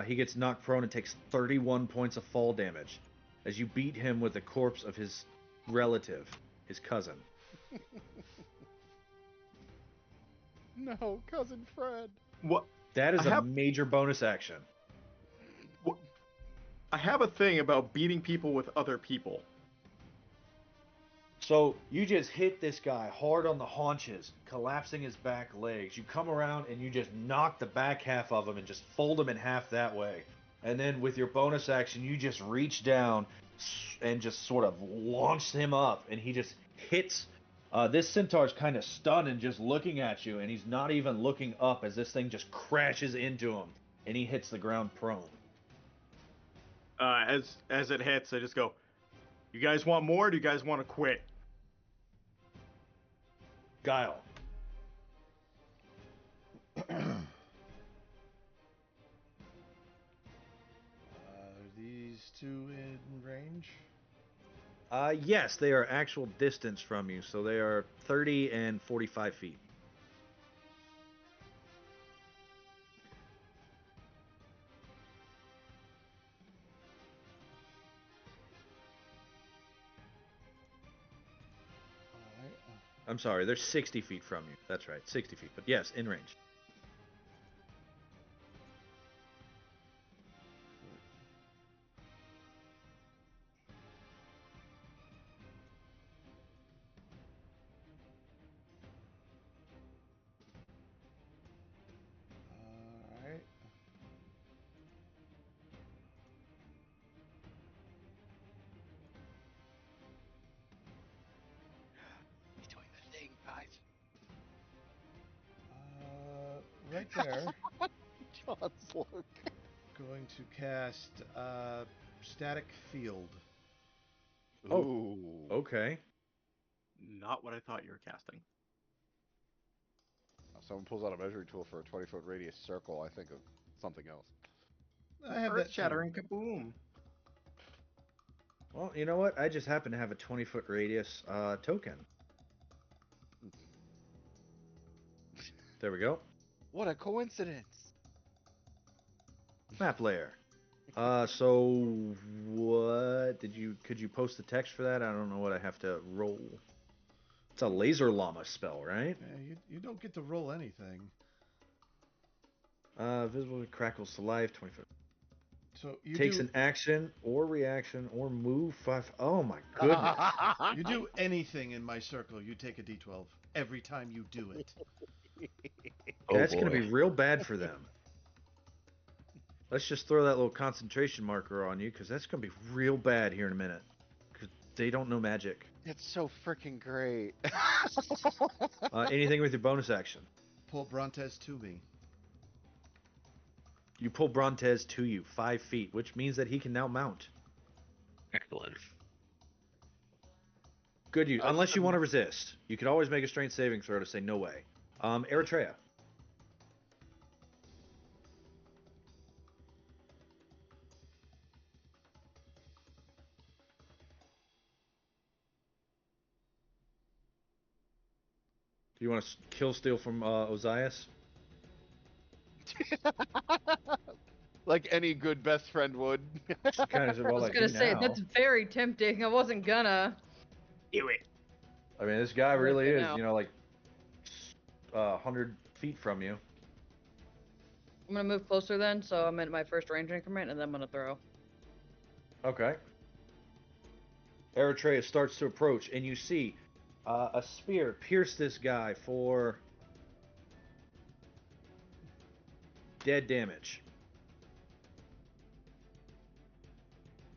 He gets knocked prone and takes 31 points of fall damage as you beat him with the corpse of his relative, his cousin. No, cousin Fred. What? That is I a have- major bonus action. What? I have a thing about beating people with other people. So you just hit this guy hard on the haunches, collapsing his back legs. You come around and you just knock the back half of him and just fold him in half that way. And then with your bonus action, you just reach down and just sort of launch him up, and he just hits. This centaur's kind of stunned and just looking at you, and he's not even looking up as this thing just crashes into him, and he hits the ground prone. As it hits, I just go, "You guys want more? Or do you guys want to quit?" Geil. Are these two in range? Yes, they are actual distance from you, so they are 30 and 45 feet. Alright. I'm sorry, they're 60 feet from you. That's right, 60 feet. But yes, in range. there. John's look. Going to cast Static Field. Oh. Ooh. Okay. Not what I thought you were casting. Someone pulls out a measuring tool for a 20-foot radius circle. I think of something else. I have that Earth too. shattering kaboom. Well, you know what? I just happen to have a 20-foot radius token. There we go. What a coincidence! Map layer. So what could you post the text for that? I don't know what I have to roll. It's a laser llama spell, right? Yeah, you don't get to roll anything. Visible crackles to life, 20 foot. So you Takes do an action or reaction or move 5. Oh my goodness. you do anything in my circle, you take a D12 every time you do it. Oh, That's going to boy. be real bad for them. Let's just throw that little concentration marker on you, because that's going to be real bad here in a minute. Because they don't know magic. It's so freaking great. Anything with your bonus action. Pull Brontes to me. You pull Brontes to you 5 feet, which means that he can now mount. Excellent. Good use. Unless you want to resist. You could always make a strength saving throw to say no way. Eretria. Do you want to kill steal from Ozais? Like any good best friend would. She kind of said, I well, was I gonna do say now. that's very tempting. I wasn't gonna. Do it. I mean, this guy I really do is, now. you know, like 100 feet from you. I'm gonna move closer then, so I'm in my first range increment, and then I'm gonna throw. Okay. Eretria starts to approach, and you see a spear pierce this guy for dead damage.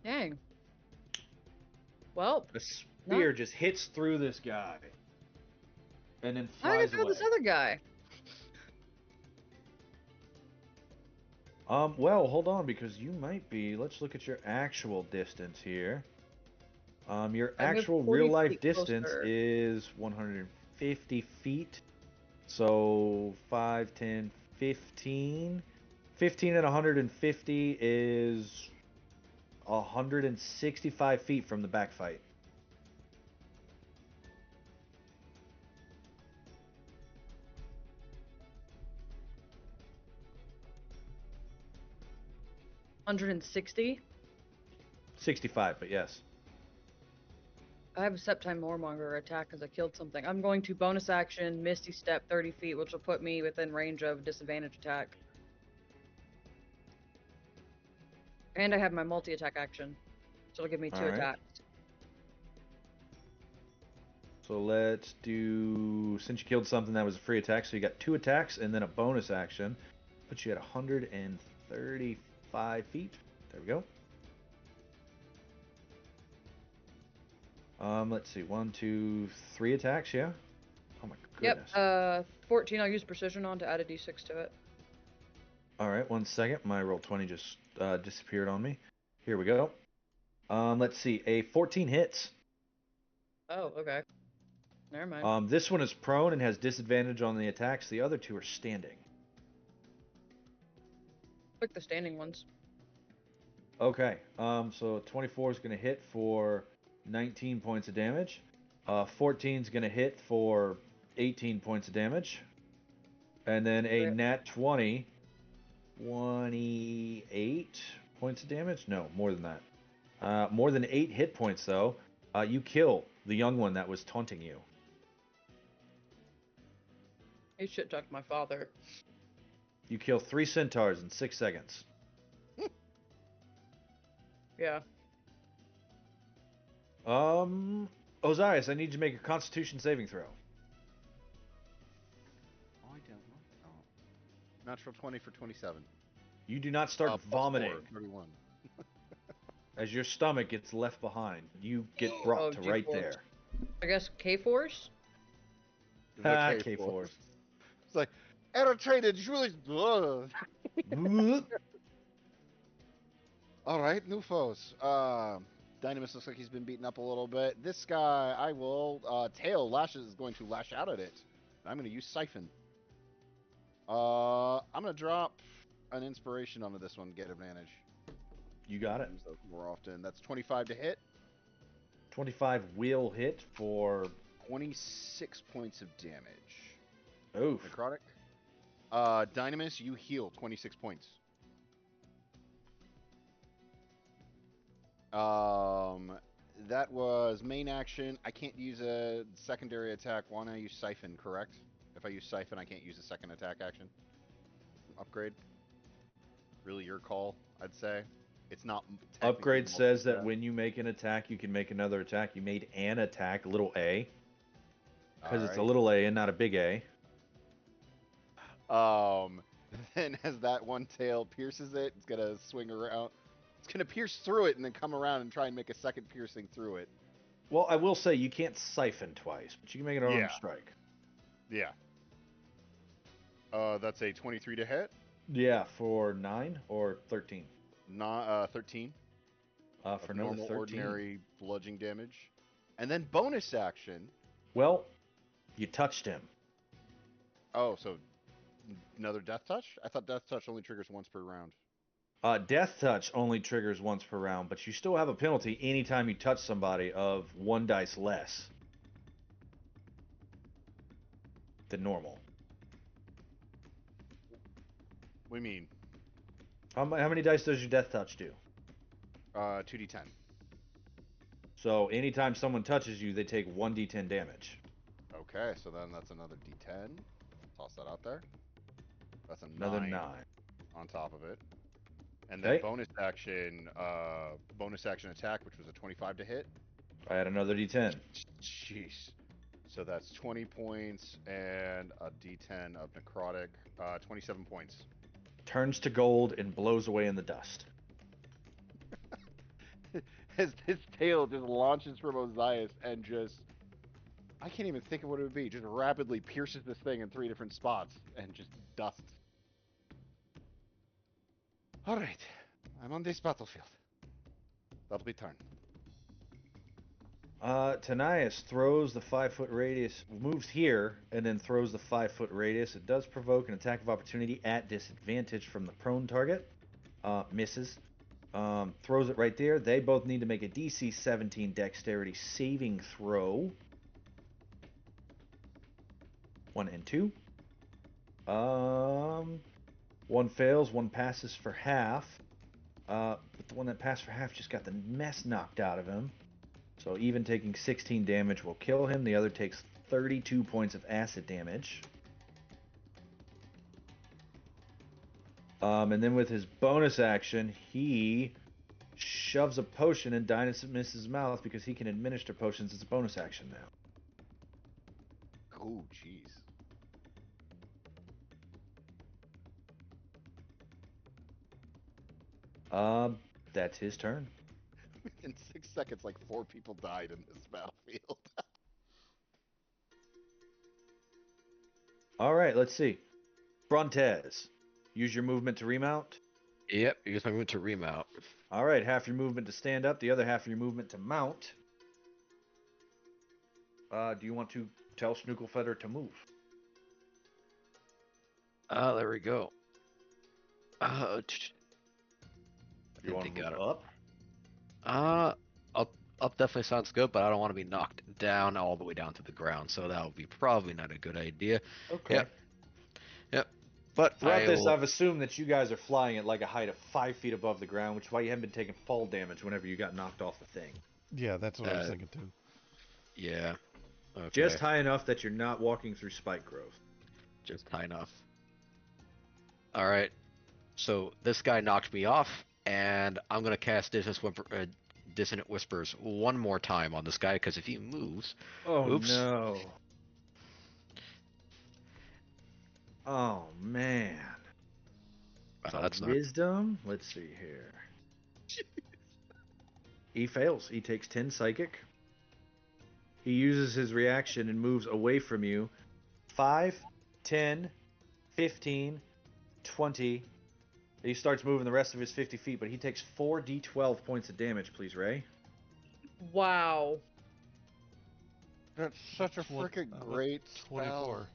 Dang. Well, A spear just hits through this guy, and then how did I flies get through away. this other guy? Well, hold on, because you might be. Let's look at your actual distance here. Your I moved actual 40 real life feet distance closer. is 150 feet. So 5, 10, 15. 15 and 150 is 165 feet from the back fight. $160. 65, but yes. I have a Septime Warmonger attack because I killed something. I'm going to bonus action Misty Step 30 feet, which will put me within range of disadvantage attack. And I have my multi-attack action, so it'll give me 2 Alright. attacks. So let's do, since you killed something that was a free attack, so you got 2 attacks and then a bonus action. Puts you at 135 feet. There we go. Let's see, 1, 2, 3 attacks, yeah? Oh my goodness. Yep, 14 I'll use precision on to add a d6 to it. Alright, 1 second. My roll 20 just disappeared on me. Here we go. Let's see, a 14 hits. Oh, okay. Never mind. This one is prone and has disadvantage on the attacks. The other 2 are standing. Pick the standing ones. Okay, so 24 is going to hit for 19 points of damage. 14 is going to hit for 18 points of damage. And then a Right. nat 20, 28 points of damage? No, more than that. More than 8 hit points, though. You kill the young one that was taunting you. He shit talked my father. You kill 3 centaurs in 6 seconds. Yeah. Ozais, I need you to make a Constitution saving throw. Oh, I don't know. Oh. Natural 20 for 27. You do not start Plus vomiting 4, 31. as your stomach gets left behind. You get brought Oh, to right G-force. there. I guess K-Force? Ah, The K-Force. It's like, Eretria, did you really? Ugh. All right, new foes. Dynemys looks like he's been beaten up a little bit. This guy, I will. Tail lashes is going to lash out at it. I'm going to use Siphon. I'm going to drop an inspiration onto this one, get advantage. You got it. Use those more often. That's 25 to hit. 25 will hit for 26 points of damage. oof. Necrotic. Dynamis, you heal 26 points. That was main action. I can't use a secondary attack. Why don't I use Siphon, correct? If I use Siphon, I can't use a second attack action. Upgrade. Really your call, I'd say. It's not technically Upgrade says that multi-attack. when you make an attack, you can make another attack. You made an attack, little a, because it's a Alright. little a and not a big A. Then as that one tail pierces it, it's gonna swing around. It's gonna pierce through it and then come around and try and make a second piercing through it. Well, I will say you can't siphon twice, but you can make an armed Yeah. strike. Yeah. That's a 23 to hit. Yeah, for 9 or 13. Not 13. For Of another normal 13. ordinary bludgeoning damage. And then bonus action. Well, you touched him. Oh, so another death touch? I thought death touch only triggers once per round. Death touch only triggers once per round, but you still have a penalty anytime you touch somebody of 1 dice less than normal. What do you mean? How many dice does your death touch do? 2d10. So anytime someone touches you, they take 1d10 damage. Okay, so then that's another d10. Toss that out there. That's a Another 9 9. on top of it. And then Okay. bonus action attack, which was a 25 to hit. I had another d10. Jeez. So that's 20 points and a d10 of necrotic. 27 points. Turns to gold and blows away in the dust. As his tail just launches from Ozais and just... I can't even think of what it would be. Just rapidly pierces this thing in 3 different spots and just dusts. Alright. I'm on this battlefield. That'll be turn. Dynemys throws the 5-foot radius, moves here, and then throws the 5-foot radius. It does provoke an attack of opportunity at disadvantage from the prone target. Misses. Throws it right there. They both need to make a DC 17 dexterity saving throw. 1 and 2. One fails, one passes for half. But the one that passed for half just got the mess knocked out of him. So even taking 16 damage will kill him. The other takes 32 points of acid damage. And then with his bonus action, he shoves a potion in Dynemys' mouth because he can administer potions as a bonus action now. Oh, jeez. That's his turn. In 6 seconds, like 4 people died in this battlefield. All right, let's see. Brontes, use your movement to remount. Yep, use my move to remount. All right, half your movement to stand up, the other half of your movement to mount. Do you want to tell Snooklefelder to move? There we go. You want to think move got it. up? Up definitely sounds good, but I don't want to be knocked down all the way down to the ground, so that would be probably not a good idea. Okay. Yep. But Throughout this, will... I've assumed that you guys are flying at like a height of 5 feet above the ground, which is why you haven't been taking fall damage whenever you got knocked off the thing. Yeah, that's what I was thinking too. Yeah. Okay. Just high enough that you're not walking through spike growth. Just high enough. All right. So this guy knocked me off, and I'm gonna cast Dissonant Whispers one more time on this guy because if he moves, Oh oops. no! Oh man! That's not. Wisdom. Let's see here. He fails. He takes 10 psychic. He uses his reaction and moves away from you. 5, 10, 15, 20. He starts moving the rest of his 50 feet, but he takes 4d12 points of damage, please, Ray. Wow. That's such a Tw- freaking uh, great 24. spell.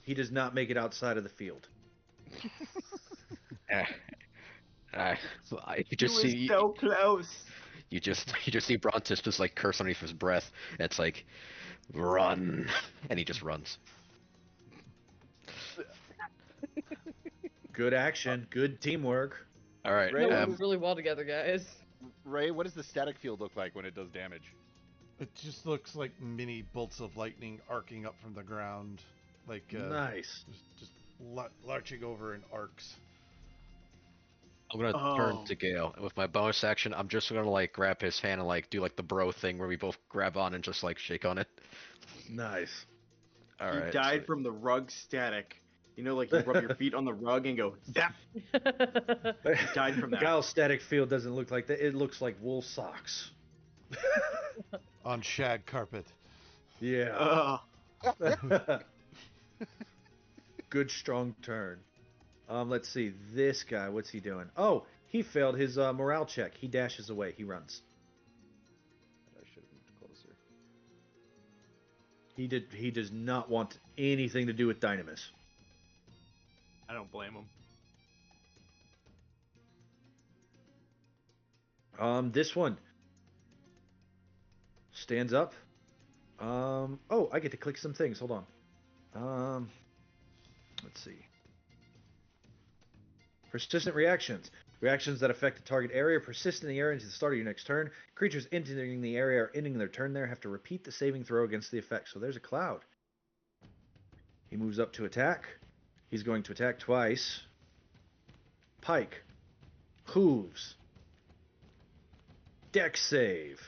He does not make it outside of the field. Eh, I, you He just was see so close. you just see Brontes just like curse underneath his breath. And it's like, run, and he just runs. Good action. Good teamwork. All right. Ray, That what worked is- really well together, guys. Ray, what does the static field look like when it does damage? It just looks like mini bolts of lightning arcing up from the ground, like Nice. just larching over in arcs. I'm gonna turn to Geil, and with my bonus action, I'm just gonna like grab his hand and like do like the bro thing where we both grab on and just like shake on it. Nice. All He right. died from the rug static. You know, like you rub your feet on the rug and go zap. Died from that. Guile's static field doesn't look like that. It looks like wool socks. On shag carpet. Yeah. Good strong turn. Let's see. This guy, what's he doing? Oh, he failed his morale check. He dashes away. He runs. I should have moved closer. He does not want anything to do with Dynemys. I don't blame him. This one stands up. Oh, I get to click some things. Hold on. Let's see. Persistent reactions. Reactions that affect a target area persist in the area until the start of your next turn. Creatures entering the area or ending their turn there have to repeat the saving throw against the effect. So there's a cloud. He moves up to attack. He's going to attack twice. Pike. Hooves. Dex save.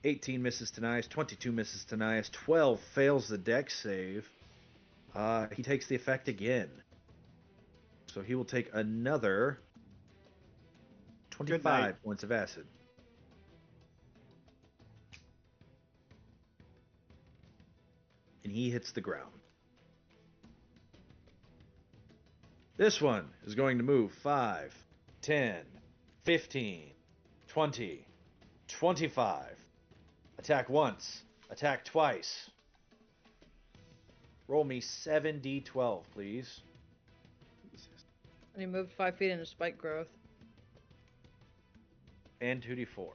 18 misses to Nias, 22 misses to Nias, 12 fails the dex save. He takes the effect again. So he will take another 25 points of acid. And he hits the ground. This one is going to move 5, 10, 15, 20, 25. Attack once. Attack twice. Roll me 7d12, please. And he moved 5 feet into spike growth. And 2d4.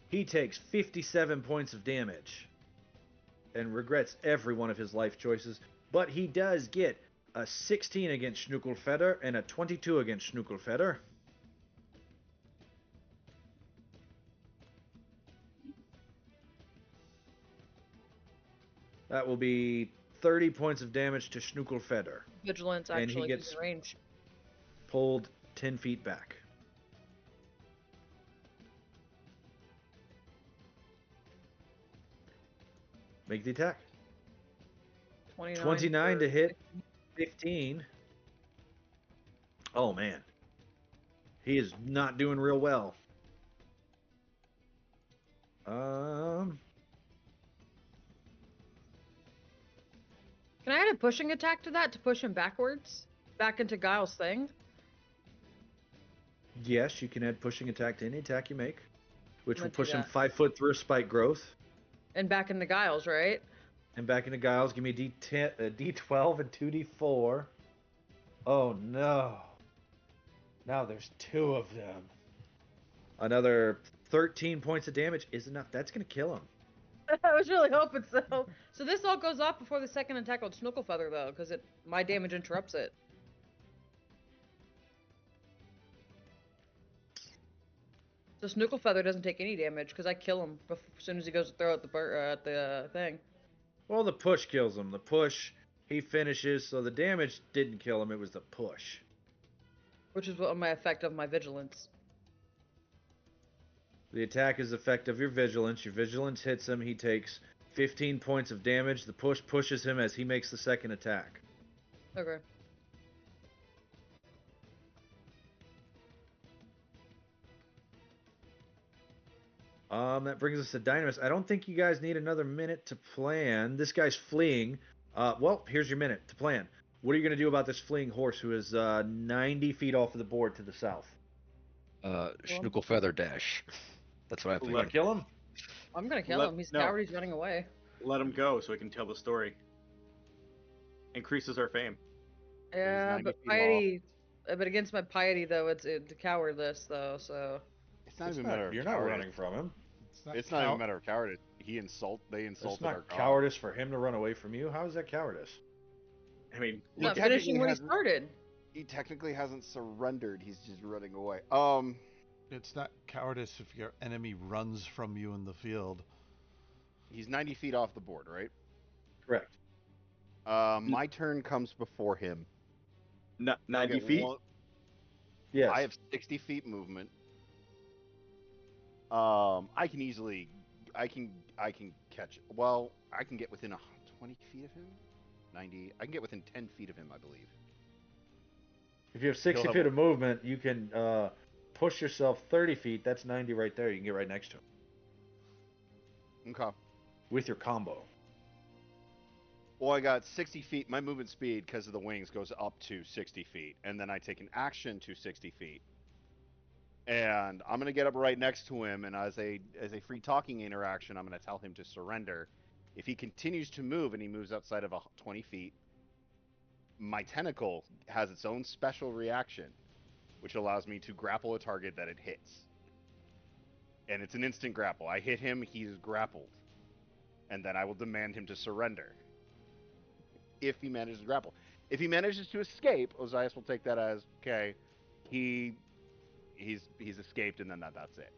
He takes 57 points of damage and regrets every one of his life choices, but he does get a 16 against Schnuckelfeder and a 22 against Schnuckelfeder. That will be 30 points of damage to Schnuckelfeder. Vigilance And he actually gets- in range. Pulled 10 feet back. Make the attack. 29 to hit. 15. Oh, man. He is not doing real well. Can I add a pushing attack to that to push him backwards? Back into Geil's thing? Yes, you can add pushing attack to any attack you make, which I'm will gonna do push him that. 5 foot through a spike growth. And back into Geil's, right? And back into Giles, give me a D10, a D12 and 2D4. Oh no. Now there's 2 of them. Another 13 points of damage is enough. That's going to kill him. I was really hoping so. So this all goes off before the second attack on Snuckle though, because my damage interrupts it. So Snuckle doesn't take any damage because I kill him as soon as he goes to throw at the thing. Well, the push kills him. The push, he finishes, so the damage didn't kill him. It was the push. Which is what my effect of my vigilance. The attack is the effect of your vigilance. Your vigilance hits him. He takes 15 points of damage. The push pushes him as he makes the second attack. Okay. That brings us to Dynamis. I don't think you guys need another minute to plan. This guy's fleeing. Well, here's your minute to plan. What are you going to do about this fleeing horse who is 90 feet off of the board to the south? Schnuckle Feather Dash. That's what I'm You thinking. want to kill him? I'm gonna kill him. He's a coward. He's running away. Let him go so we can tell the story. Increases our fame. Yeah, 90 but feet off. piety. But against my piety, though, it's cowardless, though. So It's not even a matter of You're not cowardice. running from him. It's not even a matter of cowardice. They insulted It's our not god. cowardice for him to run away from you. How is that cowardice? I mean, He not technically finishing what he hasn't- started. He technically hasn't surrendered. He's just running away. It's not cowardice if your enemy runs from you in the field. He's 90 feet off the board, right? Correct. My turn comes before him. 90 Okay, feet? Yes. I have 60 feet movement. I can easily, I can catch. Well, I can get within 20 feet of him. 90. I can get within 10 feet of him, I believe. If you have 60 He'll have feet of movement, you can push yourself 30 feet. That's 90 right there. You can get right next to him Okay. with your combo. Well, I got 60 feet. My movement speed, because of the wings, goes up to 60 feet, and then I take an action to 60 feet. And I'm gonna get up right next to him, and as a free talking interaction, I'm gonna tell him to surrender. If he continues to move and he moves outside of 20 feet, my tentacle has its own special reaction, which allows me to grapple a target that it hits. And it's an instant grapple. I hit him, he's grappled, and then I will demand him to surrender. If he manages to grapple, if he manages to escape, Ozais will take that as okay. He's escaped, and then that's it.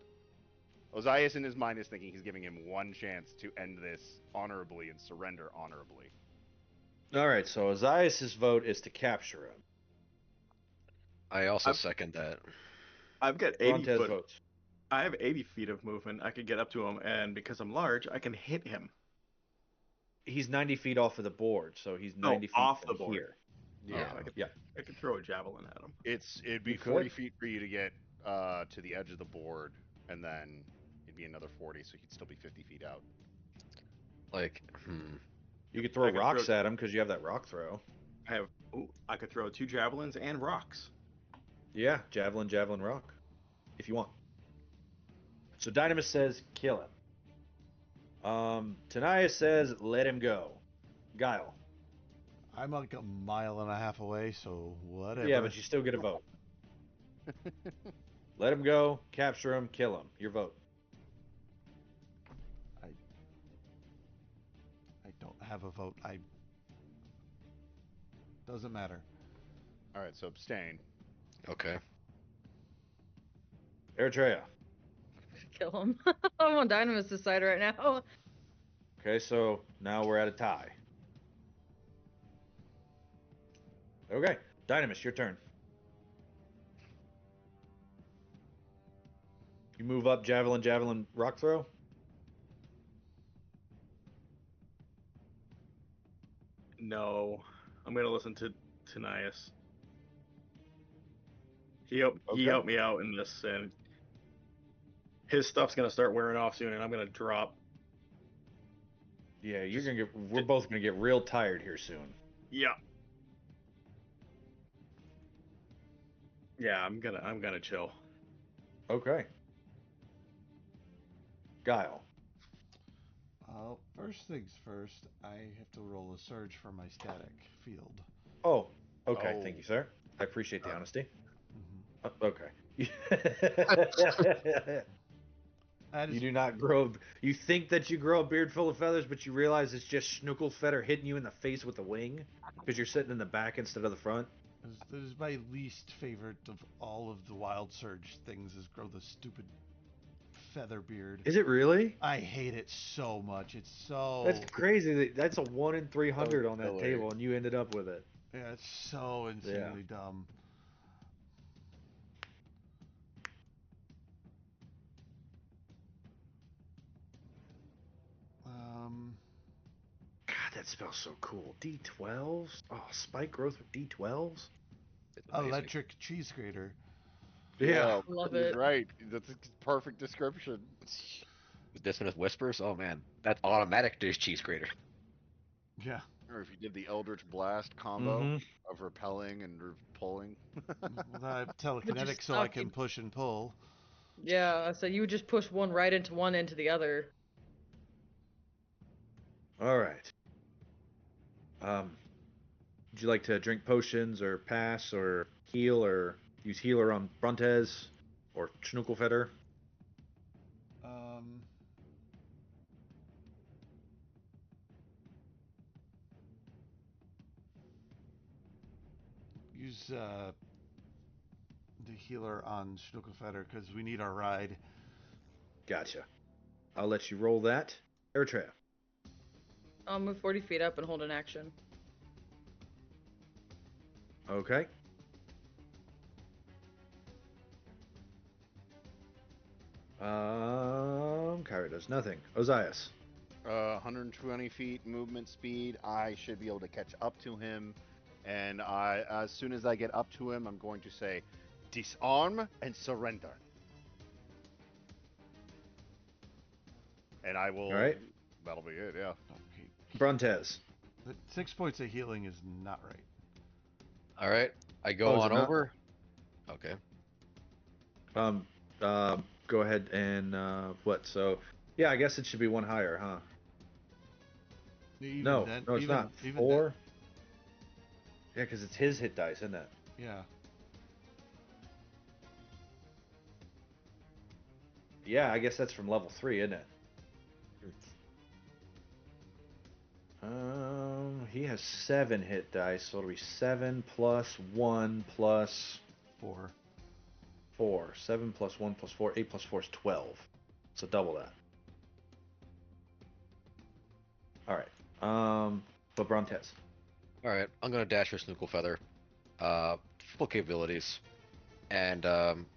Ozais in his mind is thinking he's giving him one chance to end this honorably and surrender honorably. All right, so Ozais' vote is to capture him. I also second that. I've got 80 Brontes foot. votes. I have 80 feet of movement. I could get up to him, and because I'm large, I can hit him. He's 90 feet off of the board, so he's 90 feet off the from board. here. Yeah. I could throw a javelin at him. It'd be You could. 40 feet for you to get to the edge of the board, and then it'd be another 40, so he'd still be 50 feet out. Like, You could throw I could rocks throw- at him because you have that rock throw. I could throw 2 javelins and rocks. Yeah, javelin, rock, if you want. So Dynamis says kill him. Tanaya says let him go. Geil. I'm like a mile and a half away, so whatever. Yeah, but you still get a vote. Let him go, capture him, kill him. Your vote. I don't have a vote. Doesn't matter. All right, so abstain. okay. Eritrea. Kill him. I'm on Dynamis' side right now. Okay, so now we're at a tie. Okay, Dynamis, your turn. You move up, javelin, rock throw. No, I'm gonna listen to Dynemys. He helped me out in this, and his stuff's gonna start wearing off soon, and I'm gonna drop. Yeah, we're both gonna get real tired here soon. Yeah. Yeah, I'm gonna chill. Okay. Guile. First things first, I have to roll a surge for my static field. Oh, okay. Oh. Thank you, sir. I appreciate the honesty. Mm-hmm. Okay. That You is, do not grow. You think that you grow a beard full of feathers, but you realize it's just Schnuckle Feather hitting you in the face with a wing because you're sitting in the back instead of the front. that is my least favorite of all of the wild surge things. Is grow the stupid feather beard. Is it really? I hate it so much. It's so. That's crazy. That's a 1 in 300 So on that silly. table, and you ended up with it. Yeah, it's so insanely dumb. God, that smells so cool. D12s? Oh, spike growth with D12s? It's amazing. Electric cheese grater. Yeah. Love he's it. right. That's a perfect description. Dissonant Whispers? Oh man, that's automatic dish cheese grater. Yeah. Or if you did the Eldritch Blast combo Mm-hmm. of repelling and pulling. Well, I have But just telekinetic, so I stop can it. push and pull. Yeah, so you would just push one right into one into the other. All right. Would you like to drink potions or pass or heal or use healer on Brontes or Schnuckelfetter? Um, use the healer on Schnuckelfetter because we need our ride. Gotcha. I'll let you roll that. Eritrea. I'll move 40 feet up and hold an action. Okay. Kyra does nothing. Ozais. 120 feet movement speed. I should be able to catch up to him. And as soon as I get up to him, I'm going to say, disarm and surrender. And I will. All right. That'll be it. Yeah. Okay. Brontes. The 6 points of healing is not right. All right, I go Oh, is on it not? over. Okay. Um, go ahead and what? So, yeah, I guess it should be one higher, huh? Even No, then, no, it's even, not. even Four. Yeah, because it's his hit dice, isn't it? yeah. Yeah, I guess that's from level 3, isn't it? He has 7 hit dice, so it'll be 7 plus 1 plus 4. 4. 7 plus 1 plus 4. 8 plus 4 is 12. So double that. All right. But Brontes. All right, I'm gonna dash for Snookle Feather. Full capabilities. And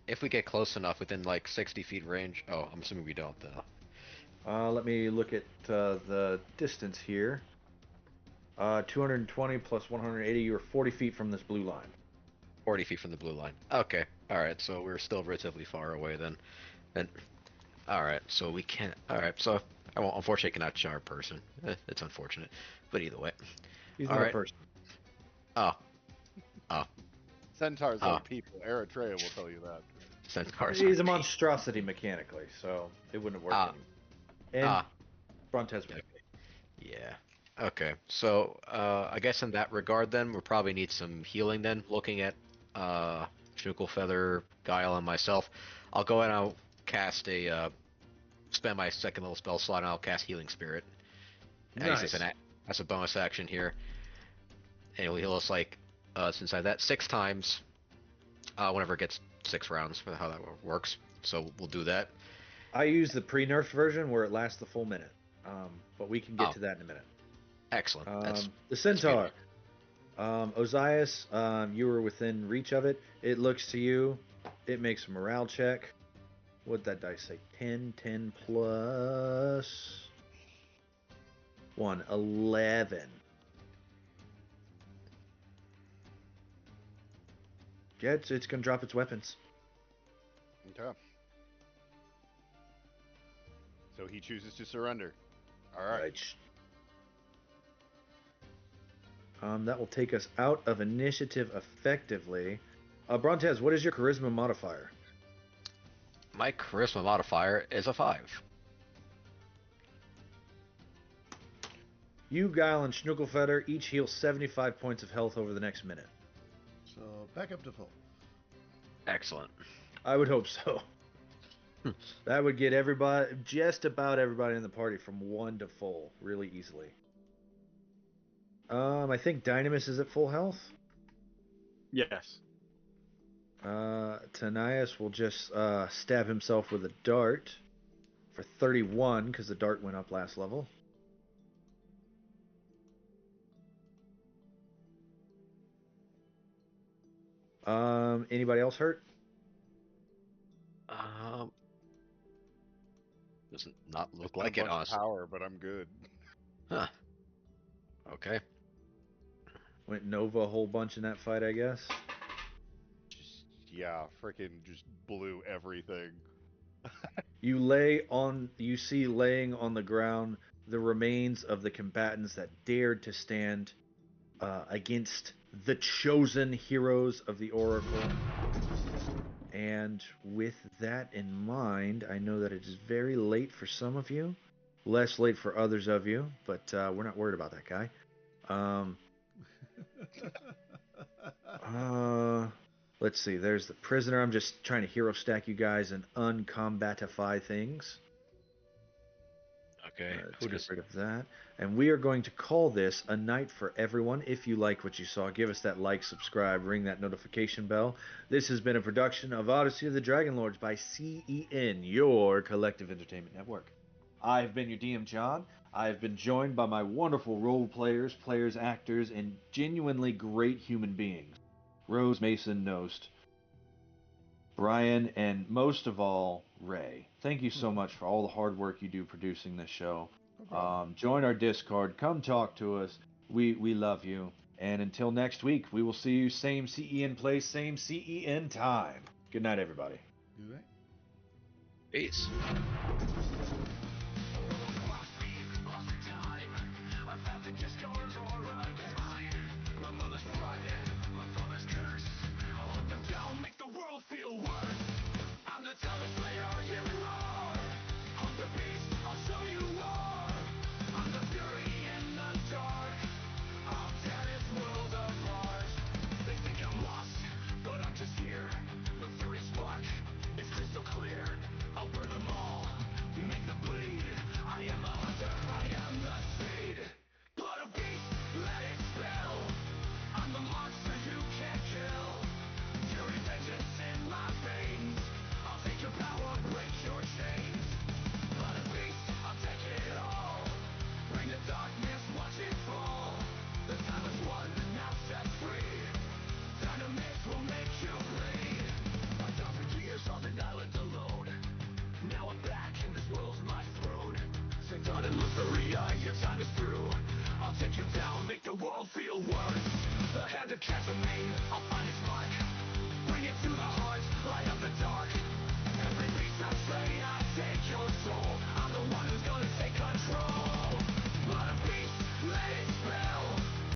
if we get close enough within like 60 feet range, oh, I'm assuming we don't though. Let me look at the distance here. 220 plus 180. You're 40 feet from this blue line. 40 feet from the blue line. Okay, all right, so we're still relatively far away then. And all right, so we can't. All right, so I won't. Unfortunately, cannot charm person. It's unfortunate, but either way. He's All not a right. person. Oh, oh, Centaurs oh. are people. Eritrea will tell you that. Centaurs He's are. a monstrosity mechanically, so it wouldn't have worked Ah, anymore. And ah. Brontes. Okay. Yeah. Okay. So I guess in that regard, then we'll probably need some healing. Then looking at Schnuckle Feather, Geil, and myself, I'll go and I'll cast a spend my second level spell slot, and I'll cast Healing Spirit. I use this Nice. as a bonus action here, and it'll heal us like since I have that 6 times. Whenever it gets 6 rounds for how that works. So we'll do that. I use the pre-nerfed version where it lasts the full minute. But we can get Oh, to that in a minute. excellent. The Centaur. Ozais, you were within reach of it. It looks to you. It makes a morale check. What'd that dice say? 10, 10 plus 1, 11. Yeah, it's going to drop its weapons. Okay. So he chooses to surrender. All right. That will take us out of initiative effectively. Brontes, what is your charisma modifier? My charisma modifier is a 5. You, Guile, and Schnuckelfetter each heal 75 points of health over the next minute. So back up to full. Excellent. I would hope so. That would get everybody, just about everybody in the party, from 1 to full really easily. I think Dynemys is at full health. Yes. Dynemys will just stab himself with a dart for 31 because the dart went up last level. Anybody else hurt? Does not look Got like a it, bunch of honestly. power, but I'm good. Huh. Okay. Went Nova a whole bunch in that fight, I guess. Just freaking just blew everything. You see laying on the ground the remains of the combatants that dared to stand against the chosen heroes of the Oracle. And with that in mind, I know that it is very late for some of you, less late for others of you, but we're not worried about that guy. Let's see. There's the prisoner. I'm just trying to hero stack you guys and uncombatify things. Okay. Let's get rid of that. And we are going to call this a night for everyone. If you like what you saw, give us that like, subscribe, ring that notification bell. This has been a production of Odyssey of the Dragonlords by CEN, your collective entertainment network. I've been your DM, John. I've been joined by my wonderful role players, actors, and genuinely great human beings. Rose, Mason, Nost, Brian, and most of all, Ray. Thank you so much for all the hard work you do producing this show. Join our Discord. Come talk to us. We love you. And until next week, we will see you same CEN place, same CEN time. Good night, everybody. Good night. Peace. Feel worse. I'm the toughest player here in war. I'm the beast, I'll show you war. I'm the fury in the dark. I'll tear this world apart. They think I'm lost, but I'm just here. The fury spark is crystal clear. I'll burn them all, make them bleed. I am the hunter, I am the seed. Blood of beast, let it spill. I'm the monster you can't kill. Fury vengeance in my veins. I'll take your power, break your chains. Blood of beast, I'll take it all. Bring the darkness, watch it fall. The time is won, now set free. Dynemys will make you bleed. 1,000 years on an island alone. Now I'm back and this world's my throne. Sydon and Eretria, your time is through. I'll take you down, make the world feel worse. The hand that can't remain, I'll find its mind.